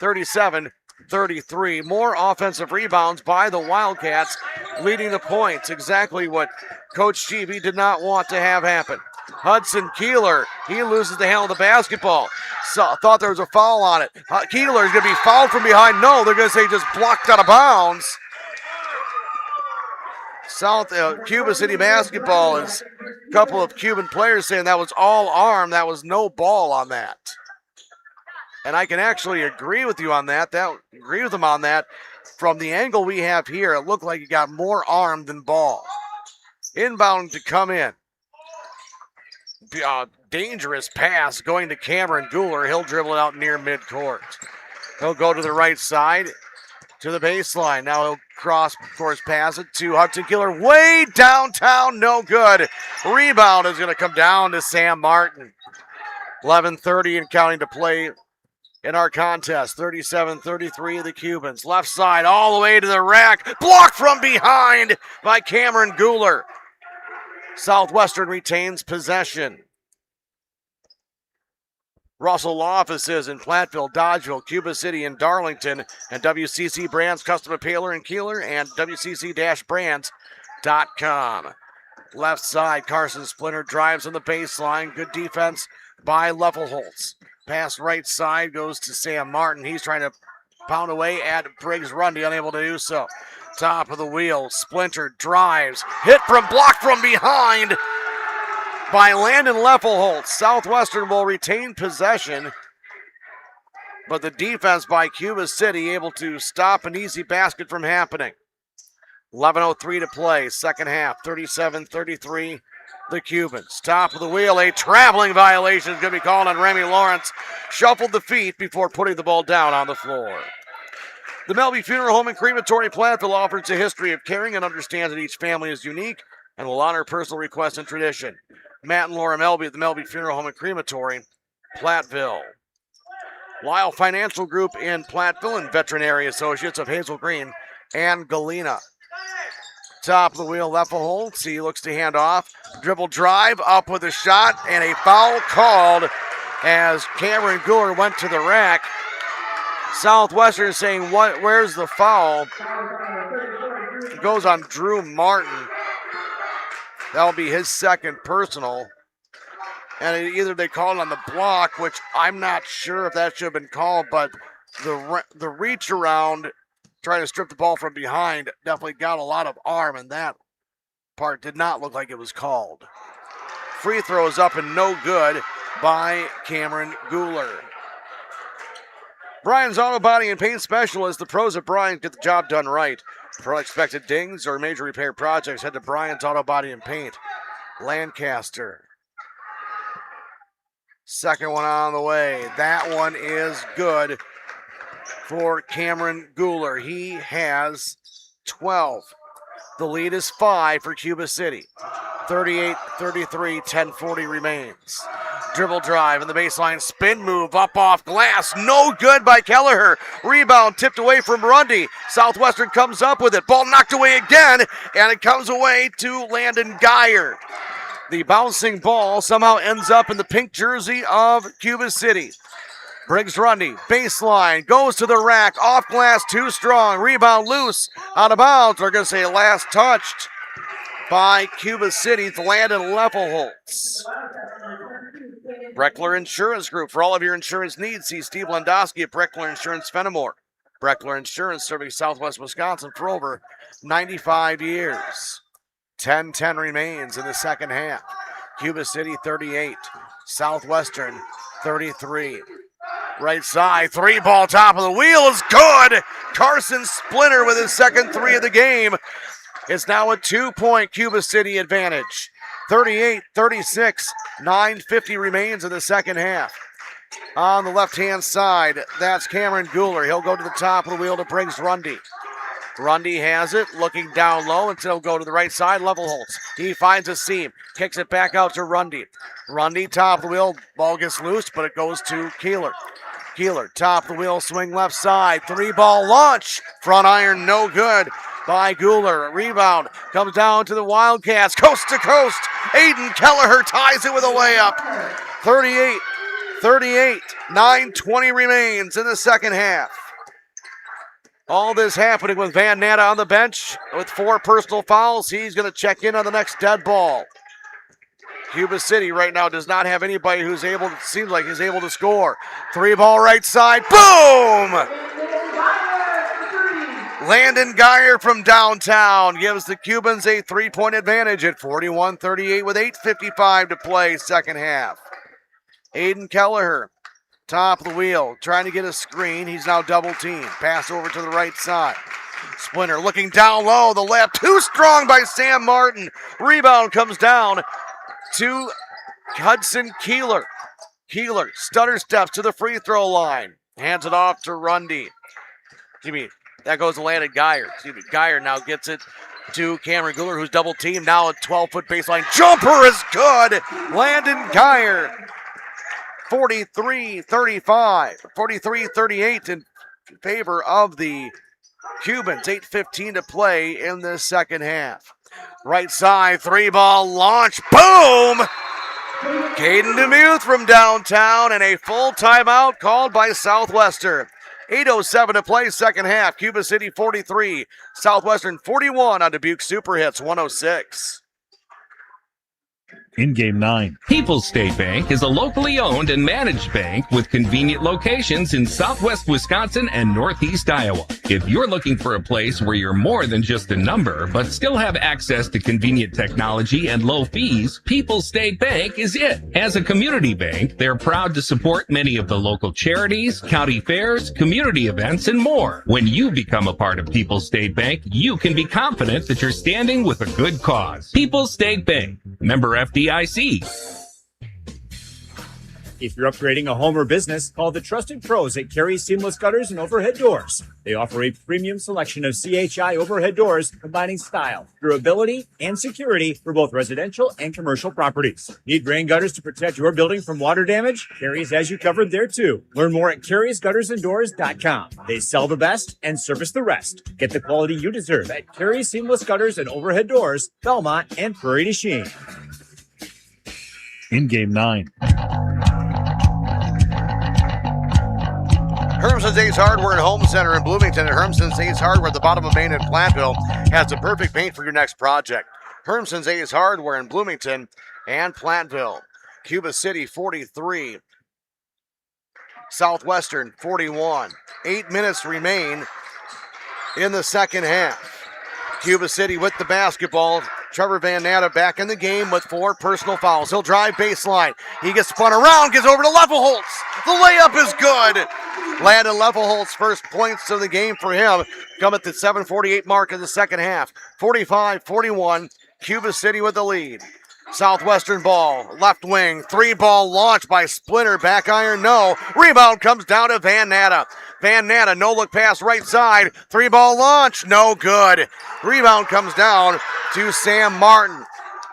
37-33. More offensive rebounds by the Wildcats, leading the points. Exactly what Coach Cheevy did not want to have happen. Hudson Kieler, he loses the handle of the basketball. Thought there was a foul on it. Kieler is going to be fouled from behind. No, they're going to say just blocked out of bounds. Cuba City basketball is a couple of Cuban players saying that was all arm. That was no ball on that. And I can actually agree with you on that. Agree with them on that. From the angle we have here, it looked like he got more arm than ball. Inbound to come in. Dangerous pass going to Cameron Guler. He'll dribble it out near midcourt. He'll go to the right side to the baseline. Now he'll cross-course pass it to Hudson Kieler. Way downtown, no good. Rebound is going to come down to Sam Martin. 11:30 and counting to play in our contest. 37-33 the Cubans. Left side all the way to the rack. Blocked from behind by Cameron Guler. Southwestern retains possession. Russell Law Offices in Platteville, Dodgeville, Cuba City, and Darlington, and WCC Brands Custom Appealer and Kieler, and WCC-Brands.com. Left side, Carson Splinter drives on the baseline. Good defense by Levelholtz. Pass right side goes to Sam Martin. He's trying to pound away at Briggs Rundy, unable to do so. Top of the wheel, Splinter drives. Blocked from behind by Landon Levelholtz. Southwestern will retain possession, but the defense by Cuba City able to stop an easy basket from happening. 11:03 to play, second half, 37-33, the Cubans. Top of the wheel, a traveling violation is going to be called on Remy Lawrence. Shuffled the feet before putting the ball down on the floor. The Melby Funeral Home and Crematory Platteville offers a history of caring and understands that each family is unique and will honor personal requests and tradition. Matt and Laura Melby at the Melby Funeral Home and Crematory, Platteville. Lyle Financial Group in Platteville and Veterinary Associates of Hazel Green and Galena. Top of the wheel, Levelholtz. He looks to hand off. Dribble drive, up with a shot, and a foul called as Cameron Guler went to the rack. Southwestern saying, where's the foul? It goes on Drew Martin. That'll be his second personal. And either they called on the block, which I'm not sure if that should have been called, but the reach around, trying to strip the ball from behind, definitely got a lot of arm, and that part did not look like it was called. Free throw is up and no good by Cameron Guler. Brian's Auto Body and Paint Specialist. The pros at Brian get the job done right. For unexpected dings or major repair projects, head to Brian's Auto Body and Paint, Lancaster. Second one on the way. That one is good for Cameron Guler. He has 12. The lead is 5 for Cuba City. 38-33, 10:40 remains. Dribble drive in the baseline, spin move up off glass. No good by Kelleher. Rebound tipped away from Rundy. Southwestern comes up with it. Ball knocked away again, and it comes away to Landon Geyer. The bouncing ball somehow ends up in the pink jersey of Cuba City. Briggs Rundy, baseline, goes to the rack, off glass, too strong. Rebound loose, out of bounds. We're going to say last touched by Cuba City's Landon Lefelholtz. Breckler Insurance Group. For all of your insurance needs, see Steve Landowski at Breckler Insurance Fenimore. Breckler Insurance, serving Southwest Wisconsin for over 95 years. 10-10 remains in the second half. Cuba City 38, Southwestern 33. Right side, three ball, top of the wheel is good. Carson Splinter with his second three of the game. It's now a 2-point Cuba City advantage. 38-36, 9:50 remains in the second half. On the left-hand side, that's Cameron Kieler. He'll go to the top of the wheel to Briggs Rundy. Rundy has it, looking down low, and he'll go to the right side. Levelholtz. He finds a seam, kicks it back out to Rundy. Rundy, top of the wheel, ball gets loose, but it goes to Kieler. Kieler, top of the wheel, swing left side, three-ball launch. Front iron, no good by Guler. Rebound comes down to the Wildcats, coast to coast. Aiden Kelleher ties it with a layup. 38-38, 9:20 remains in the second half. All this happening with Van Natta on the bench with 4 personal fouls. He's going to check in on the next dead ball. Cuba City right now does not have anybody who's able, it seems like he's able to score. Three-ball right side, boom! Landon Geyer from downtown gives the Cubans a 3-point advantage at 41-38 with 8:55 to play second half. Aiden Kelleher, top of the wheel, trying to get a screen. He's now double teamed. Pass over to the right side. Splinter looking down low. The layup too strong by Sam Martin. Rebound comes down to Hudson Kieler. Kieler stutter steps to the free throw line. Hands it off to Rundy. That goes to Landon Geyer. Geyer now gets it to Cameron Guler, who's double teamed. Now a 12-foot baseline jumper is good. Landon Geyer. 43-35, 43-38 in favor of the Cubans. 8:15 to play in the second half. Right side, three-ball launch, boom! Caden DeMuth from downtown, and a full timeout called by Southwestern. 8:07 to play second half. Cuba City 43, Southwestern 41 on Dubuque Super Hits 106. In Game 9. People's State Bank is a locally owned and managed bank with convenient locations in southwest Wisconsin and northeast Iowa. If you're looking for a place where you're more than just a number, but still have access to convenient technology and low fees, People's State Bank is it. As a community bank, they're proud to support many of the local charities, county fairs, community events, and more. When you become a part of People's State Bank, you can be confident that you're standing with a good cause. People's State Bank, member FDIC. If you're upgrading a home or business, call the trusted pros at Carey Seamless Gutters and Overhead Doors. They offer a premium selection of CHI overhead doors, combining style, durability, and security for both residential and commercial properties. Need rain gutters to protect your building from water damage? Carey's has you covered there too. Learn more at Carey'sGuttersandDoors.com. They sell the best and service the rest. Get the quality you deserve at Carey Seamless Gutters and Overhead Doors, Belmont, and Prairie du Chien. In Game 9. Hermson's Ace Hardware and Home Center in Bloomington and Hermson's Ace Hardware at the bottom of Main in Platteville has the perfect paint for your next project. Hermson's Ace Hardware in Bloomington and Platteville. Cuba City 43, Southwestern 41. 8 minutes remain in the second half. Cuba City with the basketball. Trevor Van Natta back in the game with 4 personal fouls. He'll drive baseline. He gets spun around, gets over to Lefelholtz. The layup is good. Landon Lefelholtz first points of the game for him come at the 7:48 mark of the second half. 45-41, Cuba City with the lead. Southwestern ball, left wing, 3-ball launch by Splinter, back iron, no. Rebound comes down to Van Natta. Van Natta, no look pass right side, 3-ball launch, no good. Rebound comes down to Sam Martin.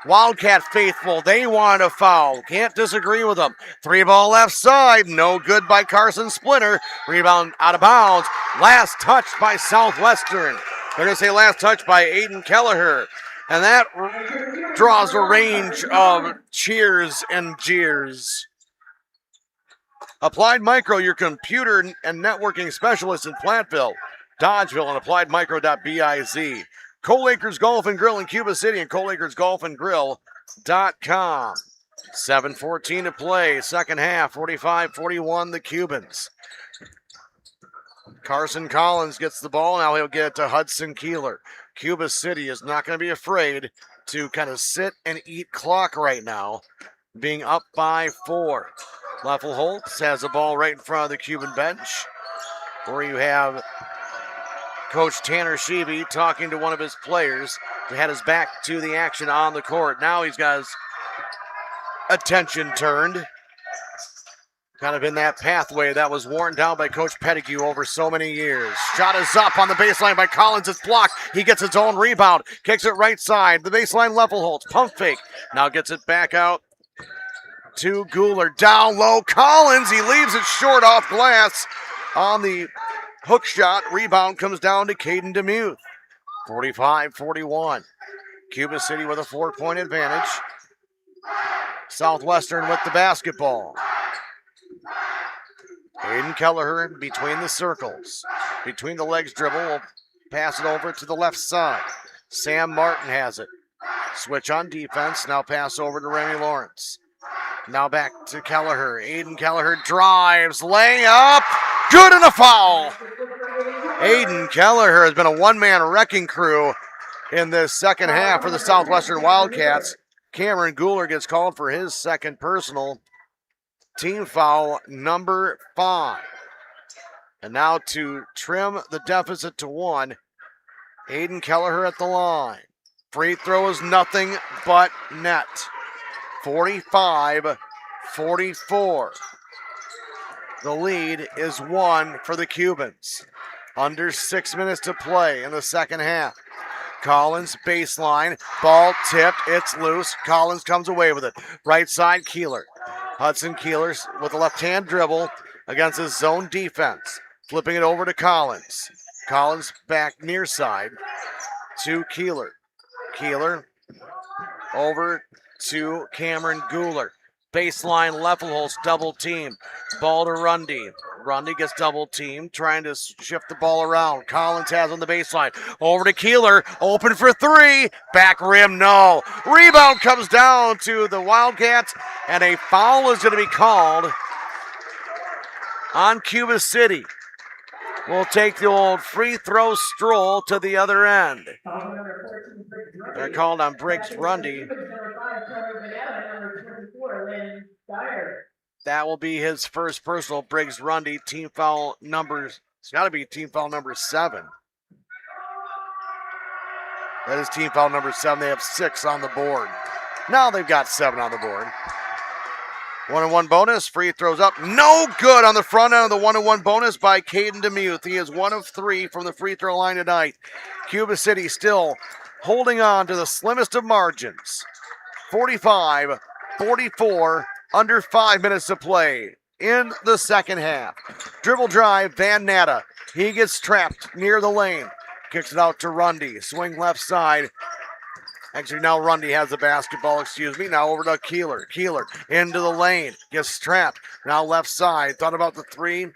Wildcat faithful, they want a foul. Can't disagree with them. 3-ball left side, no good by Carson Splinter. Rebound out of bounds. Last touch by Southwestern. They're going to say last touch by Aiden Kelleher. And that draws a range of cheers and jeers. Applied Micro, your computer and networking specialist in Platteville, Dodgeville, and appliedmicro.biz. Coal Acres Golf and Grill in Cuba City and coalacresgolfandgrill.com. 7:14 to play, second half, 45-41 the Cubans. Carson Collins gets the ball, now he'll get it to Hudson Kieler. Cuba City is not going to be afraid to kind of sit and eat clock right now, being up by 4. Leffel Holtz has the ball right in front of the Cuban bench, where you have Coach Tanner Sheeby talking to one of his players who had his back to the action on the court. Now he's got his attention turned, kind of in that pathway that was worn down by Coach Pettigrew over so many years. Shot is up on the baseline by Collins. It's blocked. He gets his own rebound. Kicks it right side. The baseline Leffel Holtz. Pump fake. Now gets it back out to Guler. Down low. Collins. He leaves it short off glass on the hook shot. Rebound comes down to Caden DeMuth. 45-41. Cuba City with a 4-point advantage. Southwestern with the basketball. Aiden Kelleher between the circles. Between the legs dribble. Will pass it over to the left side. Sam Martin has it. Switch on defense. Now pass over to Remy Lawrence. Now back to Kelleher. Aiden Kelleher drives. Layup. Good, and a foul. Aiden Kelleher has been a one-man wrecking crew in this second half for the Southwestern Wildcats. Cameron Guler gets called for his second personal. Team foul number 5. And now to trim the deficit to 1, Aiden Kelleher at the line. Free throw is nothing but net. 45-44. The lead is 1 for the Cubans. Under 6 minutes to play in the second half. Collins baseline, ball tipped, it's loose. Collins comes away with it. Right side, Kieler. Hudson Kieler with a left-hand dribble against his zone defense. Flipping it over to Collins. Collins back near side to Kieler. Kieler over to Cameron Guler. Baseline Leffel Holtz double team. Ball to Rundy. Rundy gets double teamed, trying to shift the ball around. Collins has on the baseline. Over to Kieler. Open for 3. Back rim, no. Rebound comes down to the Wildcats, and a foul is going to be called on Cuba City. We'll take the old free throw stroll to the other end. They're called on Briggs Rundy. That will be his first personal. Briggs Rundy, team foul numbers. It's got to be team foul number 7. That is team foul number 7. They have 6 on the board. Now they've got 7 on the board. 1-on-1 bonus. Free throws up. No good on the front end of the 1-on-1 bonus by Caden DeMuth. He is 1 of 3 from the free throw line tonight. Cuba City still holding on to the slimmest of margins. 45-44. Under 5 minutes to play in the second half. Dribble drive, Van Natta. He gets trapped near the lane. Kicks it out to Rundy. Swing left side. Actually, now Rundy has the basketball, Now over to Kieler. Kieler into the lane. Gets trapped. Now left side. Thought about the 3.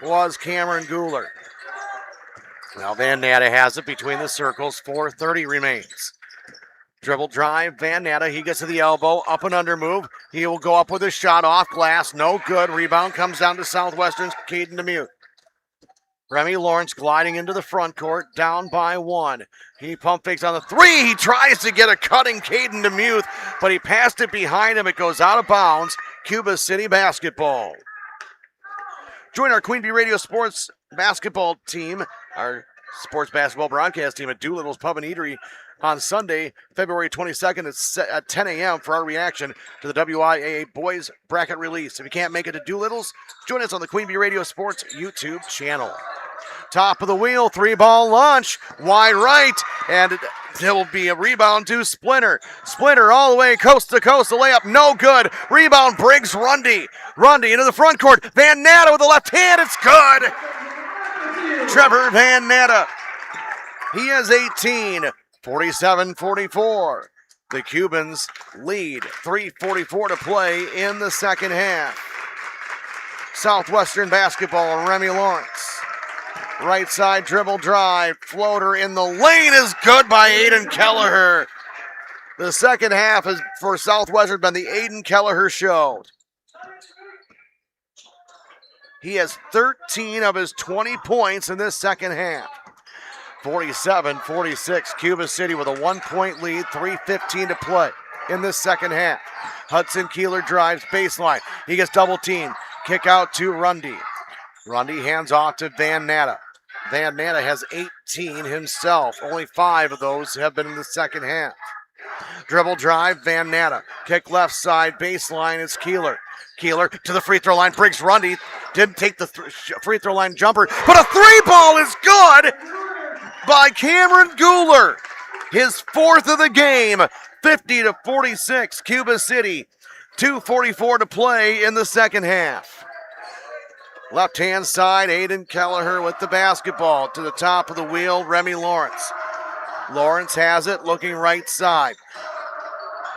Was Cameron Guler. Now Van Natta has it between the circles. 4:30 remains. Dribble drive, Van Natta. He gets to the elbow. Up and under move. He will go up with a shot off glass. No good. Rebound comes down to Southwestern's Caden DeMuth. Remy Lawrence gliding into the front court, down by 1. He pump fakes on the 3. He tries to get a cutting Caden DeMuth, but he passed it behind him. It goes out of bounds. Cuba City basketball. Join our Queen Bee Radio Sports basketball team, our sports basketball broadcast team at Doolittle's Pub and Eatery on Sunday, February 22nd at 10 a.m. for our reaction to the WIAA Boys Bracket Release. If you can't make it to Doolittle's, join us on the Queen Bee Radio Sports YouTube channel. Top of the wheel, 3-ball launch, wide right, and It will be a rebound to Splinter. Splinter all the way coast to coast. The layup, no good. Rebound, Briggs, Rundy. Rundy into the front court. Van Natta with the left hand. It's good. Trevor Van Natta. He has 18. 47-44. The Cubans lead. 3:44 to play in the second half. Southwestern basketball, Remy Lawrence. Right side dribble drive. Floater in the lane is good by Aiden Kelleher. The second half has for Southwestern been the Aiden Kelleher show. He has 13 of his 20 points in this second half. 47-46, Cuba City with a 1-point lead, 3:15 to play in this second half. Hudson Kieler drives baseline. He gets double teamed. Kick out to Rundy. Rundy hands off to Van Natta. Van Natta has 18 himself. Only 5 of those have been in the second half. Dribble drive, Van Natta. Kick left side, baseline is Kieler. Kieler to the free throw line, Briggs Rundy. Didn't take the free throw line jumper, but a 3-ball is good by Cameron Guler. His 4th of the game, 50-46, Cuba City. 2:44 to play in the second half. Left-hand side, Aiden Kelleher with the basketball. To the top of the wheel, Remy Lawrence. Lawrence has it, looking right side.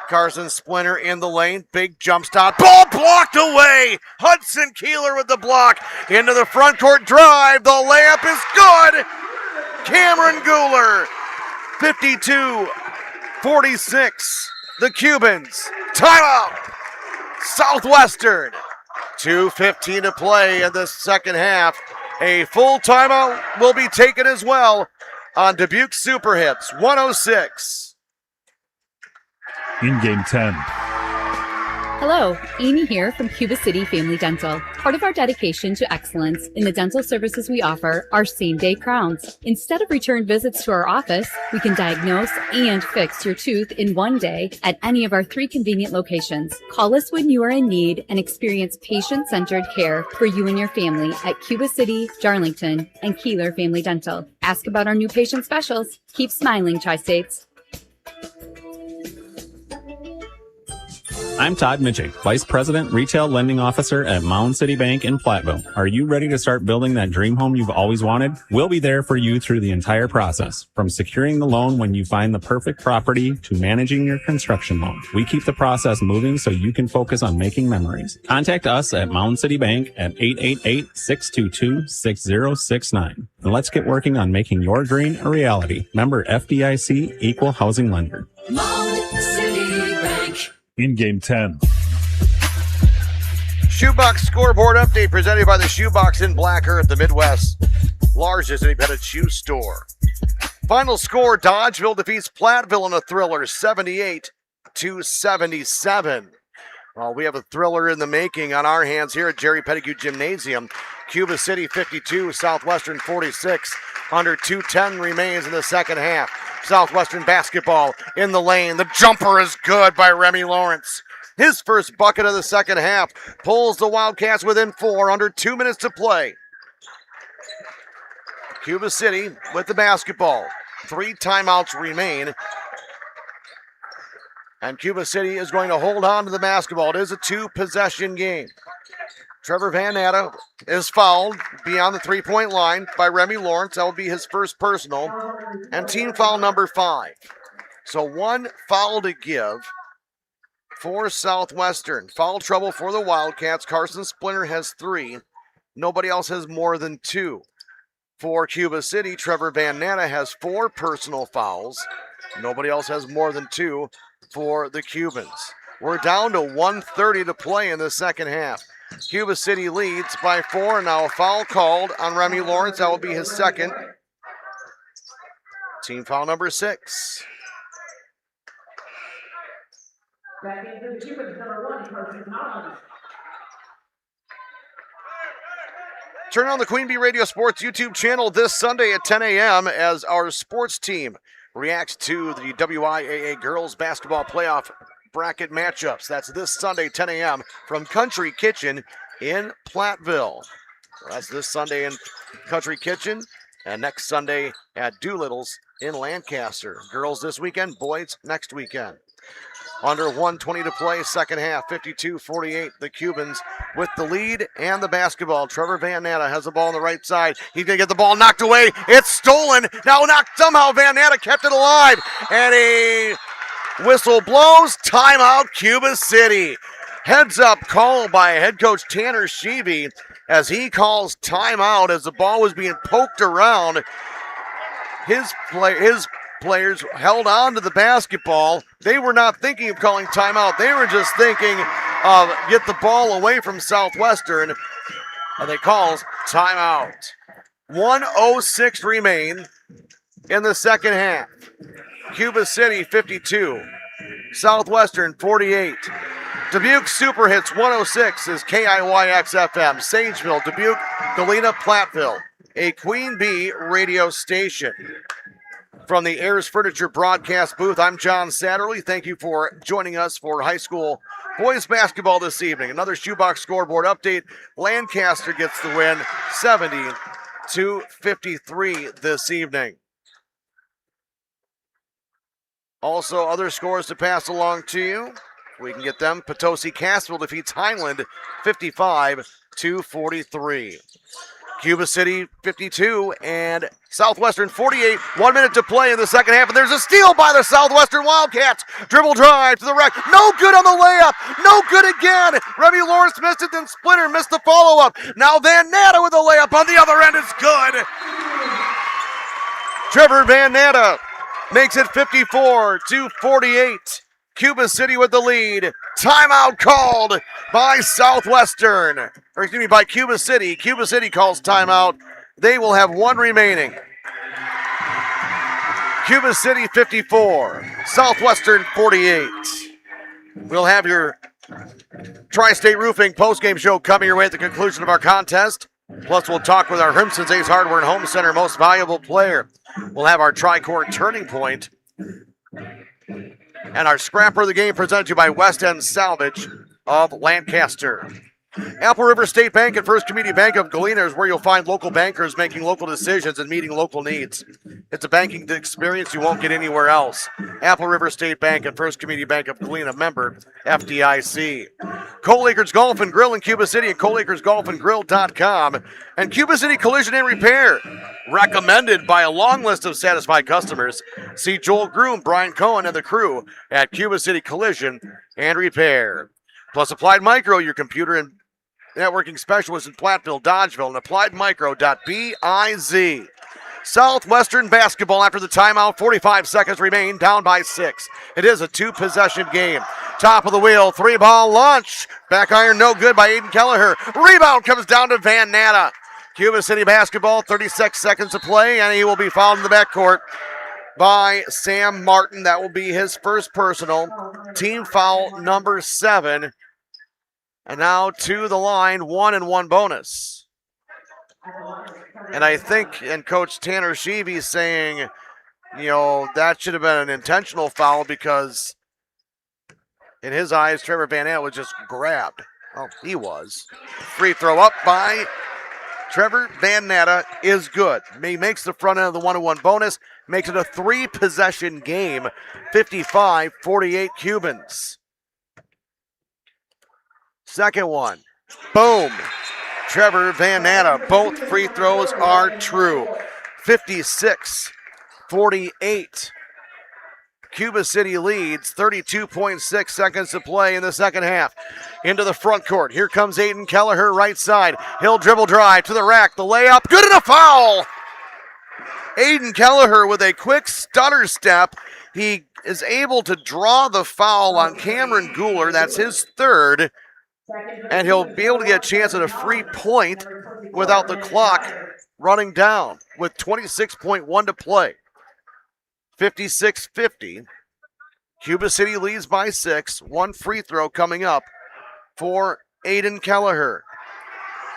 Carson Splinter in the lane, big jump stop. Ball blocked away! Hudson Kieler with the block. Into the front court drive, the layup is good! Cameron Guler, 52-46. The Cubans, timeout! Southwestern, 2:15 to play in the second half. A full timeout will be taken as well on Dubuque Super Hits 106. In game 10. Hello, Amy here from Cuba City Family Dental. Part of our dedication to excellence in the dental services we offer are same-day crowns. Instead of return visits to our office, we can diagnose and fix your tooth in one day at any of our 3 convenient locations. Call us when you are in need and experience patient-centered care for you and your family at Cuba City, Darlington, and Kieler Family Dental. Ask about our new patient specials. Keep smiling, Tri-States. I'm Todd Mitchell, Vice President, Retail Lending Officer at Mound City Bank in Platteville. Are you ready to start building that dream home you've always wanted? We'll be there for you through the entire process, from securing the loan when you find the perfect property to managing your construction loan. We keep the process moving so you can focus on making memories. Contact us at Mound City Bank at 888-622-6069. And let's get working on making your dream a reality. Member FDIC, Equal Housing Lender. Mound City Bank. In game 10. Shoebox scoreboard update presented by the Shoebox in Black Earth, the Midwest largest independent shoe store. Final score, Dodgeville defeats Platteville in a thriller, 78-77. Well, we have a thriller in the making on our hands here at Jerry Pettigrew Gymnasium. Cuba City 52, Southwestern 46. Under 2:10 remains in the second half. Southwestern basketball in the lane. The jumper is good by Remy Lawrence. His first bucket of the second half pulls the Wildcats within 4, under 2 minutes to play. Cuba City with the basketball. 3 timeouts remain. And Cuba City is going to hold on to the basketball. It is a 2-possession game. Trevor Van Natta is fouled beyond the 3-point line by Remy Lawrence. That will be his first personal. And team foul number 5. So 1 foul to give for Southwestern. Foul trouble for the Wildcats. Carson Splinter has 3. Nobody else has more than 2. For Cuba City, Trevor Van Natta has 4 personal fouls. Nobody else has more than 2 for the Cubans. We're down to 1:30 to play in the second half. Cuba City leads by 4. Now a foul called on Remy Lawrence. That will be his second. Team foul number 6. Turn on the Queen Bee Radio Sports YouTube channel this Sunday at 10 a.m. as our sports team reacts to the WIAA Girls Basketball Playoff bracket matchups. That's this Sunday, 10 a.m. from Country Kitchen in Platteville. That's this Sunday in Country Kitchen. And next Sunday at Doolittle's in Lancaster. Girls this weekend, boys next weekend. Under 1:20 to play, second half, 52-48. The Cubans with the lead and the basketball. Trevor Van Natta has the ball on the right side. He's going to get the ball knocked away. It's stolen. Now somehow Van Natta kept it alive. And a whistle blows. Timeout, Cuba City. Heads up call by head coach Tanner Sheevy as he calls timeout as the ball was being poked around. His players held on to the basketball. They were not thinking of calling timeout. They were just thinking of get the ball away from Southwestern. And they calls timeout. 1:06 remain in the second half. Cuba City 52. Southwestern 48. Dubuque Super Hits 106 is KIYX FM, Sageville, Dubuque, Galena, Platteville, a Queen Bee radio station. From the Ayers Furniture broadcast booth, I'm John Satterley. Thank you for joining us for high school boys basketball this evening. Another shoebox scoreboard update. Lancaster gets the win, 70-53 this evening. Also, other scores to pass along to you. We can get them. Potosi Cassville defeats Highland 55-43. Cuba City 52 and Southwestern 48. 1 minute to play in the second half, and there's a steal by the Southwestern Wildcats. Dribble drive to the rack. No good on the layup. No good again. Remy Lawrence missed it, then Splinter missed the follow-up. Now Van Natta with a layup on the other end. It's good. Trevor Van Natta makes it 54-48. Cuba City with the lead. Timeout called by Southwestern. Or excuse me, by Cuba City. Cuba City calls timeout. They will have one remaining. Cuba City 54. Southwestern 48. We'll have your Tri-State Roofing postgame show coming your way at the conclusion of our contest. Plus, we'll talk with our Hrimson's Ace Hardware and Home Center most valuable player. We'll have our Tri-Court Turning Point. And our scrapper of the game presented to you by West End Salvage of Lancaster. Apple River State Bank and First Community Bank of Galena is where you'll find local bankers making local decisions and meeting local needs. It's a banking experience you won't get anywhere else. Apple River State Bank and First Community Bank of Galena, member FDIC. Coal Acres Golf and Grill in Cuba City at coalacresgolfandgrill.com. And Cuba City Collision and Repair, recommended by a long list of satisfied customers. See Joel Groom, Brian Cohen, and the crew at Cuba City Collision and Repair. Plus Applied Micro, your computer and networking specialist in Platteville, Dodgeville, and appliedmicro.biz. Southwestern basketball after the timeout. 45 seconds remain, down by 6. It is a 2-possession game. Top of the wheel, 3-ball launch. Back iron, no good by Aiden Kelleher. Rebound comes down to Van Natta. Cuba City basketball, 36 seconds to play, and he will be fouled in the backcourt by Sam Martin. That will be his first personal. Team foul number 7. And now to the line, 1 and 1 bonus. And I think, and Coach Tanner Sheevy saying, that should have been an intentional foul because in his eyes, Trevor Van Natta was just grabbed. Well, he was. Free throw up by Trevor Van Natta is good. He makes the front end of the 1-1 bonus, makes it a 3-possession game, 55-48 Cubans. Second one, boom. Trevor Van Natta, both free throws are true. 56-48. Cuba City leads, 32.6 seconds to play in the second half. Into the front court. Here comes Aiden Kelleher, right side. He'll dribble drive to the rack. The layup, good and a foul. Aiden Kelleher with a quick stutter step. He is able to draw the foul on Cameron Gooler. That's his third. And he'll be able to get a chance at a free point without the clock running down with 26.1 to play. 56-50. Cuba City leads by 6. One free throw coming up for Aiden Kelleher.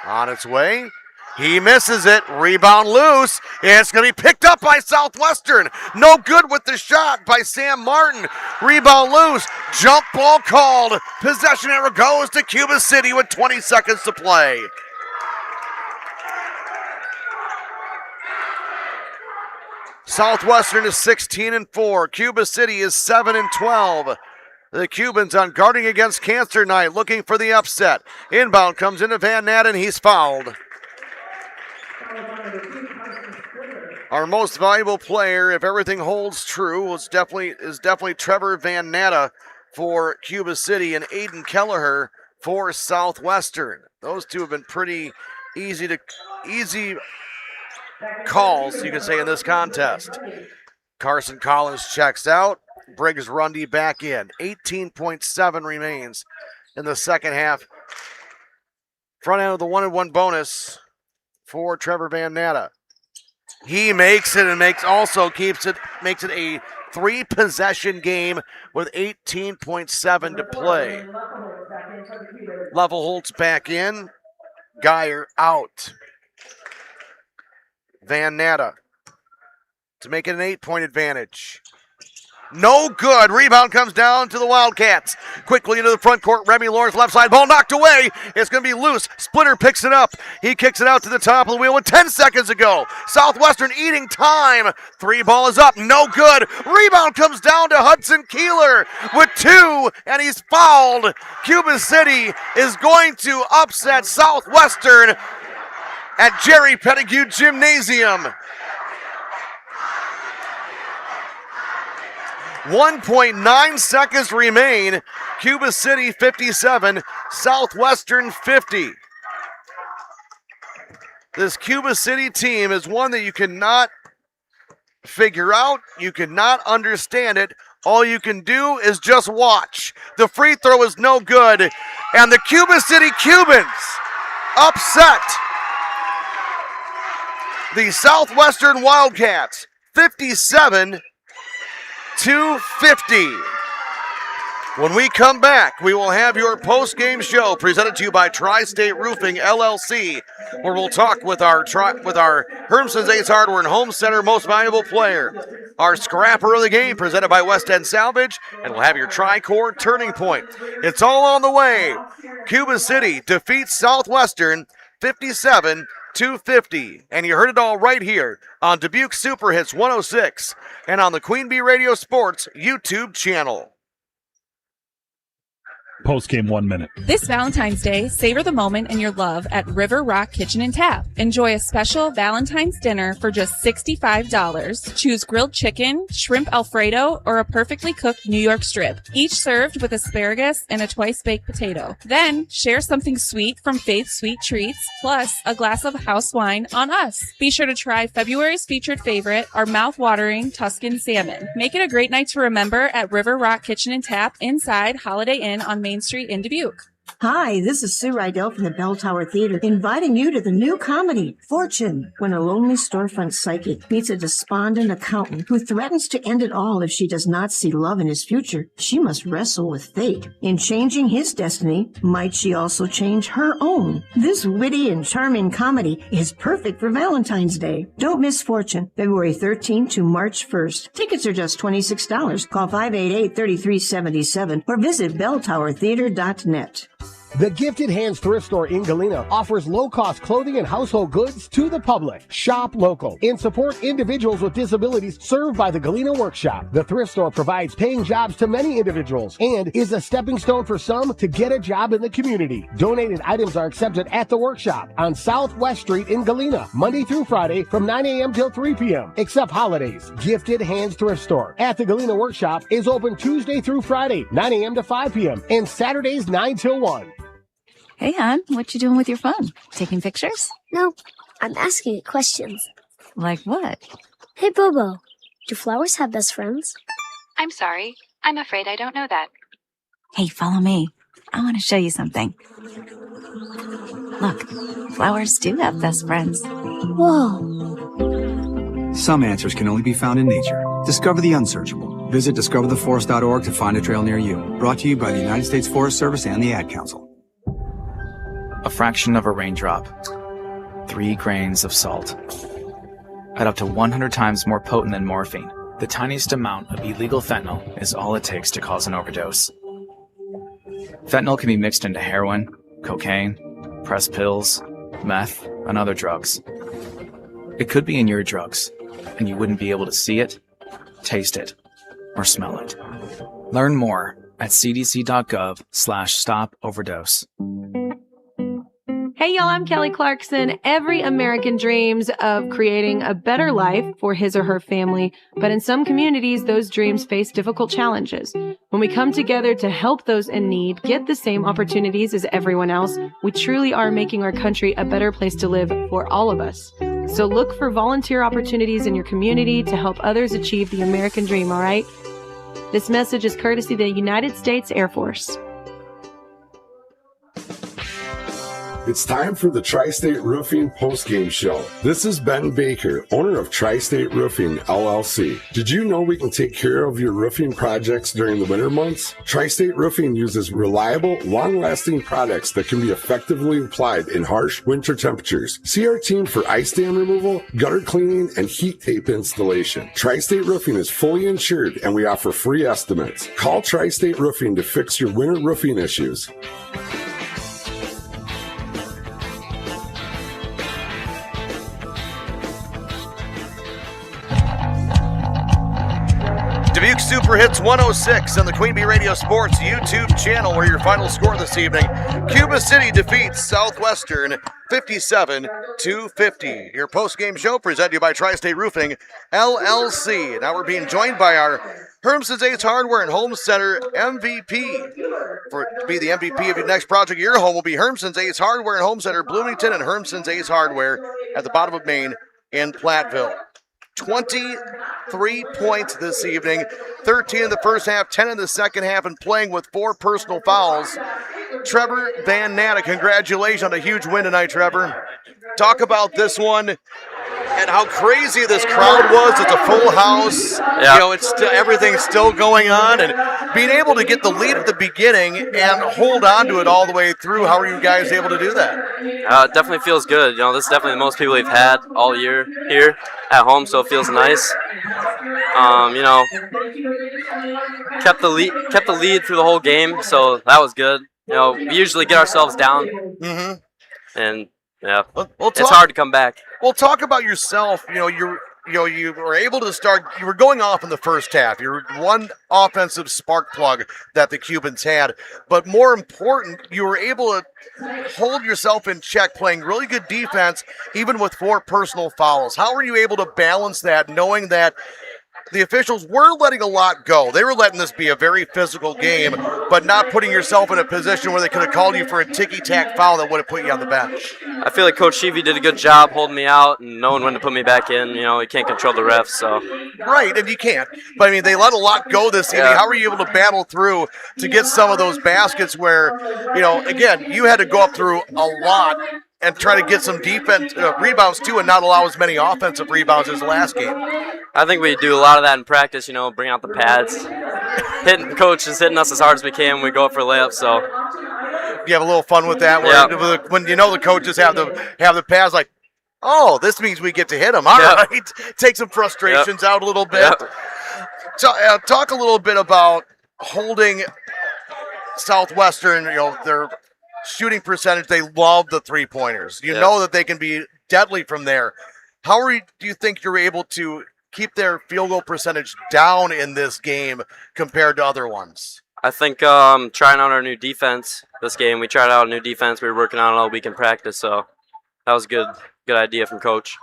On its way. He misses it. Rebound loose. It's going to be picked up by Southwestern. No good with the shot by Sam Martin. Rebound loose. Jump ball called. Possession error goes to Cuba City with 20 seconds to play. Southwestern is 16-4. Cuba City is 7-12. The Cubans on guarding against cancer night, looking for the upset. Inbound comes into Van Natten. He's fouled. Our most valuable player, if everything holds true, is definitely Trevor Van Natten for Cuba City and Aiden Kelleher for Southwestern. Those two have been pretty easy calls, you could say, in this contest. Carson Collins checks out. Briggs Rundy back in. 18.7 remains in the second half. Front end of the 1-and-1 bonus for Trevor Van Natten. He makes it and makes it a 3-possession game with 18.7 to play. Levelholtz back in. Geyer out. Van Natten to make it an 8-point advantage. No good. Rebound comes down to the Wildcats. Quickly into the front court. Remy Lawrence left side. Ball knocked away. It's going to be loose. Splitter picks it up. He kicks it out to the top of the wheel with 10 seconds to go. Southwestern eating time. 3 ball is up. No good. Rebound comes down to Hudson Kieler with 2, and he's fouled. Cuba City is going to upset Southwestern at Jerry Pettigrew Gymnasium. 1.9 seconds remain. Cuba City 57, Southwestern 50. This Cuba City team is one that you cannot figure out. You cannot understand it. All you can do is just watch. The free throw is no good. And the Cuba City Cubans upset the Southwestern Wildcats 57-50. When we come back, we will have your post-game show presented to you by Tri-State Roofing LLC, where we'll talk with our Hermson's Ace Hardware and Home Center Most Valuable Player, our scrapper of the game presented by West End Salvage, and we'll have your Tri-Core Turning Point. It's all on the way. Cuba City defeats Southwestern 57-50, and you heard it all right here on Dubuque Super Hits 106 and on the Queen Bee Radio Sports YouTube channel. Postgame 1 minute. This Valentine's Day, savor the moment and your love at River Rock Kitchen and Tap. Enjoy a special Valentine's dinner for just $65. Choose grilled chicken, shrimp Alfredo, or a perfectly cooked New York strip, each served with asparagus and a twice-baked potato. Then, share something sweet from Faith's Sweet Treats, plus a glass of house wine on us. Be sure to try February's featured favorite, our mouth-watering Tuscan salmon. Make it a great night to remember at River Rock Kitchen and Tap inside Holiday Inn on Main Street in Dubuque. Hi, this is Sue Rydell from the Bell Tower Theater, inviting you to the new comedy, Fortune, when a lonely storefront psychic meets a despondent accountant who threatens to end it all if she does not see love in his future. She must wrestle with fate. In changing his destiny, might she also change her own? This witty and charming comedy is perfect for Valentine's Day. Don't miss Fortune, February 13th to March 1st. Tickets are just $26. Call 588-3377 or visit belltowertheater.net. The Gifted Hands Thrift Store in Galena offers low-cost clothing and household goods to the public. Shop local and support individuals with disabilities served by the Galena Workshop. The thrift store provides paying jobs to many individuals and is a stepping stone for some to get a job in the community. Donated items are accepted at the workshop on Southwest Street in Galena, Monday through Friday from 9 a.m. till 3 p.m., except holidays. Gifted Hands Thrift Store at the Galena Workshop is open Tuesday through Friday, 9 a.m. to 5 p.m., and Saturdays 9 till 1. Hey, hon, what you doing with your phone? Taking pictures? No, I'm asking it questions. Like what? Hey, Bobo, do flowers have best friends? I'm sorry. I'm afraid I don't know that. Hey, follow me. I want to show you something. Look, flowers do have best friends. Whoa. Some answers can only be found in nature. Discover the unsearchable. Visit discovertheforest.org to find a trail near you. Brought to you by the United States Forest Service and the Ad Council. A fraction of a raindrop, 3 grains of salt, at up to 100 times more potent than morphine. The tiniest amount of illegal fentanyl is all it takes to cause an overdose. Fentanyl can be mixed into heroin, cocaine, pressed pills, meth, and other drugs. It could be in your drugs. and you wouldn't be able to see it, taste it, or smell it. Learn more at cdc.gov/stop overdose. Hey y'all, I'm Kelly Clarkson. Every American dreams of creating a better life for his or her family, but in some communities, those dreams face difficult challenges. When we come together to help those in need get the same opportunities as everyone else, we truly are making our country a better place to live for all of us. So look for volunteer opportunities in your community to help others achieve the American dream, all right? This message is courtesy of the United States Air Force. It's time for the Tri-State Roofing Postgame Show. This is Ben Baker, owner of Tri-State Roofing, LLC. Did you know we can take care of your roofing projects during the winter months? Tri-State Roofing uses reliable, long-lasting products that can be effectively applied in harsh winter temperatures. See our team for ice dam removal, gutter cleaning, and heat tape installation. Tri-State Roofing is fully insured, and we offer free estimates. Call Tri-State Roofing to fix your winter roofing issues. Dubuque Super Hits 106 on the Queen Bee Radio Sports YouTube channel, where your final score this evening, Cuba City defeats Southwestern 57-50. Your post-game show presented to you by Tri-State Roofing, LLC. Now we're being joined by our Hermson's Ace Hardware and Home Center MVP. To be the MVP of your next project of your home will be Hermson's Ace Hardware and Home Center, Bloomington, and Hermson's Ace Hardware at the bottom of Main in Platteville. 23 points this evening, 13 in the first half, 10 in the second half, and playing with 4 personal fouls. Trevor Van Natta, congratulations on a huge win tonight, Trevor. Talk about this one and how crazy this crowd was. It's a full house. Yeah. You know, it's everything's still going on, and being able to get the lead at the beginning and hold on to it all the way through. How are you guys able to do that? It definitely feels good. You know, this is definitely the most people we've had all year here at home, so it feels nice. You know, kept the lead through the whole game, so that was good. You know, we usually get ourselves down, and yeah, it's hard to come back. Well, talk about yourself. You were able to start. You were going off in the first half. You were one offensive spark plug that the Cubans had, but more important, you were able to hold yourself in check, playing really good defense, even with 4 personal fouls. How were you able to balance that, knowing that the officials were letting a lot go? They were letting this be a very physical game, but not putting yourself in a position where they could have called you for a ticky-tack foul that would have put you on the bench. I feel like Coach Sheevy did a good job holding me out and knowing when to put me back in. You know, he can't control the refs, so. Right, and you can't. But, I mean, they let a lot go this evening. How were you able to battle through to get some of those baskets where, you know, again, you had to go up through a lot and try to get some defense rebounds, too, and not allow as many offensive rebounds as the last game? I think we do a lot of that in practice, you know, bring out the pads. Coach is hitting us as hard as we can when we go up for layups, so. You have a little fun with that, when you know the coaches have the pads, like, oh, this means we get to hit them. All right, take some frustrations out a little bit. Talk a little bit about holding Southwestern. You know, their shooting percentage. They love the 3-pointers. You know that they can be deadly from there. How do you think you're able to keep their field goal percentage down in this game compared to other ones? I think trying out our new defense this game. We tried out a new defense. We were working on it all week in practice, so that was a good idea from Coach.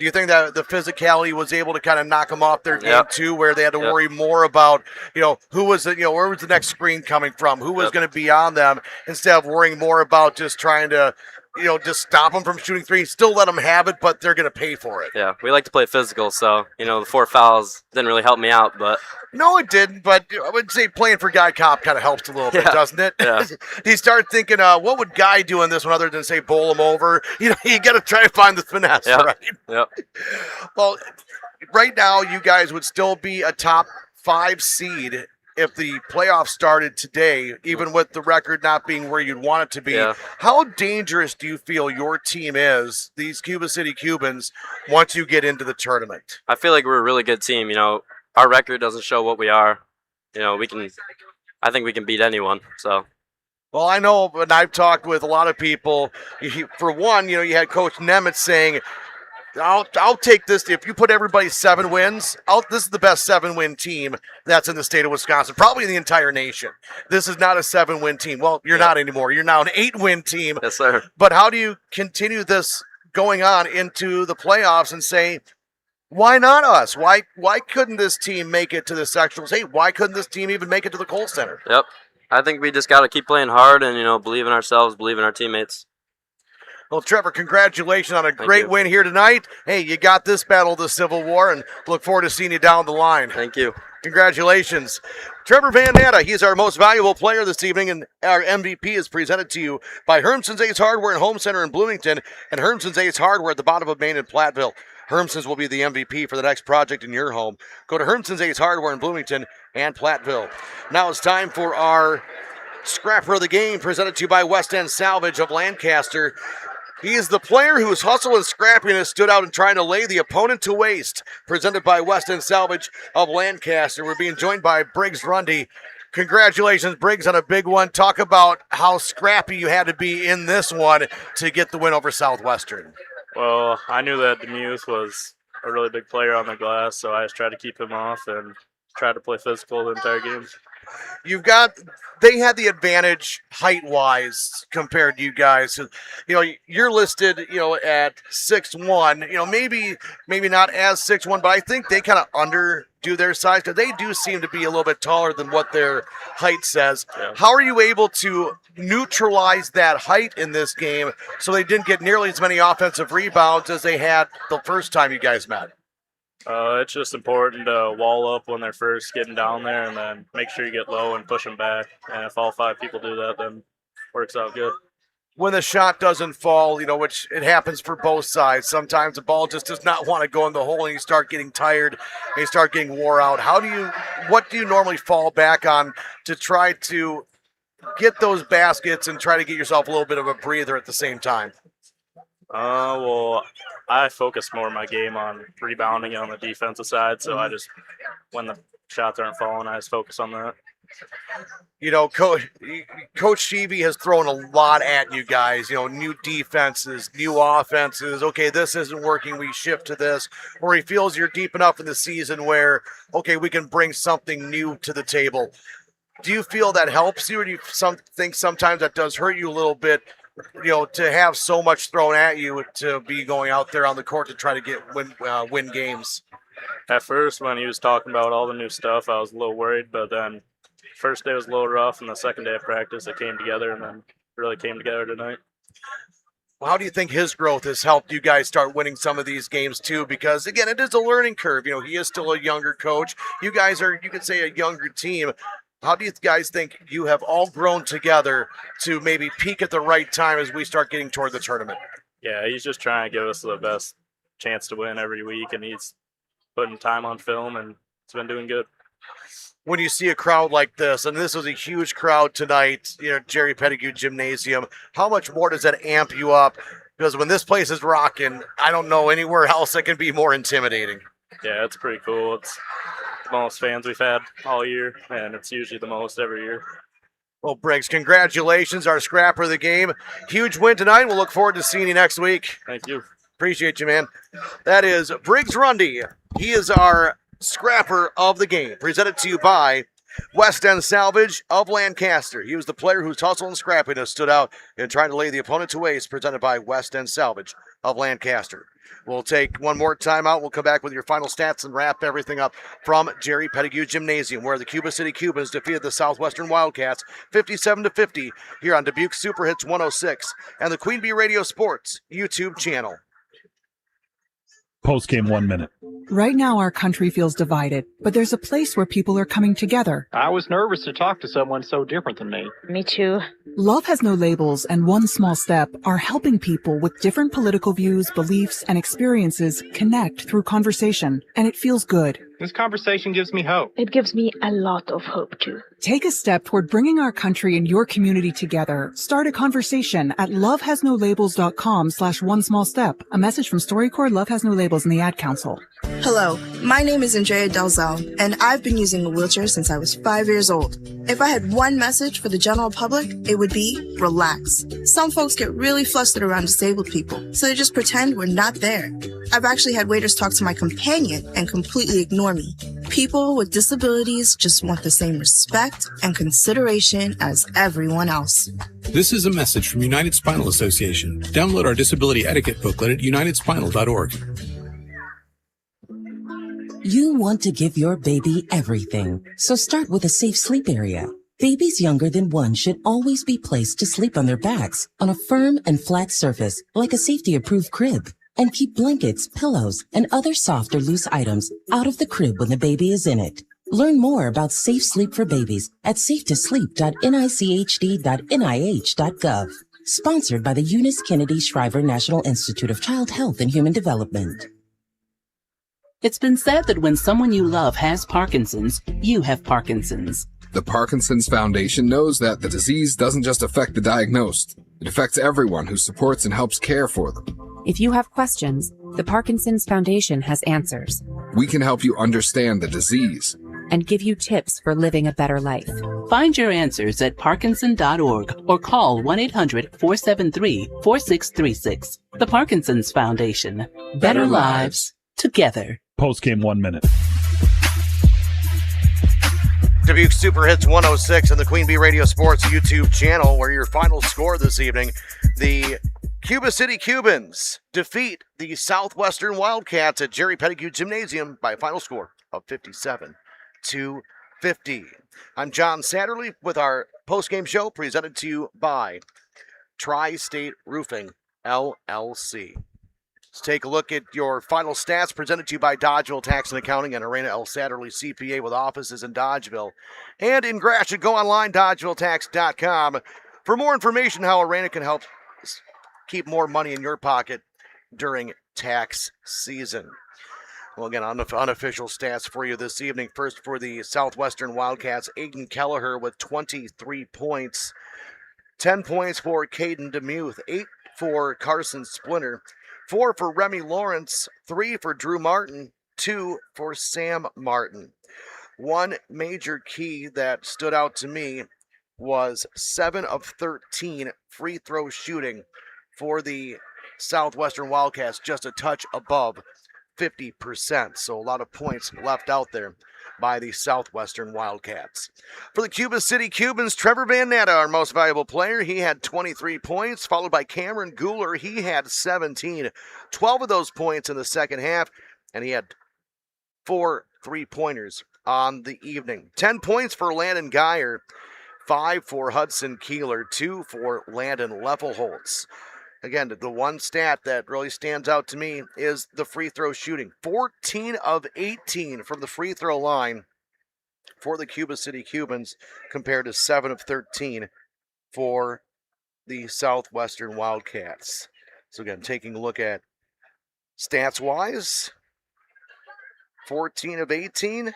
Do you think that the physicality was able to kind of knock them off their game too, where they had to worry more about, you know, where was the next screen coming from, who was going to be on them, instead of worrying more about just trying to, you know, just stop them from shooting 3, still let them have it, but they're going to pay for it. Yeah, we like to play physical, so, you know, the 4 fouls didn't really help me out, but. No, it didn't, but I would say playing for Guy Kopp kind of helps a little bit, doesn't it? Yeah. You start thinking, what would Guy do in this one other than say bowl him over? You know, you got to try to find the finesse, right? Yep. Well, right now you guys would still be a top 5 seed if the playoffs started today, even with the record not being where you'd want it to be. Yeah. How dangerous do you feel your team is, these Cuba City Cubans, once you get into the tournament? I feel like we're a really good team. You know, our record doesn't show what we are. You know, I think we can beat anyone, so. Well, I know, but I've talked with a lot of people. For one, you know, you had Coach Nemitz saying, I'll take this. If you put everybody 7 wins, this is the best 7-win team that's in the state of Wisconsin, probably in the entire nation. This is not a 7-win team. Well, you're not anymore. You're now an 8-win team. Yes, sir. But how do you continue this going on into the playoffs and say, why not us? Why couldn't this team make it to the sectionals? Hey, why couldn't this team even make it to the Kohl Center? Yep. I think we just got to keep playing hard and, believe in ourselves, believe in our teammates. Well, Trevor, congratulations on a great win here tonight. Hey, you got this battle of the Civil War, and look forward to seeing you down the line. Thank you. Congratulations. Trevor Van Natta, he's our most valuable player this evening, and our MVP is presented to you by Hermson's Ace Hardware and Home Center in Bloomington and Hermson's Ace Hardware at the bottom of Main in Platteville. Hermson's will be the MVP for the next project in your home. Go to Hermson's Ace Hardware in Bloomington and Platteville. Now it's time for our Scrapper of the Game, presented to you by West End Salvage of Lancaster. He is the player whose hustle and scrappiness stood out in trying to lay the opponent to waste. Presented by West End Salvage of Lancaster. We're being joined by Briggs Rundy. Congratulations, Briggs, on a big one. Talk about how scrappy you had to be in this one to get the win over Southwestern. Well, I knew that Demuth was a really big player on the glass, so I just tried to keep him off and tried to play physical the entire game. They had the advantage height-wise compared to you guys. So, you're listed, at 6'1", maybe not as 6'1", but I think they kind of underdo their size because they do seem to be a little bit taller than what their height says. Yeah. How are you able to neutralize that height in this game so they didn't get nearly as many offensive rebounds as they had the first time you guys met? It's just important to wall up when they're first getting down there and then make sure you get low and push them back. And if all 5 people do that, then it works out good. When the shot doesn't fall, which it happens for both sides, sometimes the ball just does not want to go in the hole and you start getting tired and you start getting wore out. What do you normally fall back on to try to get those baskets and try to get yourself a little bit of a breather at the same time? Well, I focus more of my game on rebounding on the defensive side, so I just, when the shots aren't falling, I just focus on that. Coach Sheevy has thrown a lot at you guys, new defenses, new offenses. Okay, this isn't working, we shift to this. Or he feels you're deep enough in the season where, okay, we can bring something new to the table. Do you feel that helps you, or do you think sometimes that does hurt you a little bit? To have so much thrown at you to be going out there on the court to try to win games. At first, when he was talking about all the new stuff, I was a little worried, but then first day was a little rough, and the second day of practice, it came together, and then really came together tonight. Well, how do you think his growth has helped you guys start winning some of these games too? Because again, it is a learning curve. He is still a younger coach. You guys are, you could say, a younger team. How do you guys think you have all grown together to maybe peak at the right time as we start getting toward the tournament? Yeah, he's just trying to give us the best chance to win every week, and he's putting time on film, and it's been doing good. When you see a crowd like this, and this was a huge crowd tonight, Jerry Pettigrew Gymnasium, how much more does that amp you up? Because when this place is rocking, I don't know anywhere else that can be more intimidating. Yeah, it's pretty cool. It's the most fans we've had all year, and it's usually the most every year. Well, Briggs, congratulations, our scrapper of the game. Huge win tonight. We'll look forward to seeing you next week. Thank you. Appreciate you, man. That is Briggs Rundy. He is our scrapper of the game, presented to you by West End Salvage of Lancaster. He was the player whose hustle and scrappiness stood out in trying to lay the opponent to waste, presented by West End Salvage of Lancaster. We'll take one more timeout. We'll come back with your final stats and wrap everything up from Jerry Pettigrew Gymnasium, where the Cuba City Cubans defeated the Southwestern Wildcats 57-50 here on Dubuque Super Hits 106 and the Queen Bee Radio Sports YouTube channel. Postgame 1 minute. Right now, our country feels divided, but there's a place where people are coming together. I was nervous to talk to someone so different than me. Me too. Love Has No Labels and One Small Step are helping people with different political views, beliefs, and experiences connect through conversation, and it feels good. This conversation gives me hope. It gives me a lot of hope, too. Take a step toward bringing our country and your community together. Start a conversation at lovehasnolabels.com/onesmallstep. A message from StoryCorps, Love Has No Labels, and the Ad Council. Hello, my name is Andrea Delzell, and I've been using a wheelchair since I was 5 years old. If I had one message for the general public, it would be relax. Some folks get really flustered around disabled people, so they just pretend we're not there. I've actually had waiters talk to my companion and completely ignore me. People with disabilities just want the same respect and consideration as everyone else. This is a message from United Spinal Association. Download our disability etiquette booklet at unitedspinal.org. You want to give your baby everything, so start with a safe sleep area. Babies younger than 1 should always be placed to sleep on their backs on a firm and flat surface like a safety-approved crib. And keep blankets, pillows, and other soft or loose items out of the crib when the baby is in it. Learn more about safe sleep for babies at safetosleep.nichd.nih.gov. Sponsored by the Eunice Kennedy Shriver National Institute of Child Health and Human Development. It's been said that when someone you love has Parkinson's, you have Parkinson's. The Parkinson's Foundation knows that the disease doesn't just affect the diagnosed. It affects everyone who supports and helps care for them. If you have questions, the Parkinson's Foundation has answers. We can help you understand the disease and give you tips for living a better life. Find your answers at parkinson.org or call 1-800-473-4636. The Parkinson's Foundation. Better lives together. Postgame 1 minute. Dubuque Super Hits 106 and the Queen Bee Radio Sports YouTube channel, where your final score this evening, the Cuba City Cubans defeat the Southwestern Wildcats at Jerry Pettigrew Gymnasium by a final score of 57-50. I'm John Satterley with our postgame show presented to you by Tri-State Roofing, LLC. Let's take a look at your final stats presented to you by Dodgeville Tax and Accounting and Arena L. Satterley CPA with offices in Dodgeville and in Gratiot. Go online, DodgevilleTax.com, for more information how Arena can help keep more money in your pocket during tax season. Well, again, unofficial stats for you this evening. First, for the Southwestern Wildcats, Aiden Kelleher with 23 points. 10 points for Caden Demuth. 8 for Carson Splinter. 4 for Remy Lawrence, 3 for Drew Martin, 2 for Sam Martin. One major key that stood out to me was 7 of 13 free throw shooting for the Southwestern Wildcats, just a touch above 50%. So a lot of points left out there by the Southwestern Wildcats. For the Cuba City Cubans, Trevor Van Natta, our most valuable player. He had 23 points, followed by Cameron Guler. He had 17. 12 of those points in the second half, and he had 4 3-pointers on the evening. 10 points for Landon Geyer, 5 for Hudson Kieler, 2 for Landon Leffelholtz. Again, the one stat that really stands out to me is the free throw shooting. 14 of 18 from the free throw line for the Cuba City Cubans compared to 7 of 13 for the Southwestern Wildcats. So again, taking a look at stats-wise, 14 of 18,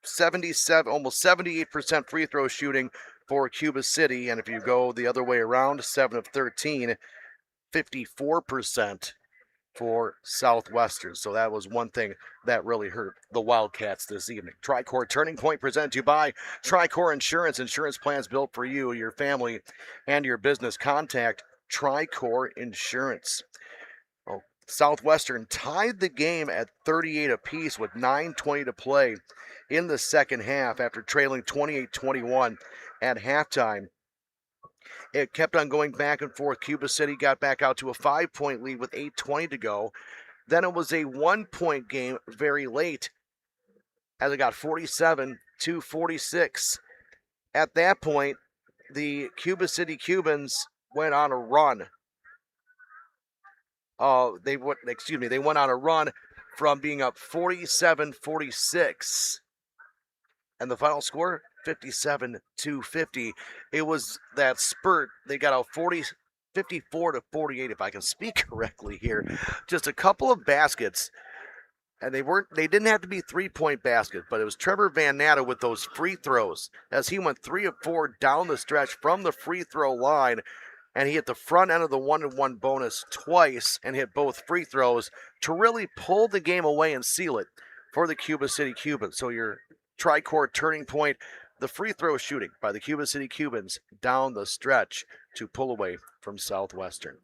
77, almost 78% free throw shooting for Cuba City, and if you go the other way around, 7 of 13, 54% for Southwestern. So that was one thing that really hurt the Wildcats this evening. Tricor Turning Point presented to you by Tricor Insurance. Insurance plans built for you, your family, and your business. Contact Tricor Insurance. Well, Southwestern tied the game at 38 apiece with 9:20 to play in the second half after trailing 28-21 at halftime. It kept on going back and forth. Cuba City got back out to a 5-point lead with 8:20 to go. Then it was a 1-point game very late as it got 47-46. At that point, the Cuba City Cubans went on a run. They went on a run from being up 47-46. And the final score, 57-50. It was that spurt. They got out 54-48, if I can speak correctly here. Just a couple of baskets. And they didn't have to be 3-point baskets, but it was Trevor Van Natta with those free throws as he went 3 of 4 down the stretch from the free throw line. And he hit the front end of the 1-1 bonus twice and hit both free throws to really pull the game away and seal it for the Cuba City Cubans. So your Tricor Turning Point, the free throw shooting by the Cuba City Cubans down the stretch to pull away from Southwestern.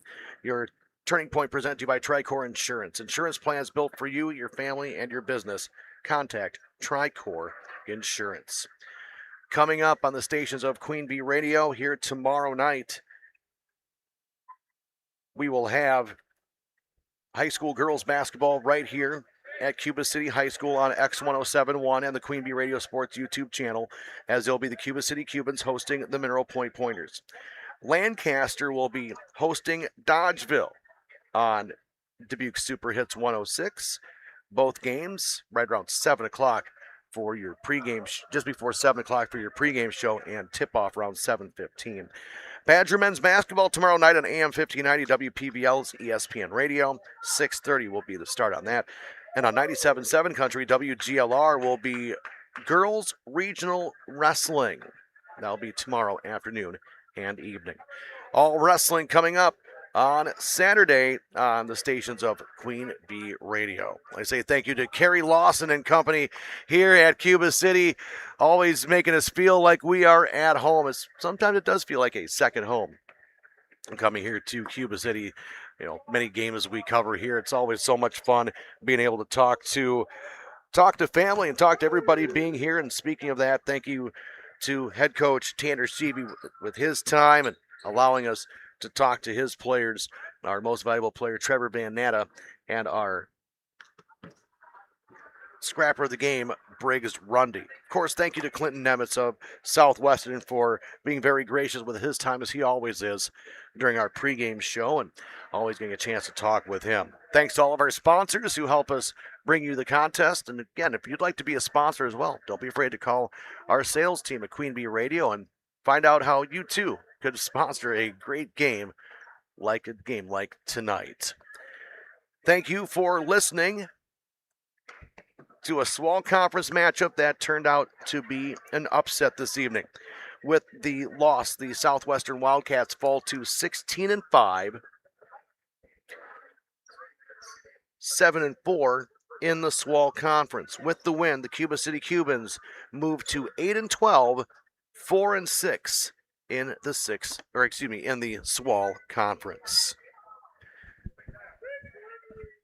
Your Turning Point presented to you by Tricor Insurance. Insurance plans built for you, your family, and your business. Contact Tricor Insurance. Coming up on the stations of Queen Bee Radio here tomorrow night, we will have high school girls basketball right here at Cuba City High School on X1071 and the Queen Bee Radio Sports YouTube channel, as they'll be the Cuba City Cubans hosting the Mineral Point Pointers. Lancaster will be hosting Dodgeville on Dubuque Super Hits 106. Both games right around 7 o'clock for your pregame, just before 7 o'clock for your pregame show, and tip-off around 7:15. Badger men's basketball tomorrow night on AM 1590 WPBL's ESPN Radio. 6:30 will be the start on that. And on 97.7 Country, WGLR will be girls regional wrestling. That'll be tomorrow afternoon and evening. All wrestling coming up on Saturday on the stations of Queen Bee Radio. I say thank you to Carey Lawson and company here at Cuba City, always making us feel like we are at home. Sometimes it does feel like a second home. Coming here to Cuba City, many games we cover here. It's always so much fun being able to talk to family and talk to everybody being here. And speaking of that, thank you to head coach Tanner Seavey with his time and allowing us to talk to his players, our most valuable player, Trevor Van Natta, and our scrapper of the game, Briggs Rundy. Of course, thank you to Clinton Nemitz of Southwestern for being very gracious with his time, as he always is, during our pregame show, and always getting a chance to talk with him. Thanks to all of our sponsors who help us bring you the contest. And again, if you'd like to be a sponsor as well, don't be afraid to call our sales team at Queen Bee Radio and find out how you too could sponsor a great game like tonight. Thank you for listening to a small conference matchup that turned out to be an upset this evening. With the loss, the Southwestern Wildcats fall to 16-5, 7-4 in the SWAL Conference. With the win, the Cuba City Cubans move to 8-12, 4-6 in the SWAL Conference.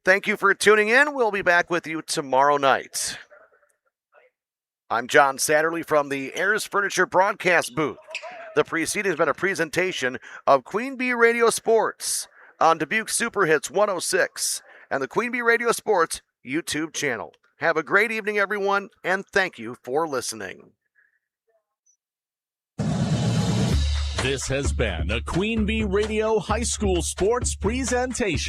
Thank you for tuning in. We'll be back with you tomorrow night. I'm John Satterley from the Ayers Furniture broadcast booth. The preceding has been a presentation of Queen Bee Radio Sports on Dubuque Super Hits 106 and the Queen Bee Radio Sports YouTube channel. Have a great evening, everyone, and thank you for listening. This has been a Queen Bee Radio High School Sports presentation.